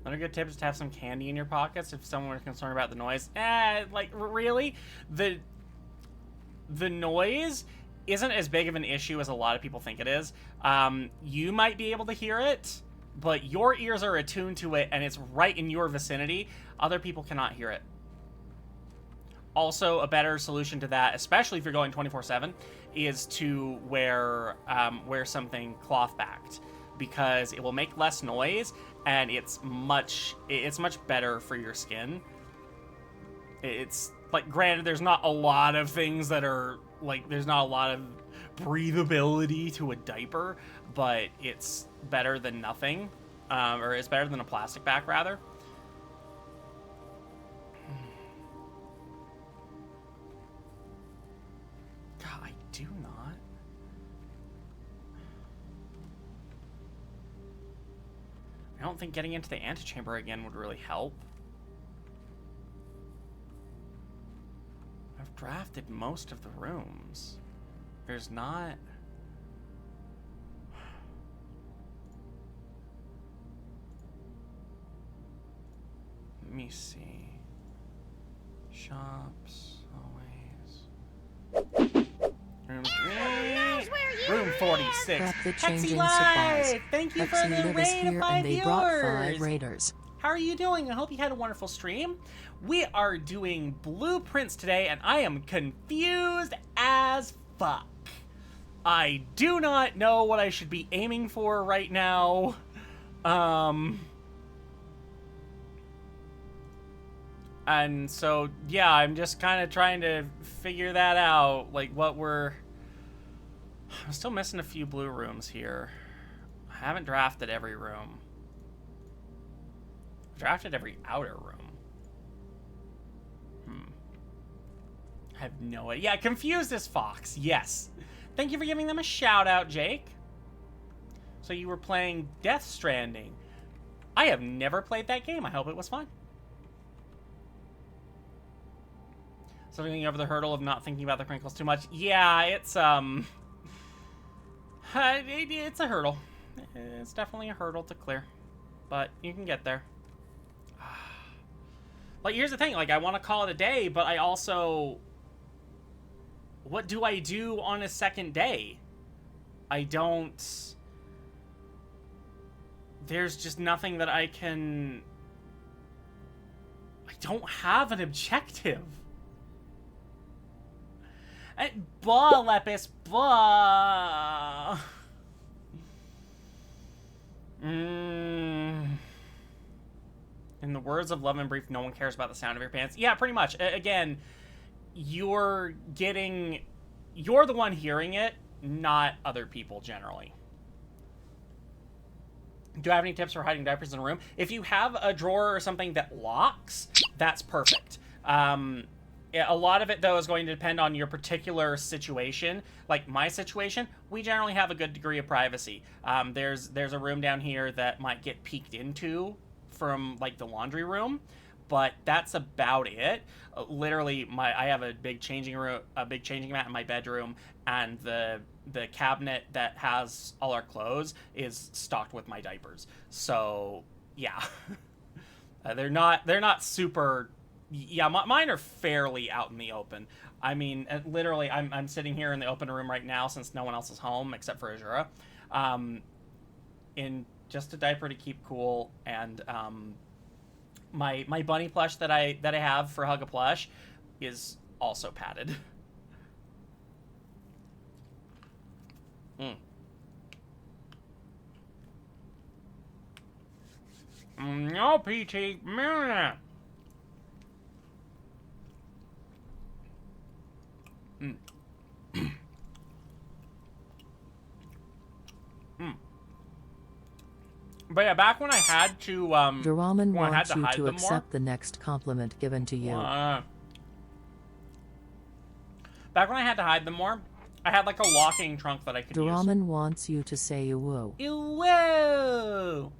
Another good tip is to have some candy in your pockets if someone is concerned about the noise. Like, really? The noise isn't as big of an issue as a lot of people think it is. You might be able to hear it, but your ears are attuned to it, and it's right in your vicinity. Other people cannot hear it. Also, a better solution to that, especially if you're going 24/7, is to wear something cloth-backed, because it will make less noise, and it's much better for your skin. It's like, granted, there's not a lot of things that are like, there's not a lot of breathability to a diaper, but it's better than nothing, or it's better than a plastic back, rather. God, I do not. I don't think getting into the antechamber again would really help. I've drafted most of the rooms. There's not... Let me see. Shops, always. Room 46. Crap the Hexy changing Live! supplies. Thank you for Hexy the Liv is raid of here 5 and they brought 5 viewers. raiders. How are you doing? I hope you had a wonderful stream. We are doing blueprints today, and I am confused as fuck. I do not know what I should be aiming for right now. And so, yeah, I'm just kind of trying to figure that out, like what we're... I'm still missing a few blue rooms here. I haven't drafted every room. I've drafted every outer room. I have no idea. Yeah, confused as Fox, yes. Thank you for giving them a shout out, Jake. So you were playing Death Stranding. I have never played that game. I hope it was fun. Something over the hurdle of not thinking about the crinkles too much. Yeah, it's it's a hurdle. It's definitely a hurdle to clear, but you can get there. Like, here's the thing. Like, I want to call it a day, but I also... What do I do on a second day? I don't... There's just nothing that I can... I don't have an objective. Bah, Lepis, bah. In the words of Love and Brief, no one cares about the sound of your pants. Yeah, pretty much. Again, you're the one hearing it, not other people generally. Do I have any tips for hiding diapers in a room? If you have a drawer or something that locks, that's perfect. A lot of it, though, is going to depend on your particular situation. Like my situation, we generally have a good degree of privacy. There's a room down here that might get peeked into from like the laundry room, but that's about it. Literally, I have a big changing mat in my bedroom, and the cabinet that has all our clothes is stocked with my diapers. So yeah, they're not super. Yeah, mine are fairly out in the open. I mean, literally, I'm sitting here in the open room right now since no one else is home except for Azura, in just a diaper to keep cool, and my bunny plush that I have for Hug a Plush is also padded. No, PT. But yeah, back when I had to, Duraman wants you to accept the next compliment given to you. Back when I had to hide them more, I had like a locking trunk that I could use. Duraman wants you to say woo. Woo!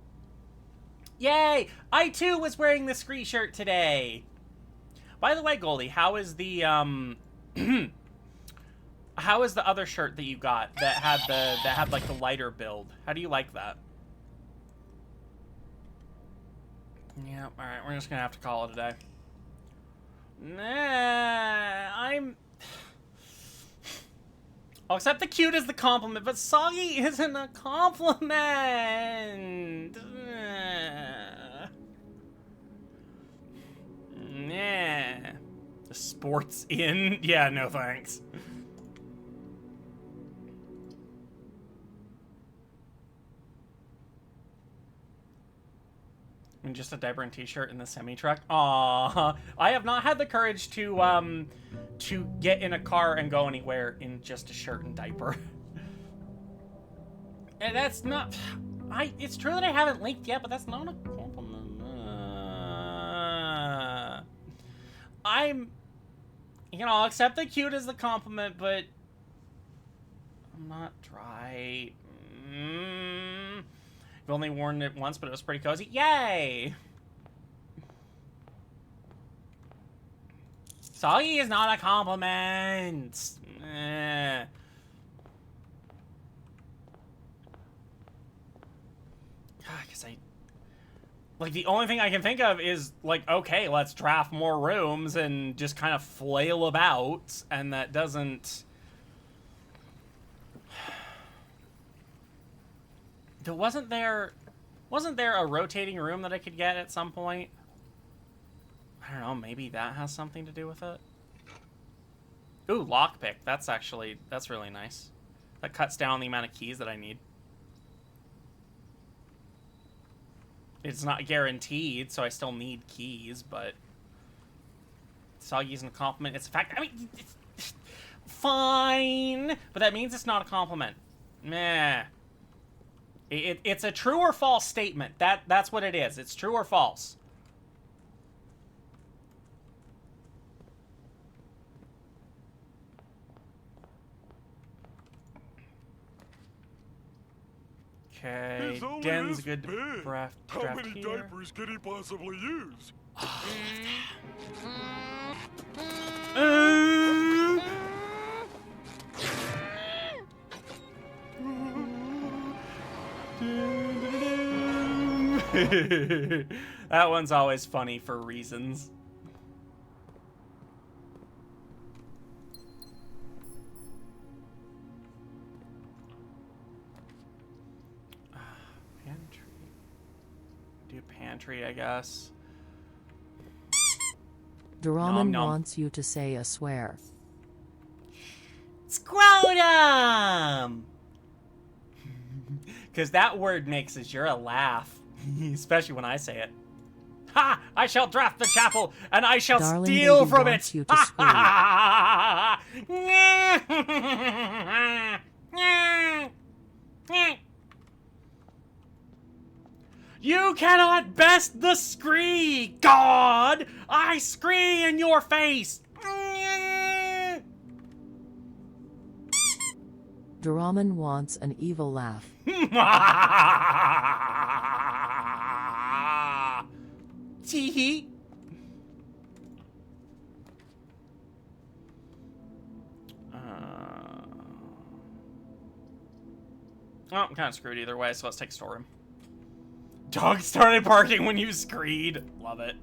Yay! I too was wearing the Scree shirt today. By the way, Goldie, how is the how is the other shirt that you got that had like the lighter build? How do you like that? Yeah, alright, we're just gonna have to call it a day. I'll accept the cute as the compliment, but soggy isn't a compliment! Nah. The sports in? Yeah, no thanks. And just a diaper and t-shirt in the semi-truck. Aww. I have not had the courage to get in a car and go anywhere in just a shirt and diaper. And that's not... It's true that I haven't linked yet, but that's not a compliment. I'll accept the cute as the compliment, but I'm not dry. I've only worn it once, but it was pretty cozy. Yay! Soggy is not a compliment. Because like, the only thing I can think of is, like, okay, let's draft more rooms and just kind of flail about, and that doesn't... Wasn't there a rotating room that I could get at some point? I don't know, maybe that has something to do with it? Ooh, lockpick. That's really nice. That cuts down the amount of keys that I need. It's not guaranteed, so I still need keys, but... Soggy isn't a compliment. It's a fact. I mean, it's fine! But that means it's not a compliment. Meh. It's a true or false statement. That's what it is. It's true or false. Okay, Den's good to draft How many here. diapers can he possibly use? That one's always funny for reasons. Pantry. Do pantry, I guess. Doraemon wants you to say a swear. Scrotum! Because that word makes Azura laugh. Especially when I say it. Ha! I shall draft the chapel, and I shall Darling steal baby from wants it! you to You cannot best the scree, God! I scree in your face! Doraemon wants an evil laugh. Tee-hee. Oh, I'm kind of screwed either way, so let's take storeroom. Dog started barking when you screed. Love it.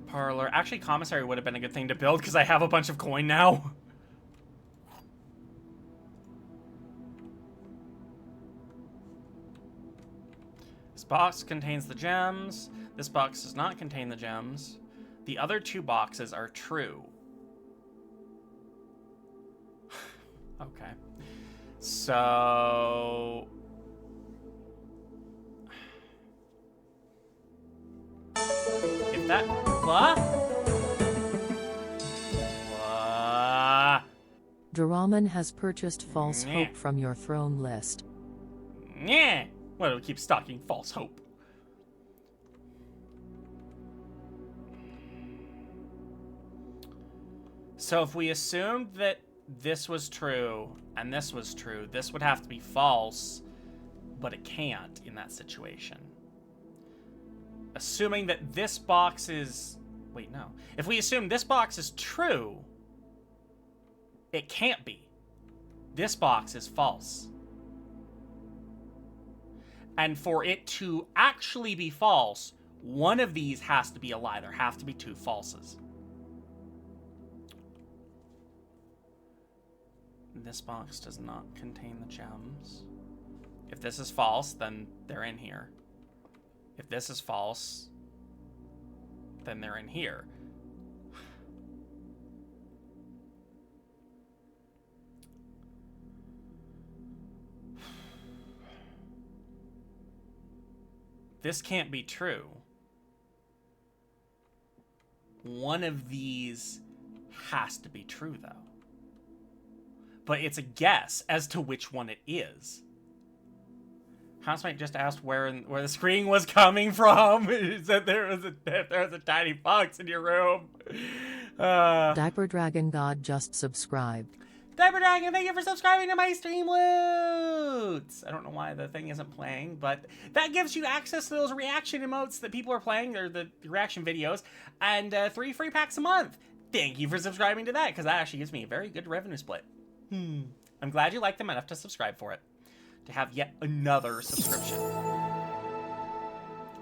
Parlor. Actually, commissary would have been a good thing to build because I have a bunch of coin now. This box contains the gems. This box does not contain the gems. The other two boxes are true. Okay. So... if that... What? What? Doraemon has purchased false hope from your throne list. Yeah. Why do we keep stocking false hope? So if we assumed that this was true and this was true, this would have to be false, but it can't in that situation. Assuming that this box is... Wait, no. If we assume this box is true, it can't be. This box is false. And for it to actually be false, one of these has to be a lie. There have to be two falses. This box does not contain the gems. If this is false, then they're in here. If this is false, then they're in here. This can't be true. One of these has to be true, though. But it's a guess as to which one it is. Housemate just asked where the screaming was coming from. He said there was a tiny fox in your room. Diaper Dragon God just subscribed. Diaper Dragon, thank you for subscribing to my Streamloots. I don't know why the thing isn't playing, but that gives you access to those reaction emotes that people are playing, or the reaction videos, and 3 free packs a month. Thank you for subscribing to that, because that actually gives me a very good revenue split. I'm glad you like them enough to subscribe for it. To have yet another subscription.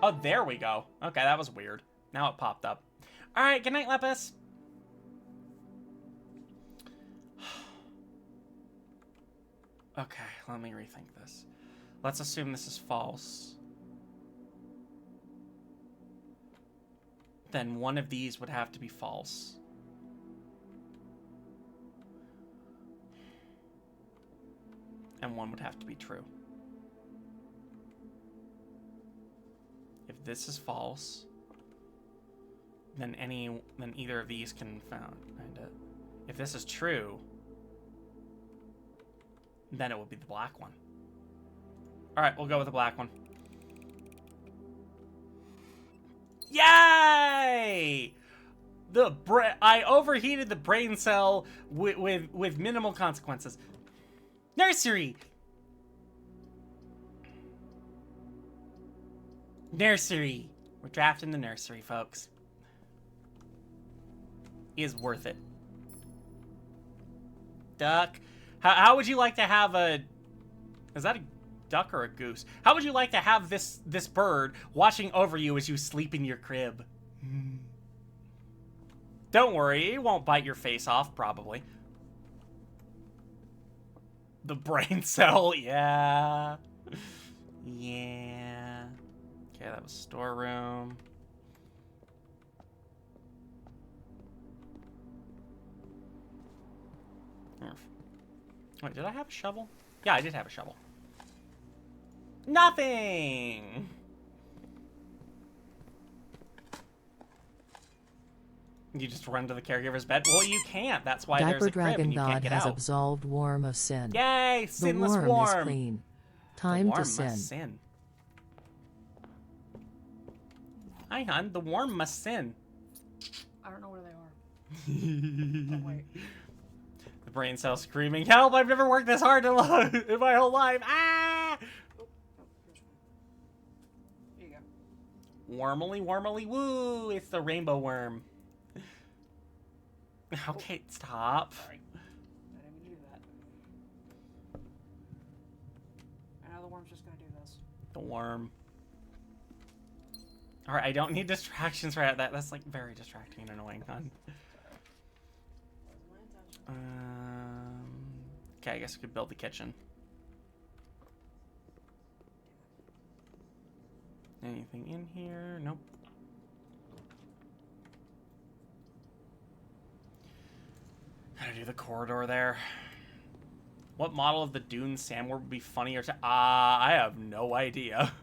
Oh, there we go. Okay, that was weird. Now it popped up. Alright, good night, Lepus. Okay, let me rethink this. Let's assume this is false. Then one of these would have to be false. And one would have to be true. If this is false, then either of these can find it. If this is true, then it would be the black one. All right, we'll go with the black one. Yay! I overheated the brain cell with minimal consequences. Nursery! Nursery. We're drafting the nursery, folks. is worth it. Duck. How would you like to have a... Is that a duck or a goose? How would you like to have this bird watching over you as you sleep in your crib? Don't worry, it won't bite your face off, probably. The brain cell, yeah. Yeah. Okay, that was storeroom. Wait, did I have a shovel? Yeah, I did have a shovel. Nothing! You just run to the caregiver's bed? Well, you can't. That's why there's Diaper a crib Dragon and you can't God get has out. absolved worm of sin. Yay! Sinless the worm worm! is clean. Time the worm to sin. Must sin. Hi, hon. The worm must sin. I don't know where they are. Oh, wait. The brain cell screaming, help! I've never worked this hard in my whole life! Ah! Oh, here's one. Here you go. Wormily, wormily, woo! It's the rainbow worm. Okay, stop. Sorry. I didn't mean to do that. I know the worm's just gonna do this. The worm. Alright, I don't need distractions right at that. That's like very distracting and annoying, hon. Okay, I guess we could build the kitchen. Anything in here? Nope. Gotta do the corridor there. What model of the Dune Sandworm would be funnier to... I have no idea.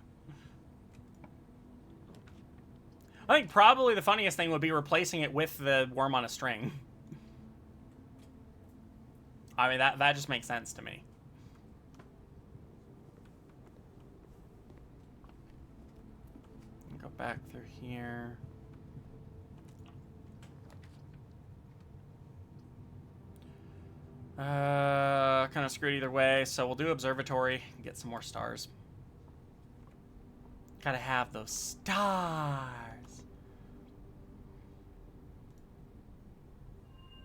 I think probably the funniest thing would be replacing it with the worm on a string. I mean, that just makes sense to me. Go back through here. Kind of screwed either way, so we'll do observatory and get some more stars. Gotta have those stars.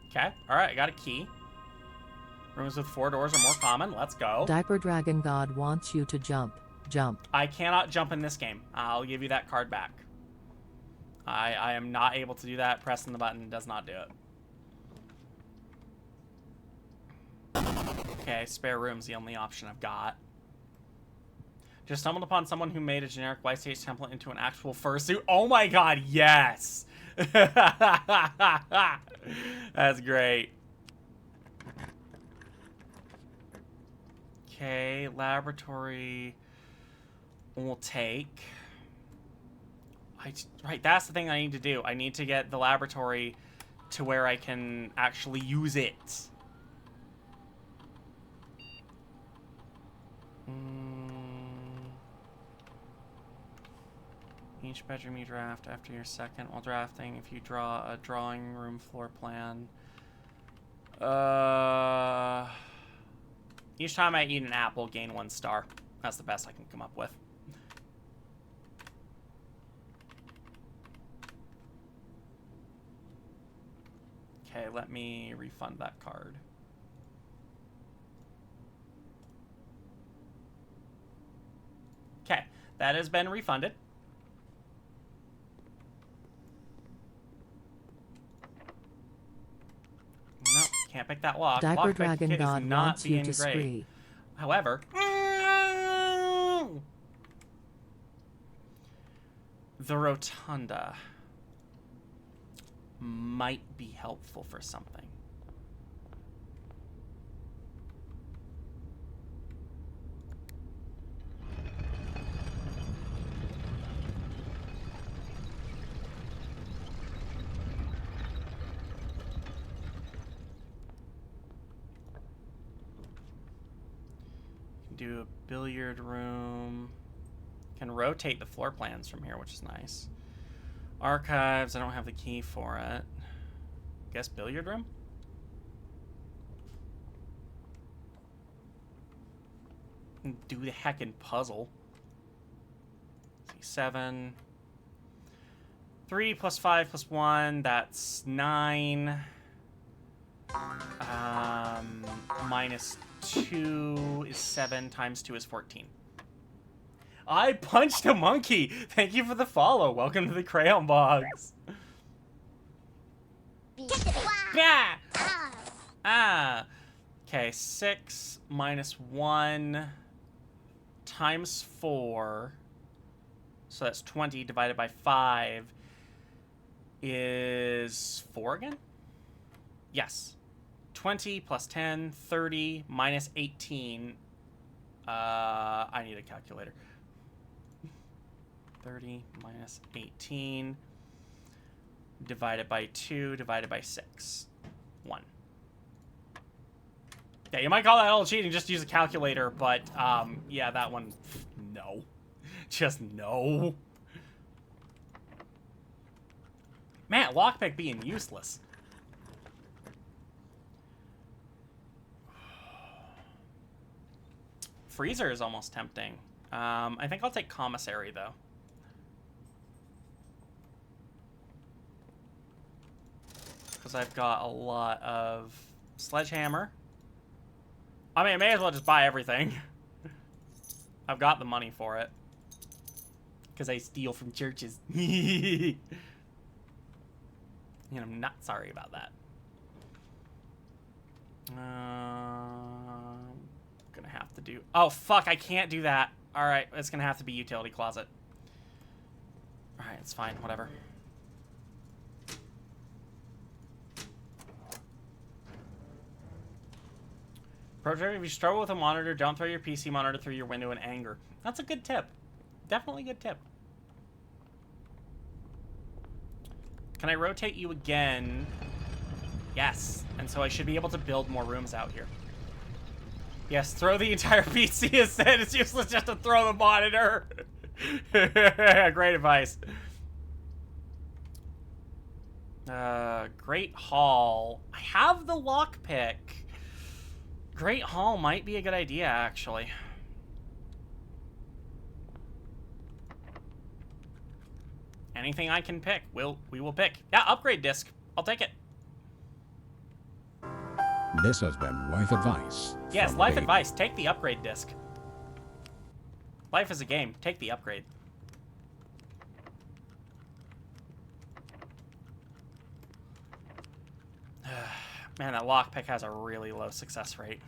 Okay, alright, I got a key. Rooms with 4 doors are more common. Let's go. Diaper Dragon God wants you to jump. Jump. I cannot jump in this game. I'll give you that card back. I am not able to do that. Pressing the button does not do it. Okay, spare room's the only option I've got. Just stumbled upon someone who made a generic white stage template into an actual fursuit. Oh my god, yes! That's great. Okay, laboratory will take. Right, that's the thing I need to do. I need to get the laboratory to where I can actually use it. Each bedroom you draft after your second while drafting. If you draw a drawing room floor plan. Each time I eat an apple, gain 1 star. That's the best I can come up with. Okay, let me refund that card. Okay, that has been refunded. Nope, can't pick that lock. Diaper Lock Dragon pick is God not wants you being to great. spree. However, the rotunda might be helpful for something. Do a billiard room. Can rotate the floor plans from here, which is nice. Archives, I don't have the key for it. Guess billiard room? Do the heckin' puzzle. C7. 3 plus 5 plus 1, that's 9. Minus 2 is 7, times 2 is 14. I punched a monkey! Thank you for the follow. Welcome to the Crayon Box. Yeah! Ah! Okay, 6 minus 1 times 4. So that's 20 divided by 5 is 4 again? Yes. 20 plus 10, 30 minus 18. I need a calculator. 30 minus 18 divided by 2 divided by 6. 1. Yeah, you might call that a little cheating, just use a calculator, but yeah, that one, no. Just no. Man, lockpick being useless. Freezer is almost tempting. I think I'll take commissary, though. Because I've got a lot of sledgehammer. I mean, I may as well just buy everything. I've got the money for it. Because I steal from churches. And I'm not sorry about that. Gonna have to do... Oh, fuck, I can't do that. Alright, it's gonna have to be utility closet. Alright, it's fine, whatever. Pro tip, if you struggle with a monitor, don't throw your PC monitor through your window in anger. That's a good tip. Definitely a good tip. Can I rotate you again? Yes. And so I should be able to build more rooms out here. Yes, throw the entire PC instead. It's useless just to throw the monitor. Great advice. Great Hall. I have the lockpick. Great Hall might be a good idea, actually. Anything I can pick, we will pick. Yeah, upgrade disc. I'll take it. This has been Life Advice. Yes, Life Advice. Take the upgrade disc. Life is a game. Take the upgrade. Man, that lockpick has a really low success rate.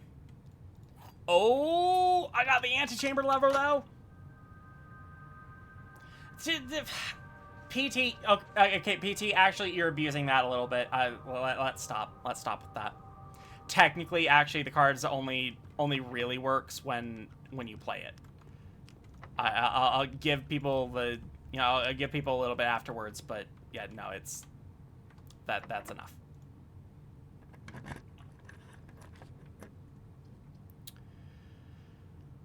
Oh, I got the antechamber lever, though. PT, okay, PT, actually, you're abusing that a little bit. Let's stop. Let's stop with that. Technically, actually, the cards only really works when you play it. I'll give people the, I'll give people a little bit afterwards, but yeah, no, it's that's enough.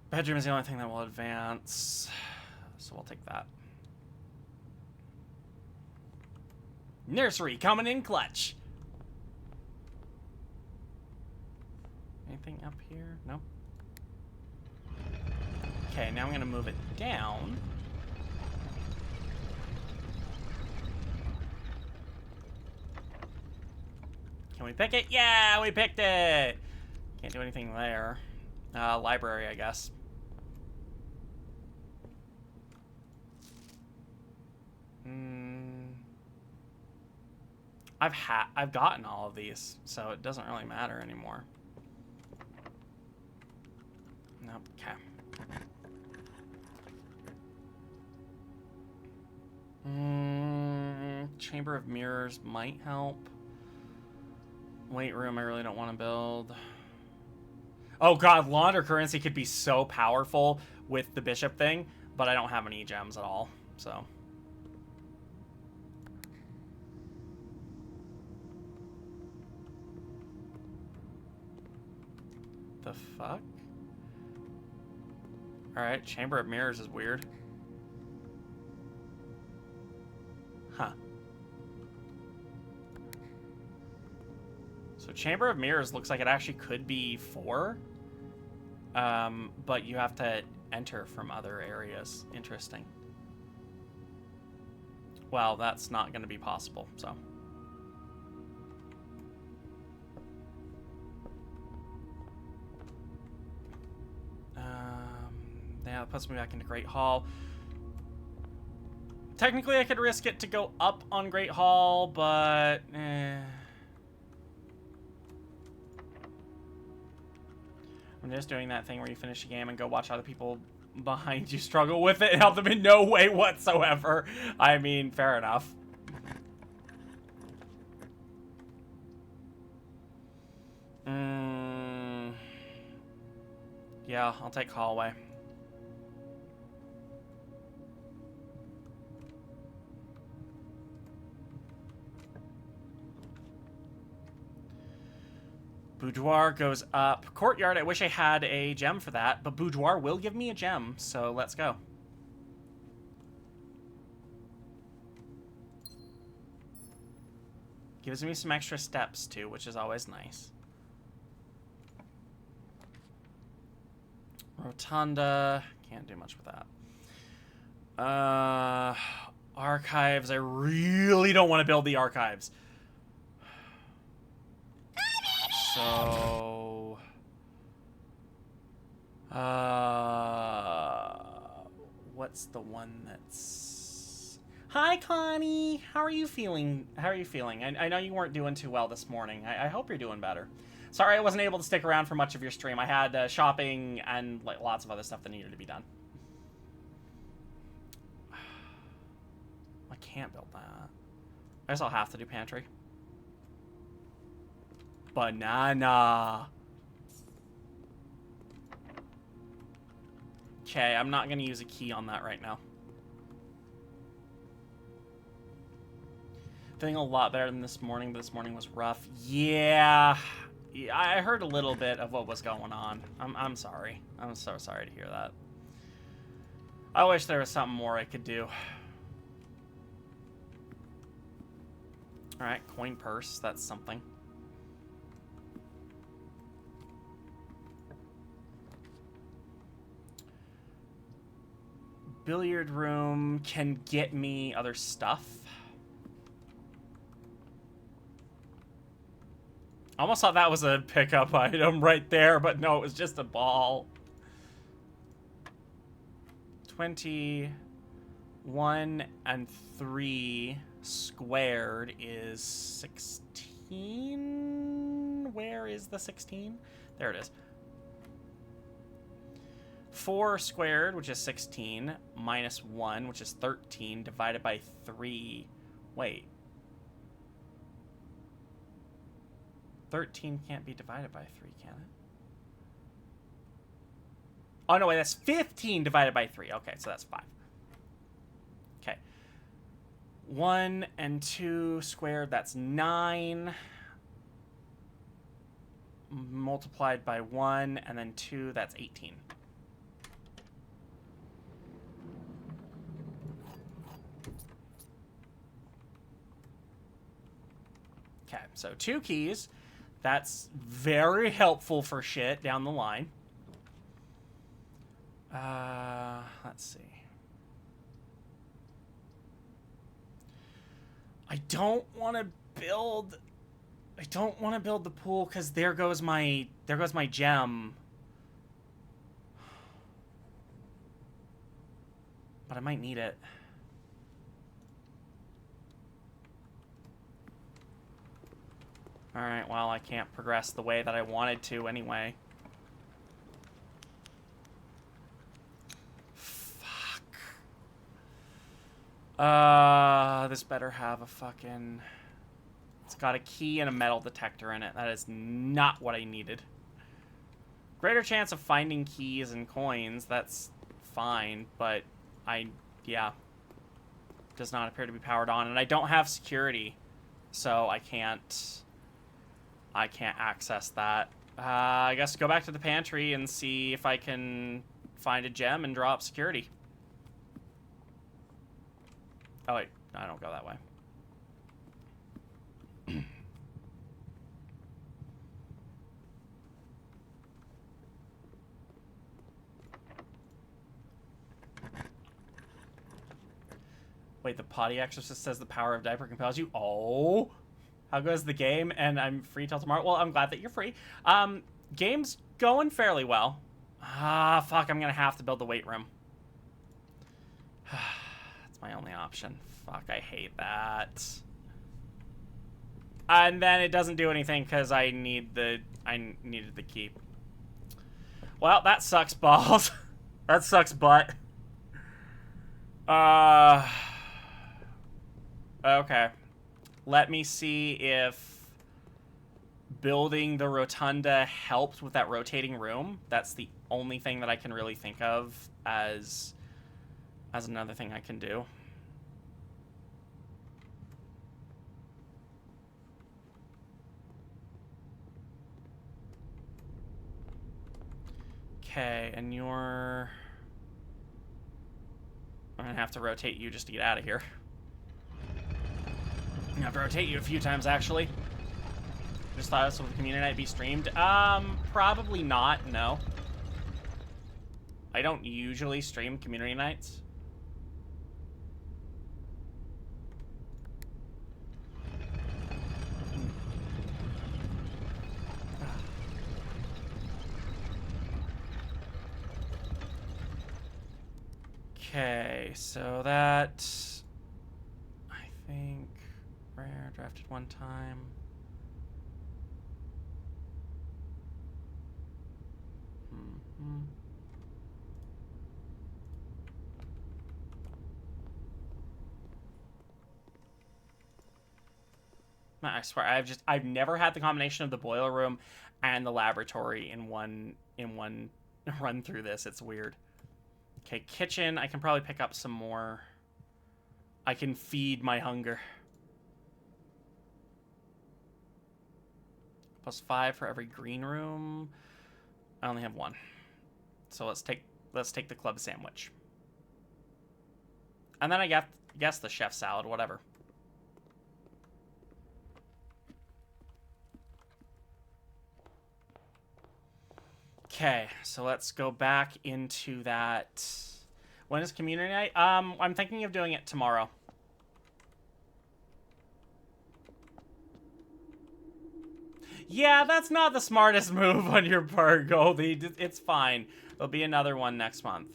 Bedroom is the only thing that will advance, so we'll take that. Nursery coming in clutch. Anything up here? Nope. Okay, now I'm gonna move it down. Can we pick it? Yeah, we picked it! Can't do anything there. Library, I guess. I've gotten all of these, so it doesn't really matter anymore. Nope. Okay. Chamber of Mirrors might help. Weight room, I really don't want to build. Oh god, launder currency could be so powerful with the bishop thing, but I don't have any gems at all, so. The fuck? Alright, Chamber of Mirrors is weird. Huh. So Chamber of Mirrors looks like it actually could be 4. But you have to enter from other areas. Interesting. well, that's not going to be possible, so. Yeah, that puts me back into Great Hall. Technically, I could risk it to go up on Great Hall, but I'm just doing that thing where you finish a game and go watch other people behind you struggle with it and help them in no way whatsoever. I mean, fair enough. Yeah, I'll take hallway. Boudoir goes up. Courtyard, I wish I had a gem for that, but Boudoir will give me a gem, so let's go. Gives me some extra steps, too, which is always nice. Rotunda. Can't do much with that. Archives. I really don't want to build the archives. So... what's the one that's... Hi, Connie! How are you feeling? How are you feeling? I know you weren't doing too well this morning. I hope you're doing better. Sorry I wasn't able to stick around for much of your stream. I had shopping and like lots of other stuff that needed to be done. I can't build that. I guess I'll have to do pantry. Banana. Okay, I'm not going to use a key on that right now. Feeling a lot better than this morning, but this morning was rough. Yeah, I heard a little bit of what was going on. I'm sorry. I'm so sorry to hear that. I wish there was something more I could do. Alright, coin purse. That's something. Billiard room can get me other stuff. I almost thought that was a pickup item right there, but no, it was just a ball. 21 and 3 squared is 16. Where is the 16? There it is. 4 squared, which is 16, minus 1, which is 13, divided by 3. Wait. 13 can't be divided by 3, can it? Oh, no, wait, that's 15 divided by 3. Okay, so that's 5. Okay. 1 and 2 squared, that's 9. Multiplied by 1, and then 2, that's 18. Okay, so 2 keys. That's very helpful for shit down the line. Let's see. I don't want to build the pool because there goes my gem. But I might need it. Alright, well, I can't progress the way that I wanted to anyway. Fuck. This better have a fucking... It's got a key and a metal detector in it. That is not what I needed. Greater chance of finding keys and coins, that's fine, but yeah. Does not appear to be powered on, and I don't have security, so I can't access that. I guess go back to the pantry and see if I can find a gem and draw up security. Oh wait, no, I don't go that way. Wait, the potty exorcist says the power of diaper compels you. Oh, how goes the game? And I'm free till tomorrow. Well, I'm glad that you're free. Game's going fairly well. Ah, fuck, I'm gonna have to build the weight room. That's my only option. Fuck, I hate that. And then it doesn't do anything because I needed the keep. Well, that sucks balls. That sucks butt. Okay. Let me see if building the rotunda helped with that rotating room. That's the only thing that I can really think of as another thing I can do. Okay, and you're... I'm gonna have to rotate you just to get out of here. I'm gonna have to rotate you a few times, actually. Just thought this would community night be streamed. Probably not, no. I don't usually stream community nights. Okay, so that... I think... Rare, drafted one time. I swear, I've never had the combination of the boiler room and the laboratory in one run through this. It's weird. Okay, kitchen. I can probably pick up some more. I can feed my hunger. +5 for every green room. I only have 1. So let's take the club sandwich. And then I guess the chef salad, whatever. Okay, so let's go back into that. When is community night? I'm thinking of doing it tomorrow. Yeah, that's not the smartest move on your part, Goldie. It's fine. There'll be another one next month.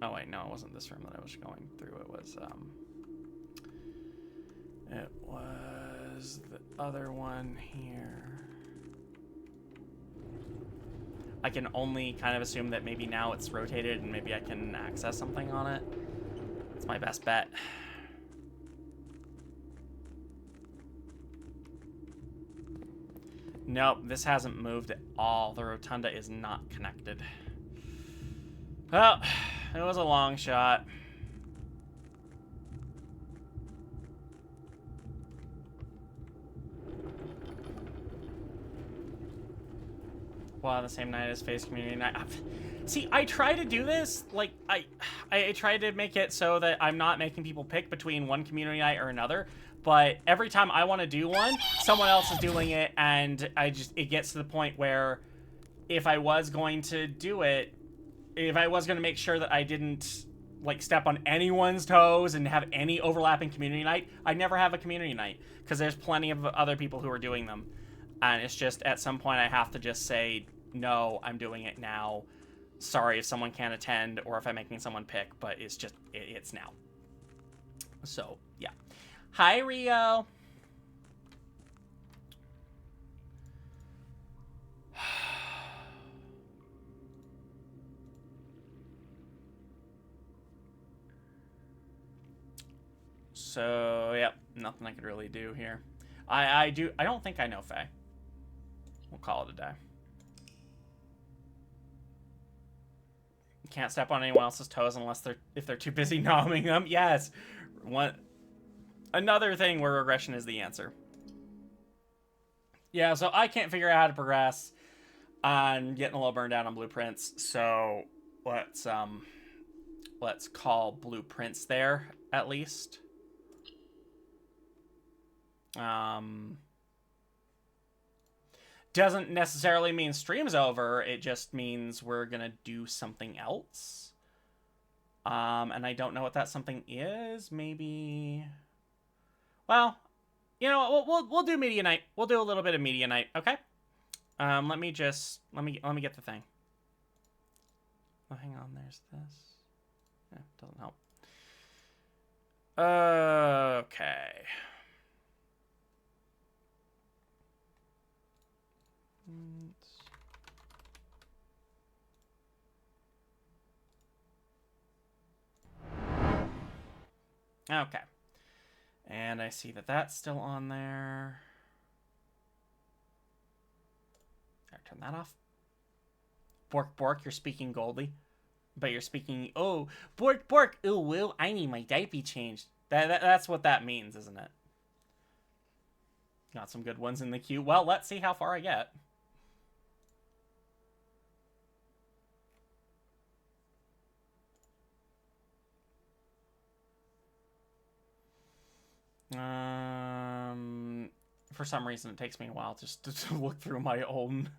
Oh wait, no, it wasn't this room that I was going through. It was the other one here. I can only kind of assume that maybe now it's rotated and maybe I can access something on it. It's my best bet. Nope, this hasn't moved at all. The rotunda is not connected. Well, it was a long shot. Wow, the same night as Face Community Night. See, I try to do this, like, I try to make it so that I'm not making people pick between one community night or another, but every time I want to do one, someone else is doing it, and it gets to the point where if I was going to do it, if I was going to make sure that I didn't, like, step on anyone's toes and have any overlapping community night, I'd never have a community night, because there's plenty of other people who are doing them. And it's just, at some point, I have to just say, no, I'm doing it now. Sorry if someone can't attend or if I'm making someone pick, but it's just, it's now. So, yeah. Hi, Rio. So, yep, nothing I could really do here. I don't think I know Faye. We'll call it a day. Can't step on anyone else's toes unless if they're too busy nomming them. Yes. Another thing where regression is the answer. Yeah, so I can't figure out how to progress. I'm getting a little burned out on blueprints, so let's call blueprints there at least. doesn't necessarily mean stream's over. It just means we're gonna do something else. And I don't know what that something is. Maybe. Well, you know, we'll do media night. We'll do a little bit of media night. Okay. Let me get the thing. Oh, hang on. There's this. Yeah, doesn't help. Okay. Okay. And I see that that's still on there. Alright, turn that off. Bork, Bork, you're speaking Goldie. But you're speaking, oh, Bork, Bork, ooh, woo, I need my diaper changed. That's what that means, isn't it? Got some good ones in the queue. Well, let's see how far I get. For some reason, it takes me a while just to look through my own.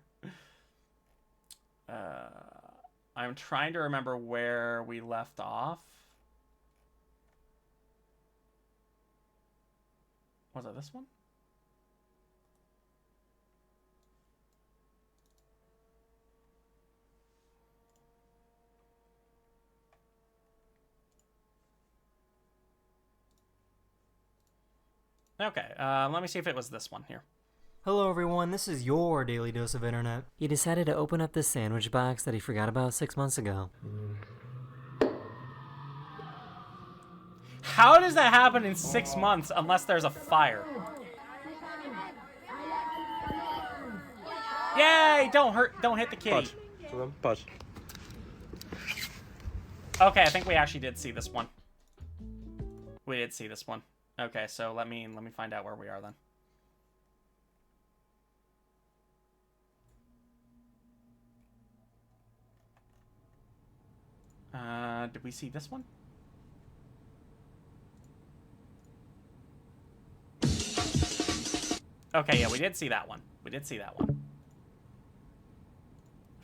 I'm trying to remember where we left off. Was it this one? Okay, let me see if it was this one here. Hello everyone, this is your daily dose of internet. He decided to open up this sandwich box that he forgot about 6 months ago. How does that happen in 6 months unless there's a fire? Yay! Don't hit the kitty. Patrz. Okay, I think we actually did see this one. We did see this one. Okay, so let me find out where we are then. Did we see this one? Okay, yeah, we did see that one.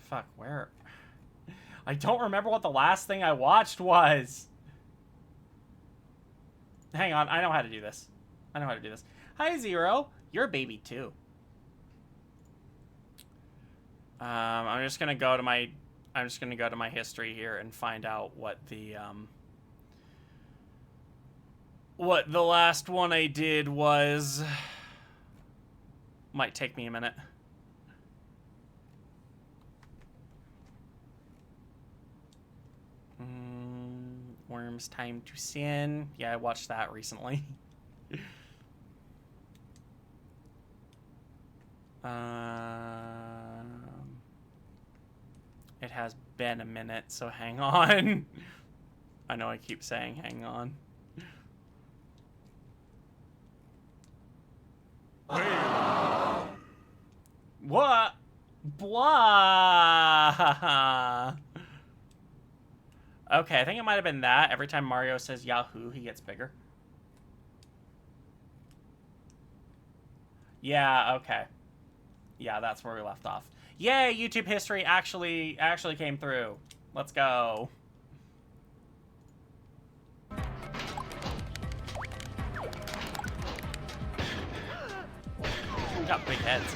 Fuck, where? I don't remember what the last thing I watched was. Hang on, I know how to do this. Hi, Zero. You're a baby, too. I'm just gonna go to my history here and find out what the last one I did was. Might take me a minute. Worms Time to Sin. Yeah, I watched that recently. It has been a minute, so hang on. I know I keep saying hang on. What? Blah. Okay, I think it might have been that. Every time Mario says Yahoo, he gets bigger. Yeah, okay. Yeah, that's where we left off. Yay, YouTube history actually came through. Let's go. We got big heads.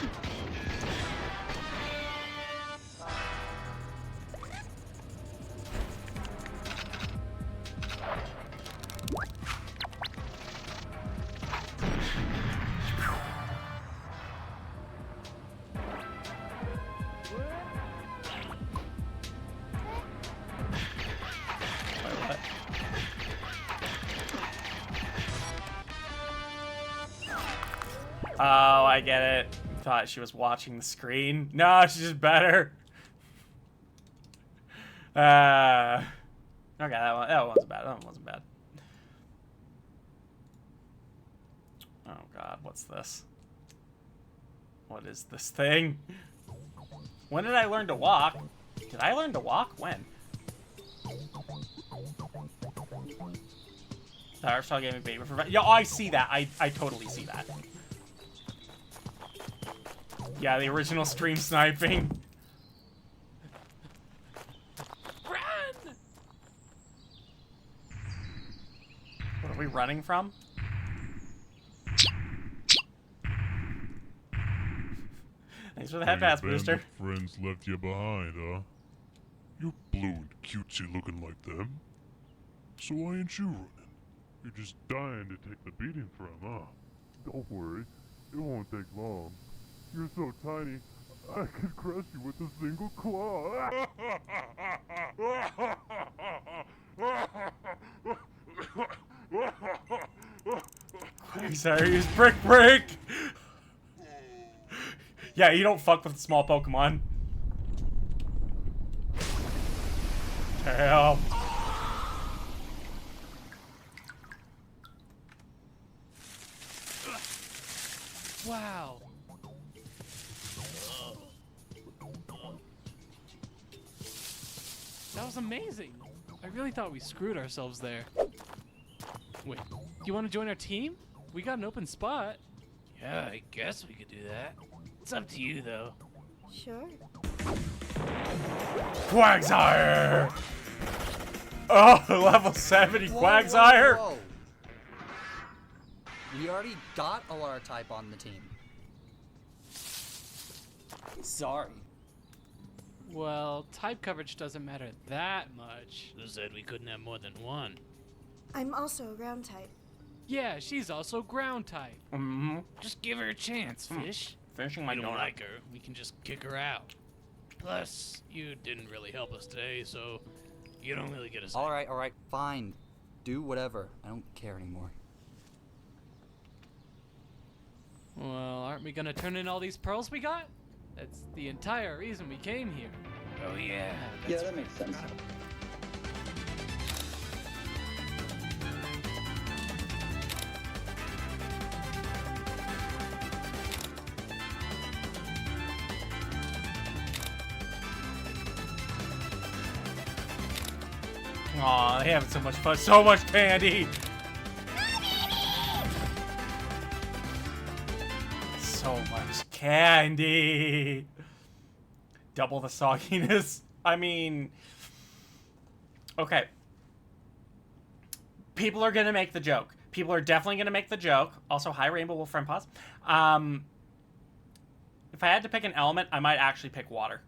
Oh, I get it. Thought she was watching the screen. No, she's just better. Okay, that wasn't bad. That one wasn't bad. Oh god, what's this? What is this thing? When did I learn to walk? Did I learn to walk? When? Arstal gave me baby for... Yeah, oh, I see that. I totally see that. Yeah, the original stream sniping. Run! What are we running from? Thanks for the head pass, Booster. Friends left you behind, huh? You're blue and cutesy looking like them. So why ain't you running? You're just dying to take the beating from, huh? Don't worry, it won't take long. You're so tiny, I could crush you with a single claw. Sorry, use brick break. Yeah, you don't fuck with small Pokemon. Damn. Wow. That was amazing. I really thought we screwed ourselves there. Wait, you want to join our team? We got an open spot. Yeah, I guess we could do that. It's up to you, though. Sure. Quagsire! Oh, level 70 Quagsire! Whoa. We already got a Lara type on the team. Sorry. Well, type coverage doesn't matter that much. Who said we couldn't have more than one? I'm also a ground type. Yeah, she's also ground type. Mm-hmm. Just give her a chance, Fish. Finishing my If you don't donut. like her, we can just kick her out. Plus, you didn't really help us today, so you don't really get a say. Alright, fine. Do whatever. I don't care anymore. Well, aren't we gonna turn in all these pearls we got? That's the entire reason we came here. Oh yeah. Yeah, that makes sense. Aw, they having so much fun. So much candy! So much candy! Double the sogginess. I mean... Okay. People are gonna make the joke. People are definitely gonna make the joke. Also, hi Rainbow Wolf Friend Pause. If I had to pick an element, I might actually pick water.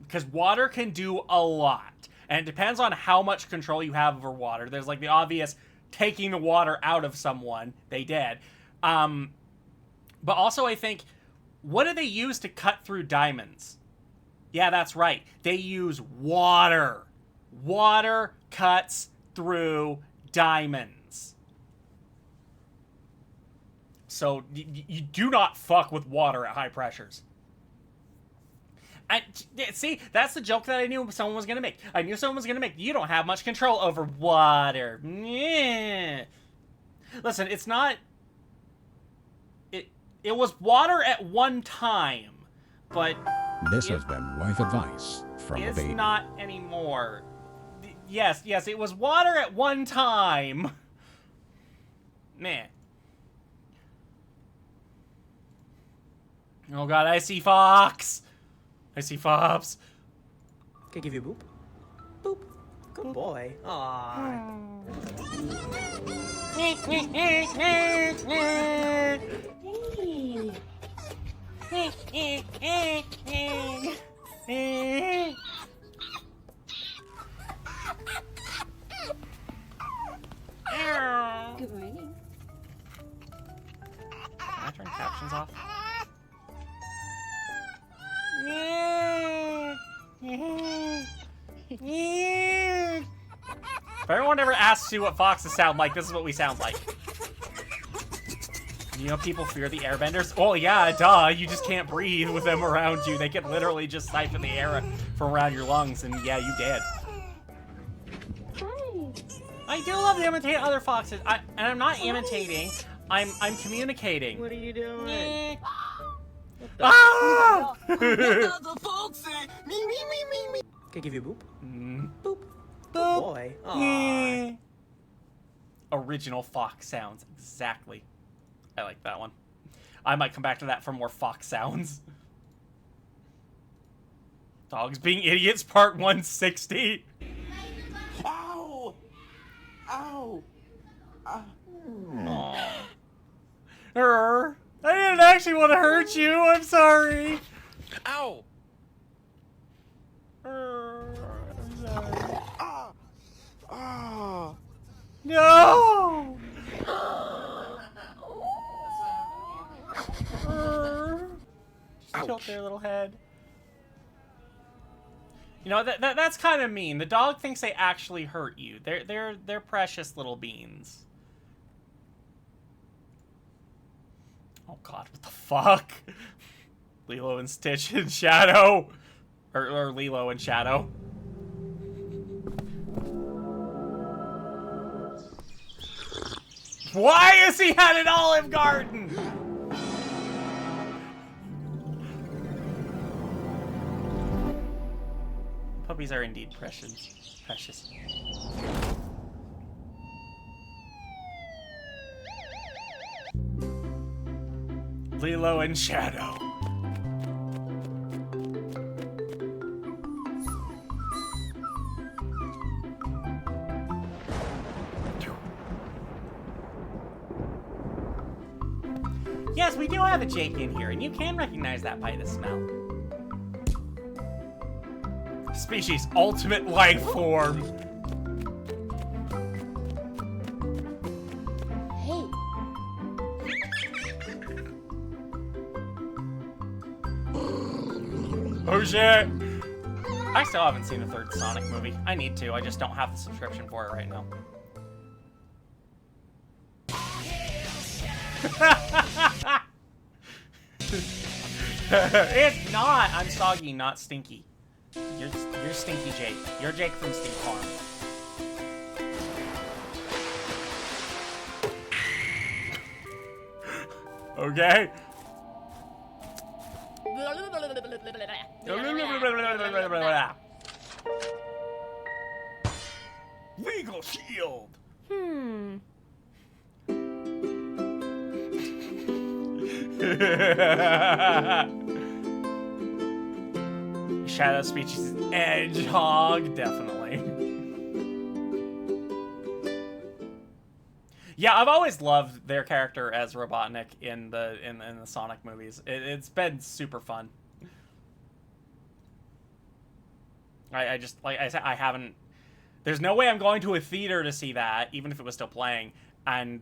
Because water can do a lot. And it depends on how much control you have over water. There's like the obvious taking the water out of someone. They did. But also I think, what do they use to cut through diamonds? Yeah, that's right. They use water. Water cuts through diamonds. So you do not fuck with water at high pressures. See, that's the joke that I knew someone was going to make. I knew someone was going to make. You don't have much control over water. Yeah. Listen, it's not... It was water at one time, but... This has been Wife Advice from a It's baby. not anymore. Yes, it was water at one time. Man. Oh god, I see Fox! I see Fobs. Can I give you a boop? Boop. Good boy. Aww. Good morning. Can I turn captions off? If everyone ever asks you what foxes sound like, this is what we sound like. You know, people fear the airbenders. Oh yeah, duh. You just can't breathe with them around you. They can literally just siphon the air from around your lungs, and yeah, you dead. I do love to imitate other foxes, and I'm not imitating. I'm communicating. What are you doing? Ah! Can I give you a boop? Boop. Good boy. Aww. Original fox sounds, exactly. I like that one. I might come back to that for more fox sounds. Dogs being idiots, part 160. Ow! Ow! I didn't actually want to hurt you. I'm sorry. Ow! I'm sorry. No! Just tilt their little head. You know, that's kind of mean. The dog thinks they actually hurt you. They're precious little beans. Oh god, what the fuck? Lilo and Stitch in shadow. Or Lilo and Shadow. Why is he at an Olive Garden? Puppies are indeed precious. Precious. Lilo and Shadow. Yes, we do have a Jake in here, and you can recognize that by the smell. Species' ultimate life form. Hey. Oh shit! I still haven't seen the third Sonic movie. I need to, I just don't have the subscription for it right now. It's not! I'm Soggy, not Stinky. You're Stinky Jake. You're Jake from Stink Farm. Okay. Legal shield. Shadow species Edgehog, definitely. Yeah, I've always loved their character as Robotnik in the Sonic movies. It's been super fun. I just, like I said, I haven't. There's no way I'm going to a theater to see that, even if it was still playing. And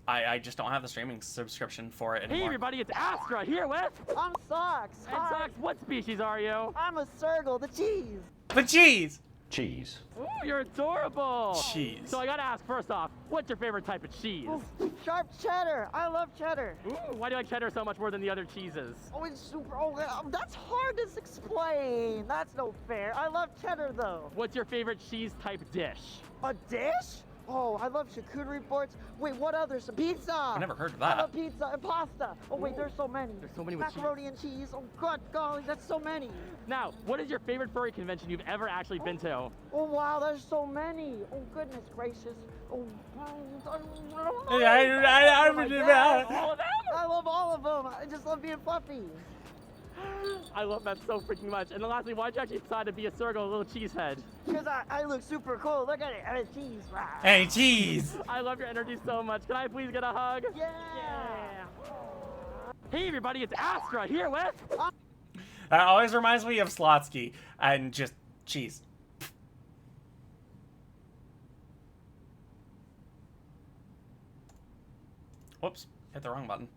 I just don't have the streaming subscription for it anymore. Hey everybody, it's Astra here with... I'm Socks. And Socks, what species are you? I'm a Circle, the cheese. The cheese! Cheese. Ooh, you're adorable. Cheese. So I gotta ask first off, what's your favorite type of cheese? Ooh, sharp cheddar. I love cheddar. Ooh, why do you like cheddar so much more than the other cheeses? Oh, it's super. Oh, that's hard to explain. That's no fair. I love cheddar though. What's your favorite cheese type dish? A dish? Oh, I love charcuterie boards. Wait, what others? Pizza. I never heard of that. I love pizza and pasta. Oh wait, there's so many. There's so many with macaroni and cheese. Oh god, golly, that's so many. Now, what is your favorite furry convention you've ever actually been to? Oh wow, there's so many. Oh goodness gracious. Oh, All of them? I love all of them. I just love being fluffy. I love that so freaking much. And then lastly, why'd you actually decide to be a Circle, a little cheese head? Because I look super cool. Look at it. And it's cheese. Hey, cheese! I love your energy so much. Can I please get a hug? Yeah! Hey everybody, it's Astra here with... That always reminds me of Slotsky and just cheese. Whoops, hit the wrong button.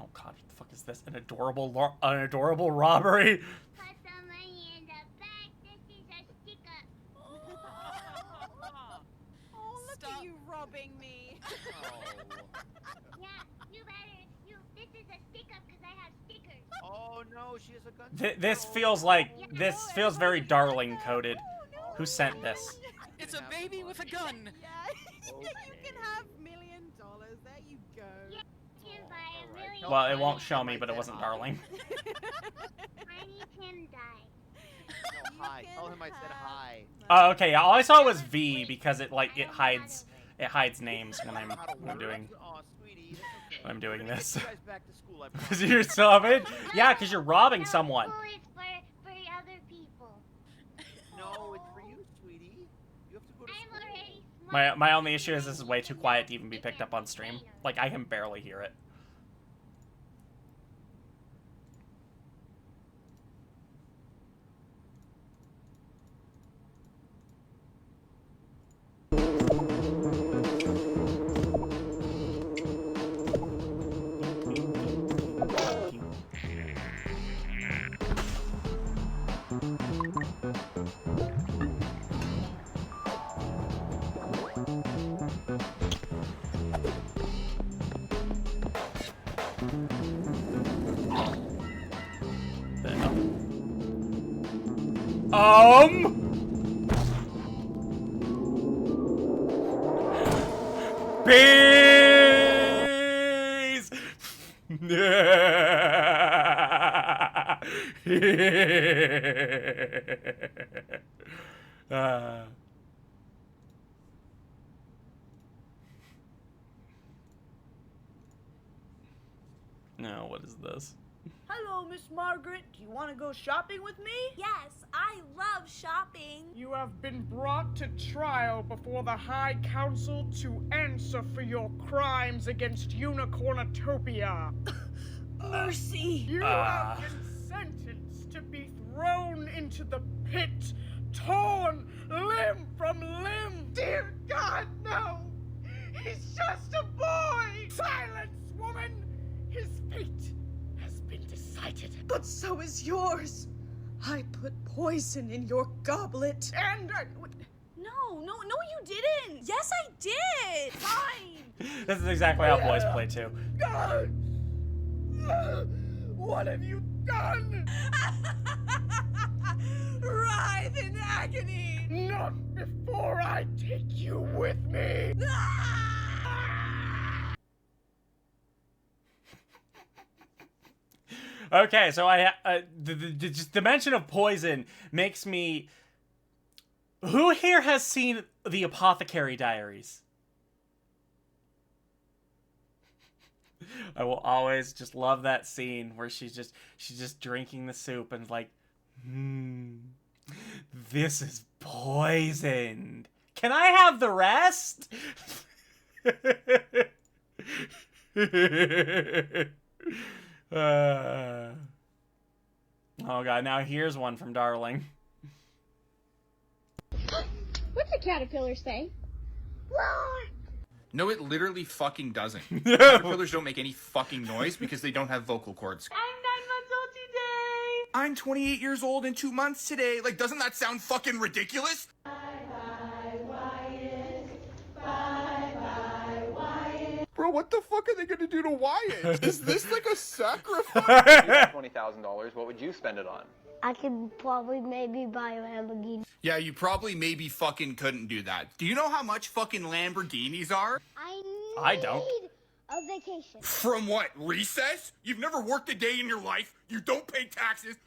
Oh god, what the fuck is this? An adorable robbery? Put some money in the bag. This is a sticker. Oh, look at you robbing me. Yeah, this is a sticker because I have stickers. Oh no, she has a gun. This feels very Darling coded. Who sent this? It's a baby with a gun. Yeah, you can have $1 million. There you go. Yeah, you can buy $1 million. Well, it won't show me, but it wasn't Darling. Tiny Tim died. No, hi. Tell him I said hi. Oh, okay. All I saw was V because it hides It hides names when I'm doing this. Because you're savage? Yeah, because you're robbing someone. It's for other people. No, it's for you, sweetie. You have to go to school. My only issue is this is way too quiet to even be picked up on stream. Like, I can barely hear it. Peace! No, what is this? Hello, Miss Margaret. Do you want to go shopping with me? Yes, I love shopping. You have been brought to trial before the High Council to answer for your crimes against Unicornatopia. Mercy. You have been sentenced to be thrown into the pit, torn limb from limb. Dear God, no! He's just a boy! Silence, woman! His fate has been decided. But so is yours. I put poison in your goblet. And No, you didn't. Yes, I did. Fine. This is exactly how boys play too. God! What have you done? Writhe in agony. Not before I take you with me. Okay, so just the mention of poison makes me. Who here has seen the Apothecary Diaries? I will always just love that scene where she's just drinking the soup and like, this is poisoned. Can I have the rest? Oh god, now here's one from Darling. What's a caterpillar say? No, it literally fucking doesn't. Caterpillars don't make any fucking noise because they don't have vocal cords. I'm 9 months old today. I'm 28 years old in 2 months today. Like, doesn't that sound fucking ridiculous? Bro, what the fuck are they gonna do to Wyatt? Is this like a sacrifice? $20,000, what would you spend it on? I could probably maybe buy a Lamborghini. Yeah, you probably maybe fucking couldn't do that. Do you know how much fucking Lamborghinis are? I don't. A vacation. From what, recess? You've never worked a day in your life. You don't pay taxes.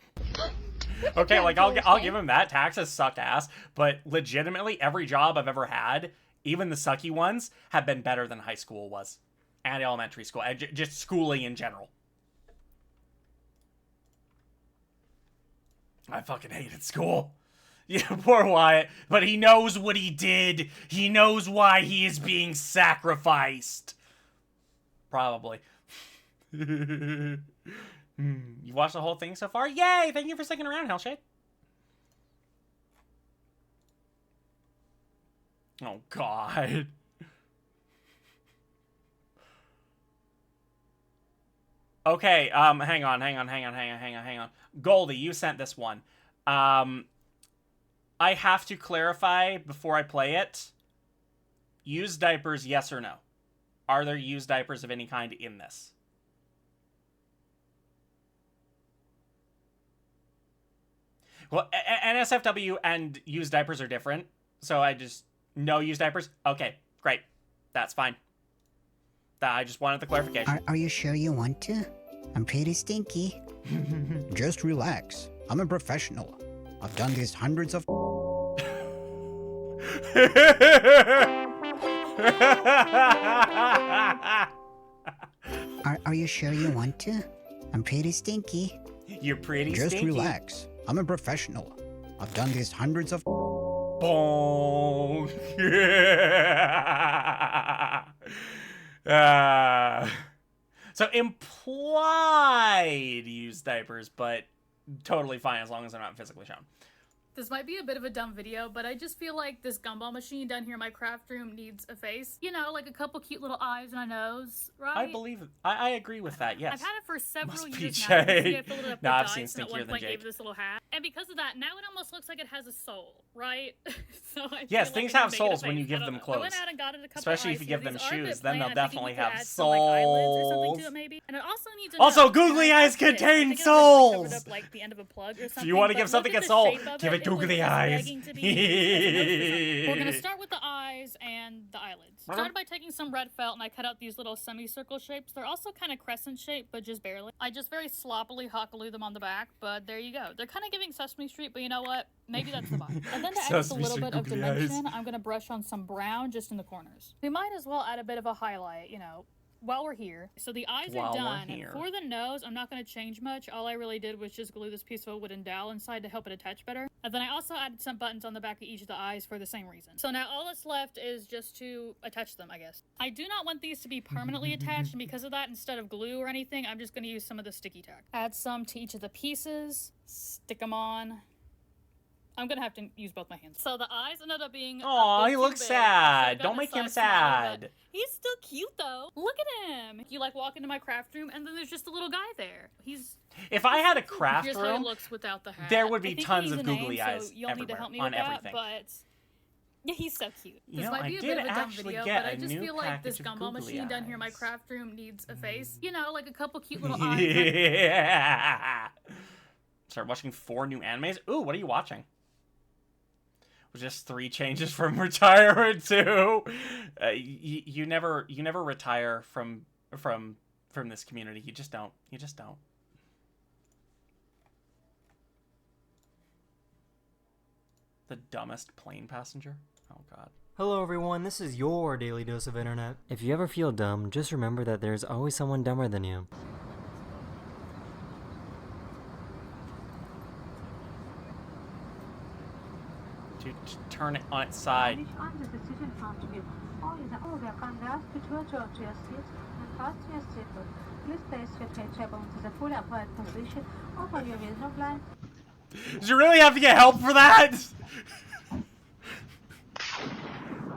Okay, like I'll give him that. Taxes suck ass, but legitimately every job I've ever had, even the sucky ones, have been better than high school was, and elementary school, and just schooling in general. I fucking hated school. Yeah, poor Wyatt, but he knows what he did. He knows why he is being sacrificed. Probably. You watched the whole thing so far? Yay! Thank you for sticking around, Hellshade. Oh, God. Okay, hang on. Goldie, you sent this one. I have to clarify before I play it. Used diapers, yes or no? Are there used diapers of any kind in this? Well, NSFW and used diapers are different. So I just... No used diapers? Okay, great. That's fine. I just wanted the clarification. Are you sure you want to? I'm pretty stinky. Just relax. I'm a professional. I've done this hundreds of... Are you sure you want to? I'm pretty stinky. You're pretty Just stinky. relax. I'm a professional. I've done this hundreds of... Boom. So implied use diapers, but totally fine as long as they're not physically shown. This might be a bit of a dumb video, but I just feel like this gumball machine down here in my craft room needs a face. You know, like a couple cute little eyes and a nose, right? I believe it. I agree with that, yes. I've had it for several Must years be now. You can Jake. see I filled it up No, with I've dice seen and at stinkier one than point Jake. gave it this little hat. And because of that, now it almost looks like it has a soul, right? So I Yes, feel things like I have can make it a souls when you face. give I don't them know. I clothes. went out and got it a couple Especially if eyes you give here. them These are a bit shoes, then plain. they'll I think definitely you could have add some, like, eyelids or something to souls. it, maybe. And it also needs a Also, nose. googly And I eyes tested it. I contain think it was, like, covered souls. up, like, the end of a plug or If something, you want to but give something look a at the soul, shape of give it was googly just eyes. begging to be used as a nose for something. We're gonna start with the eyes and the eyelids. Started by taking some red felt and I cut out these little semicircle shapes. They're also kind of crescent shaped, but just barely. I just very sloppily hot glue them on the back, but there you go. They're kind of giving Sesame Street, but you know what? Maybe that's the vibe. And then to add just a Sesame little Street bit of googly eyes. dimension, I'm gonna brush on some brown just in the corners. We might as well add a bit of a highlight, you know, while we're here. So the eyes While are we're done. here. For the nose, I'm not going to change much. All I really did was just glue this piece of a wooden dowel inside to help it attach better. And then I also added some buttons on the back of each of the eyes for the same reason. So now all that's left is just to attach them, I guess. I do not want these to be permanently attached, and because of that, instead of glue or anything, I'm just going to use some of the sticky tack. Add some to each of the pieces, stick them on. I'm gonna have to use both my hands. So the eyes ended up being Aw, he looks sad. So Don't make him sad. he's still cute though. Look at him. You like walk into my craft room and then there's just a little guy there. He's If I had a craft here's how he room, looks without the hat. there would be I think tons he of needs a googly name, eyes so you'll need to everywhere, help me on with everything. that, but yeah, he's so cute. You This know, might I be a did bit of a dumb actually video, get but I a just new feel like this package of gumball googly machine down here in my eyes. craft room needs a face. You know, like a couple cute little eyes. Yeah. Start watching 4 new animes. Ooh, what are you watching? Just 3 changes from retirement to you never retire from this community. You just don't. The dumbest plane passenger. Oh god. Hello everyone, this is your daily dose of internet. If you ever feel dumb, just remember that there's always someone dumber than you. To turn it on its side. Did you really have to get help for that?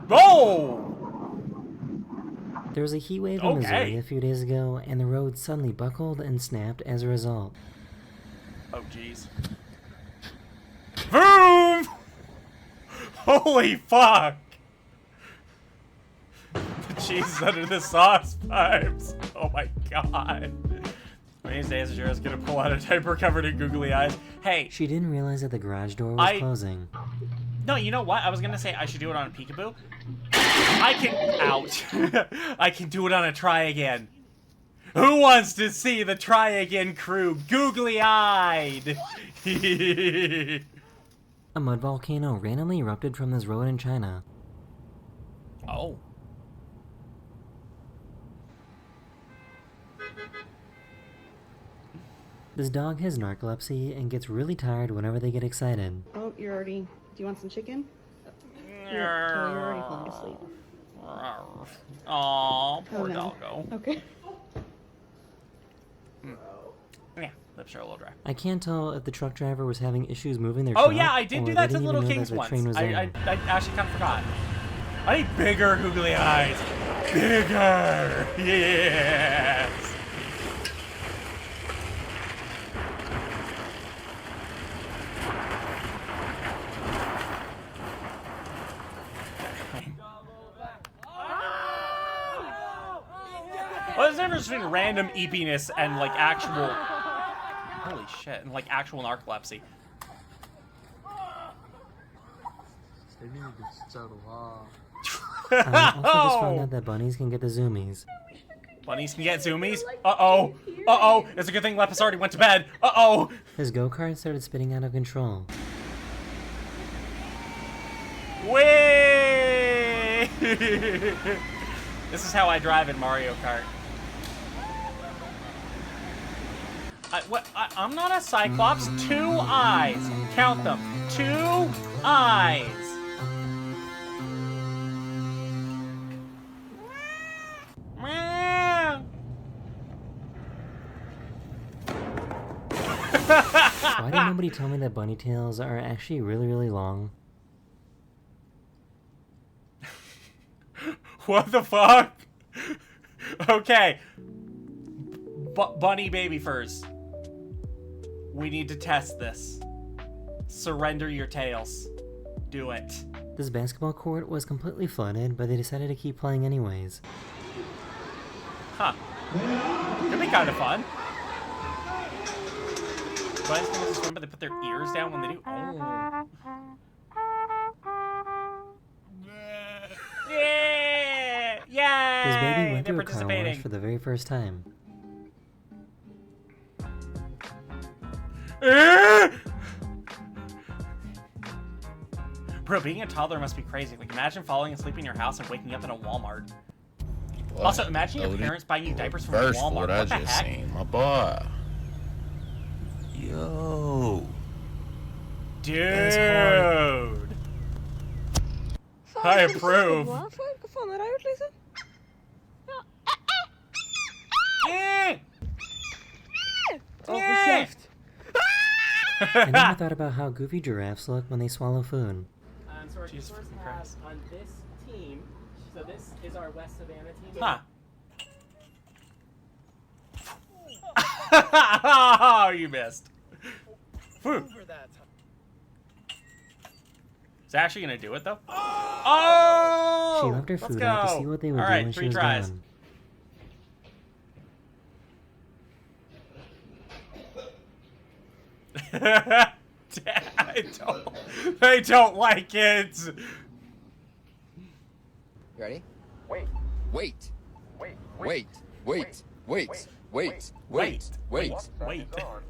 Oh! There was a heat wave in Okay. Missouri a few days ago, and the road suddenly buckled and snapped as a result. Oh jeez. Boom! Holy fuck! The cheese under the sauce pipes. Oh my god. One of these days, Jira's gonna pull out a diaper covered in googly eyes. Hey. She didn't realize that the garage door was closing. No, you know what? I was gonna say I should do it on a peekaboo. I can. Ouch. I can do it on a try again. Who wants to see the try again crew googly eyed? A mud volcano randomly erupted from this road in China. Oh. This dog has narcolepsy and gets really tired whenever they get excited. Oh, you're already... Do you want some chicken? You're already falling asleep. Aw, poor no. doggo. Okay. Yeah, lips are a little dry. I can't tell if the truck driver was having issues moving their Oh truck, yeah, I did or do they that to didn't Little even know Kings that the once. train was I actually kind of forgot. I need bigger googly eyes. Bigger! Yes! What's the difference between random eepiness and like actual... Holy shit, and like actual narcolepsy? I also just found out that bunnies can get the zoomies. Bunnies can get zoomies? Uh-oh. Uh-oh. It's a good thing Lepus already went to bed. Uh-oh. His go-kart started spinning out of control. Whee! This is how I drive in Mario Kart. I'm not a Cyclops. 2 eyes. Count them. 2 eyes. Why did nobody tell me that bunny tails are actually really, really long? What the fuck? Okay. Bunny baby furs. We need to test this. Surrender your tails. Do it. This basketball court was completely flooded, but they decided to keep playing anyways. Huh. Could be kind of fun. Bunnies can swim, but they put their ears down when they do. Oh. Yeah! Yay! This baby went They're through a car participating. wash for the very first time. Bro, being a toddler must be crazy. Like, imagine falling asleep in your house and waking up in a Walmart. Also, imagine your parents buying you diapers from a Walmart. What I just seen, my boy. Yo. Dude. I approve. Hva faen har jeg gjort, liksom? I never thought about how goofy giraffes look when they swallow food. So our first have on this team, so this is our West Savannah team. Huh. Oh, you missed. Whew. Is it actually gonna do it though? Oh! She left her food out to see what they would do when she was gone. They don't like kids. You ready? Wait. Wait. Wait. Wait. Wait. Wait. Wait. Wait. Wait. Wait.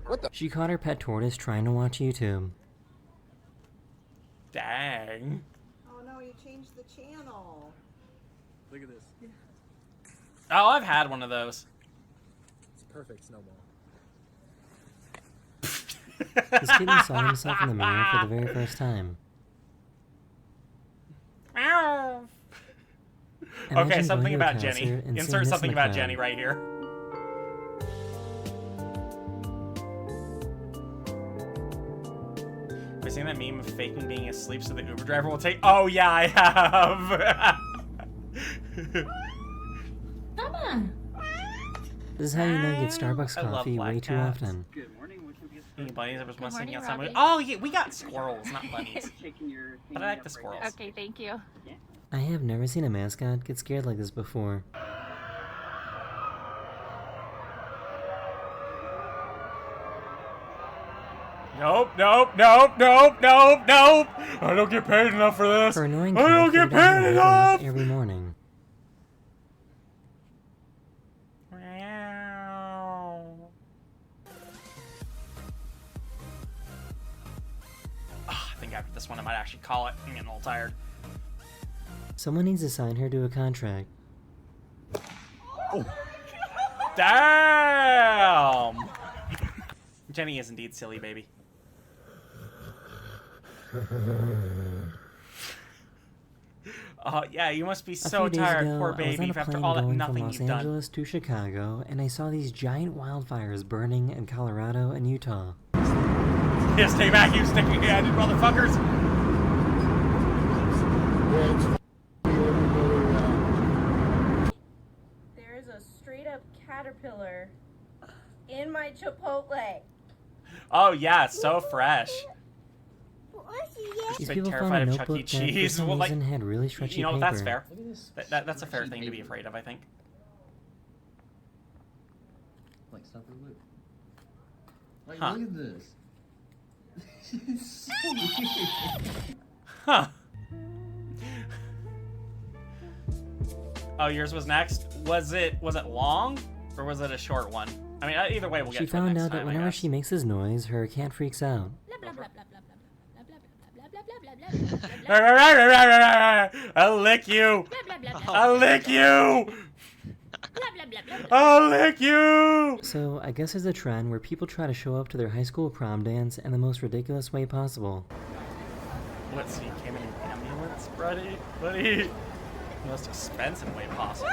What the? She caught her pet tortoise trying to watch YouTube. Dang. Oh no, you changed the channel. Look at this. Oh, I've had one of those. It's perfect snowball. This kitten saw himself in the mirror for the very first time. Okay, something about Jenny. Insert something about Jenny right here. Have you seen that meme of faking being asleep so the Uber driver will take? Oh yeah, I have. Come on. This is how you know you get Starbucks coffee way too often. Good morning. Bunnies, I was mustang outside. Oh yeah, we got squirrels, not bunnies. But I like the squirrels. Okay, thank you. I have never seen a mascot get scared like this before. Nope, nope, nope, nope, nope, nope. I don't get paid enough for this. Her annoying I don't get paid enough. Every morning. I think after this one I might actually call it. I'm getting a little tired. Someone needs to sign her to a contract. Oh. Damn! Jenny is indeed silly, baby. Oh, yeah, you must be so tired, poor baby, after all that nothing you've done. I was on a plane going from Los Angeles to Chicago, and I saw these giant wildfires burning in Colorado and Utah. Yes, stay back, you sticky-handed motherfuckers! There is a straight-up caterpillar in my Chipotle. Oh yeah, it's so fresh. These Just people terrified found a of Chuck E. notebook that for Cheese. some Well, like, reason had really stretchy you know, paper. that's fair. That's a fair thing to be afraid of, I think. Like, stop the loop. Like, Huh. look at this. It's so weird. Huh. Oh, yours was next. Was it long or was it a short one? I mean, either way, we'll get She to it found next out that time, I whenever guess. she makes this noise, her cat freaks out. I'll lick you. Blah, blah, blah, blah. I'll lick you. Blah, blah, blah, blah, blah. I'll lick you. So, I guess there's a trend where people try to show up to their high school prom dance in the most ridiculous way possible. What, so you came in an ambulance, buddy? Most expensive way possible.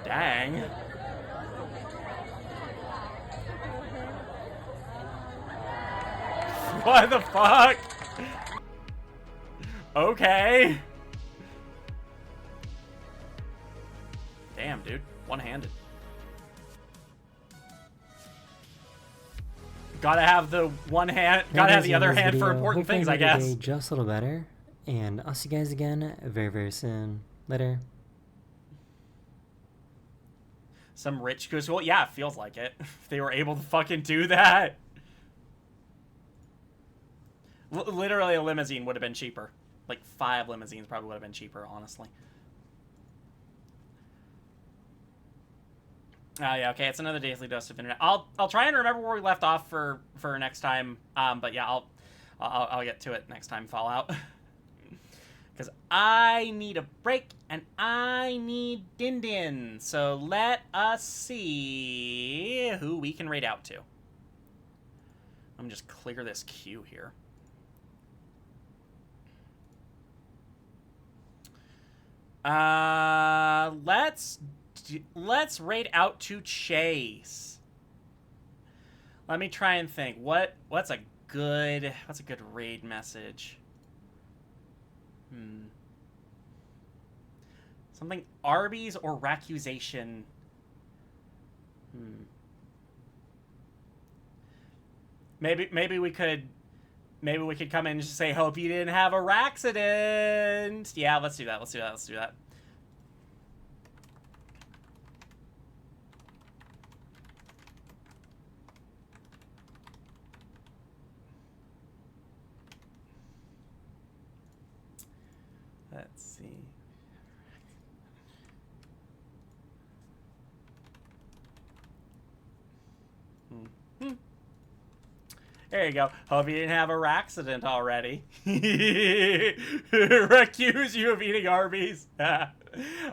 Dang. What the fuck? Okay. Damn, dude. One-handed. Gotta have the one hand, gotta have the other hand for important things, I guess. Just a little better, and I'll see you guys again very, very soon. Later. Some rich goose. Well, yeah, it feels like it. If they were able to fucking do that. Literally, a limousine would have been cheaper. Like 5 limousines probably would have been cheaper, honestly. Oh yeah, okay. It's another daily dose of internet. I'll try and remember where we left off for next time. But yeah, I'll get to it next time. Fallout. Because I need a break and I need Din Din. So let us see who we can raid out to. Let me just clear this queue here. Let's raid out to Chase. Let me try and think. What's a good raid message? Something Arby's or Raccusation. Maybe we could come in and just say, hope you didn't have a accident. Yeah, let's do that. Let's do that. Let's see. There you go. Hope you didn't have a accident already. Accuse you of eating Arby's.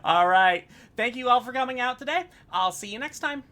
All right. Thank you all for coming out today. I'll see you next time.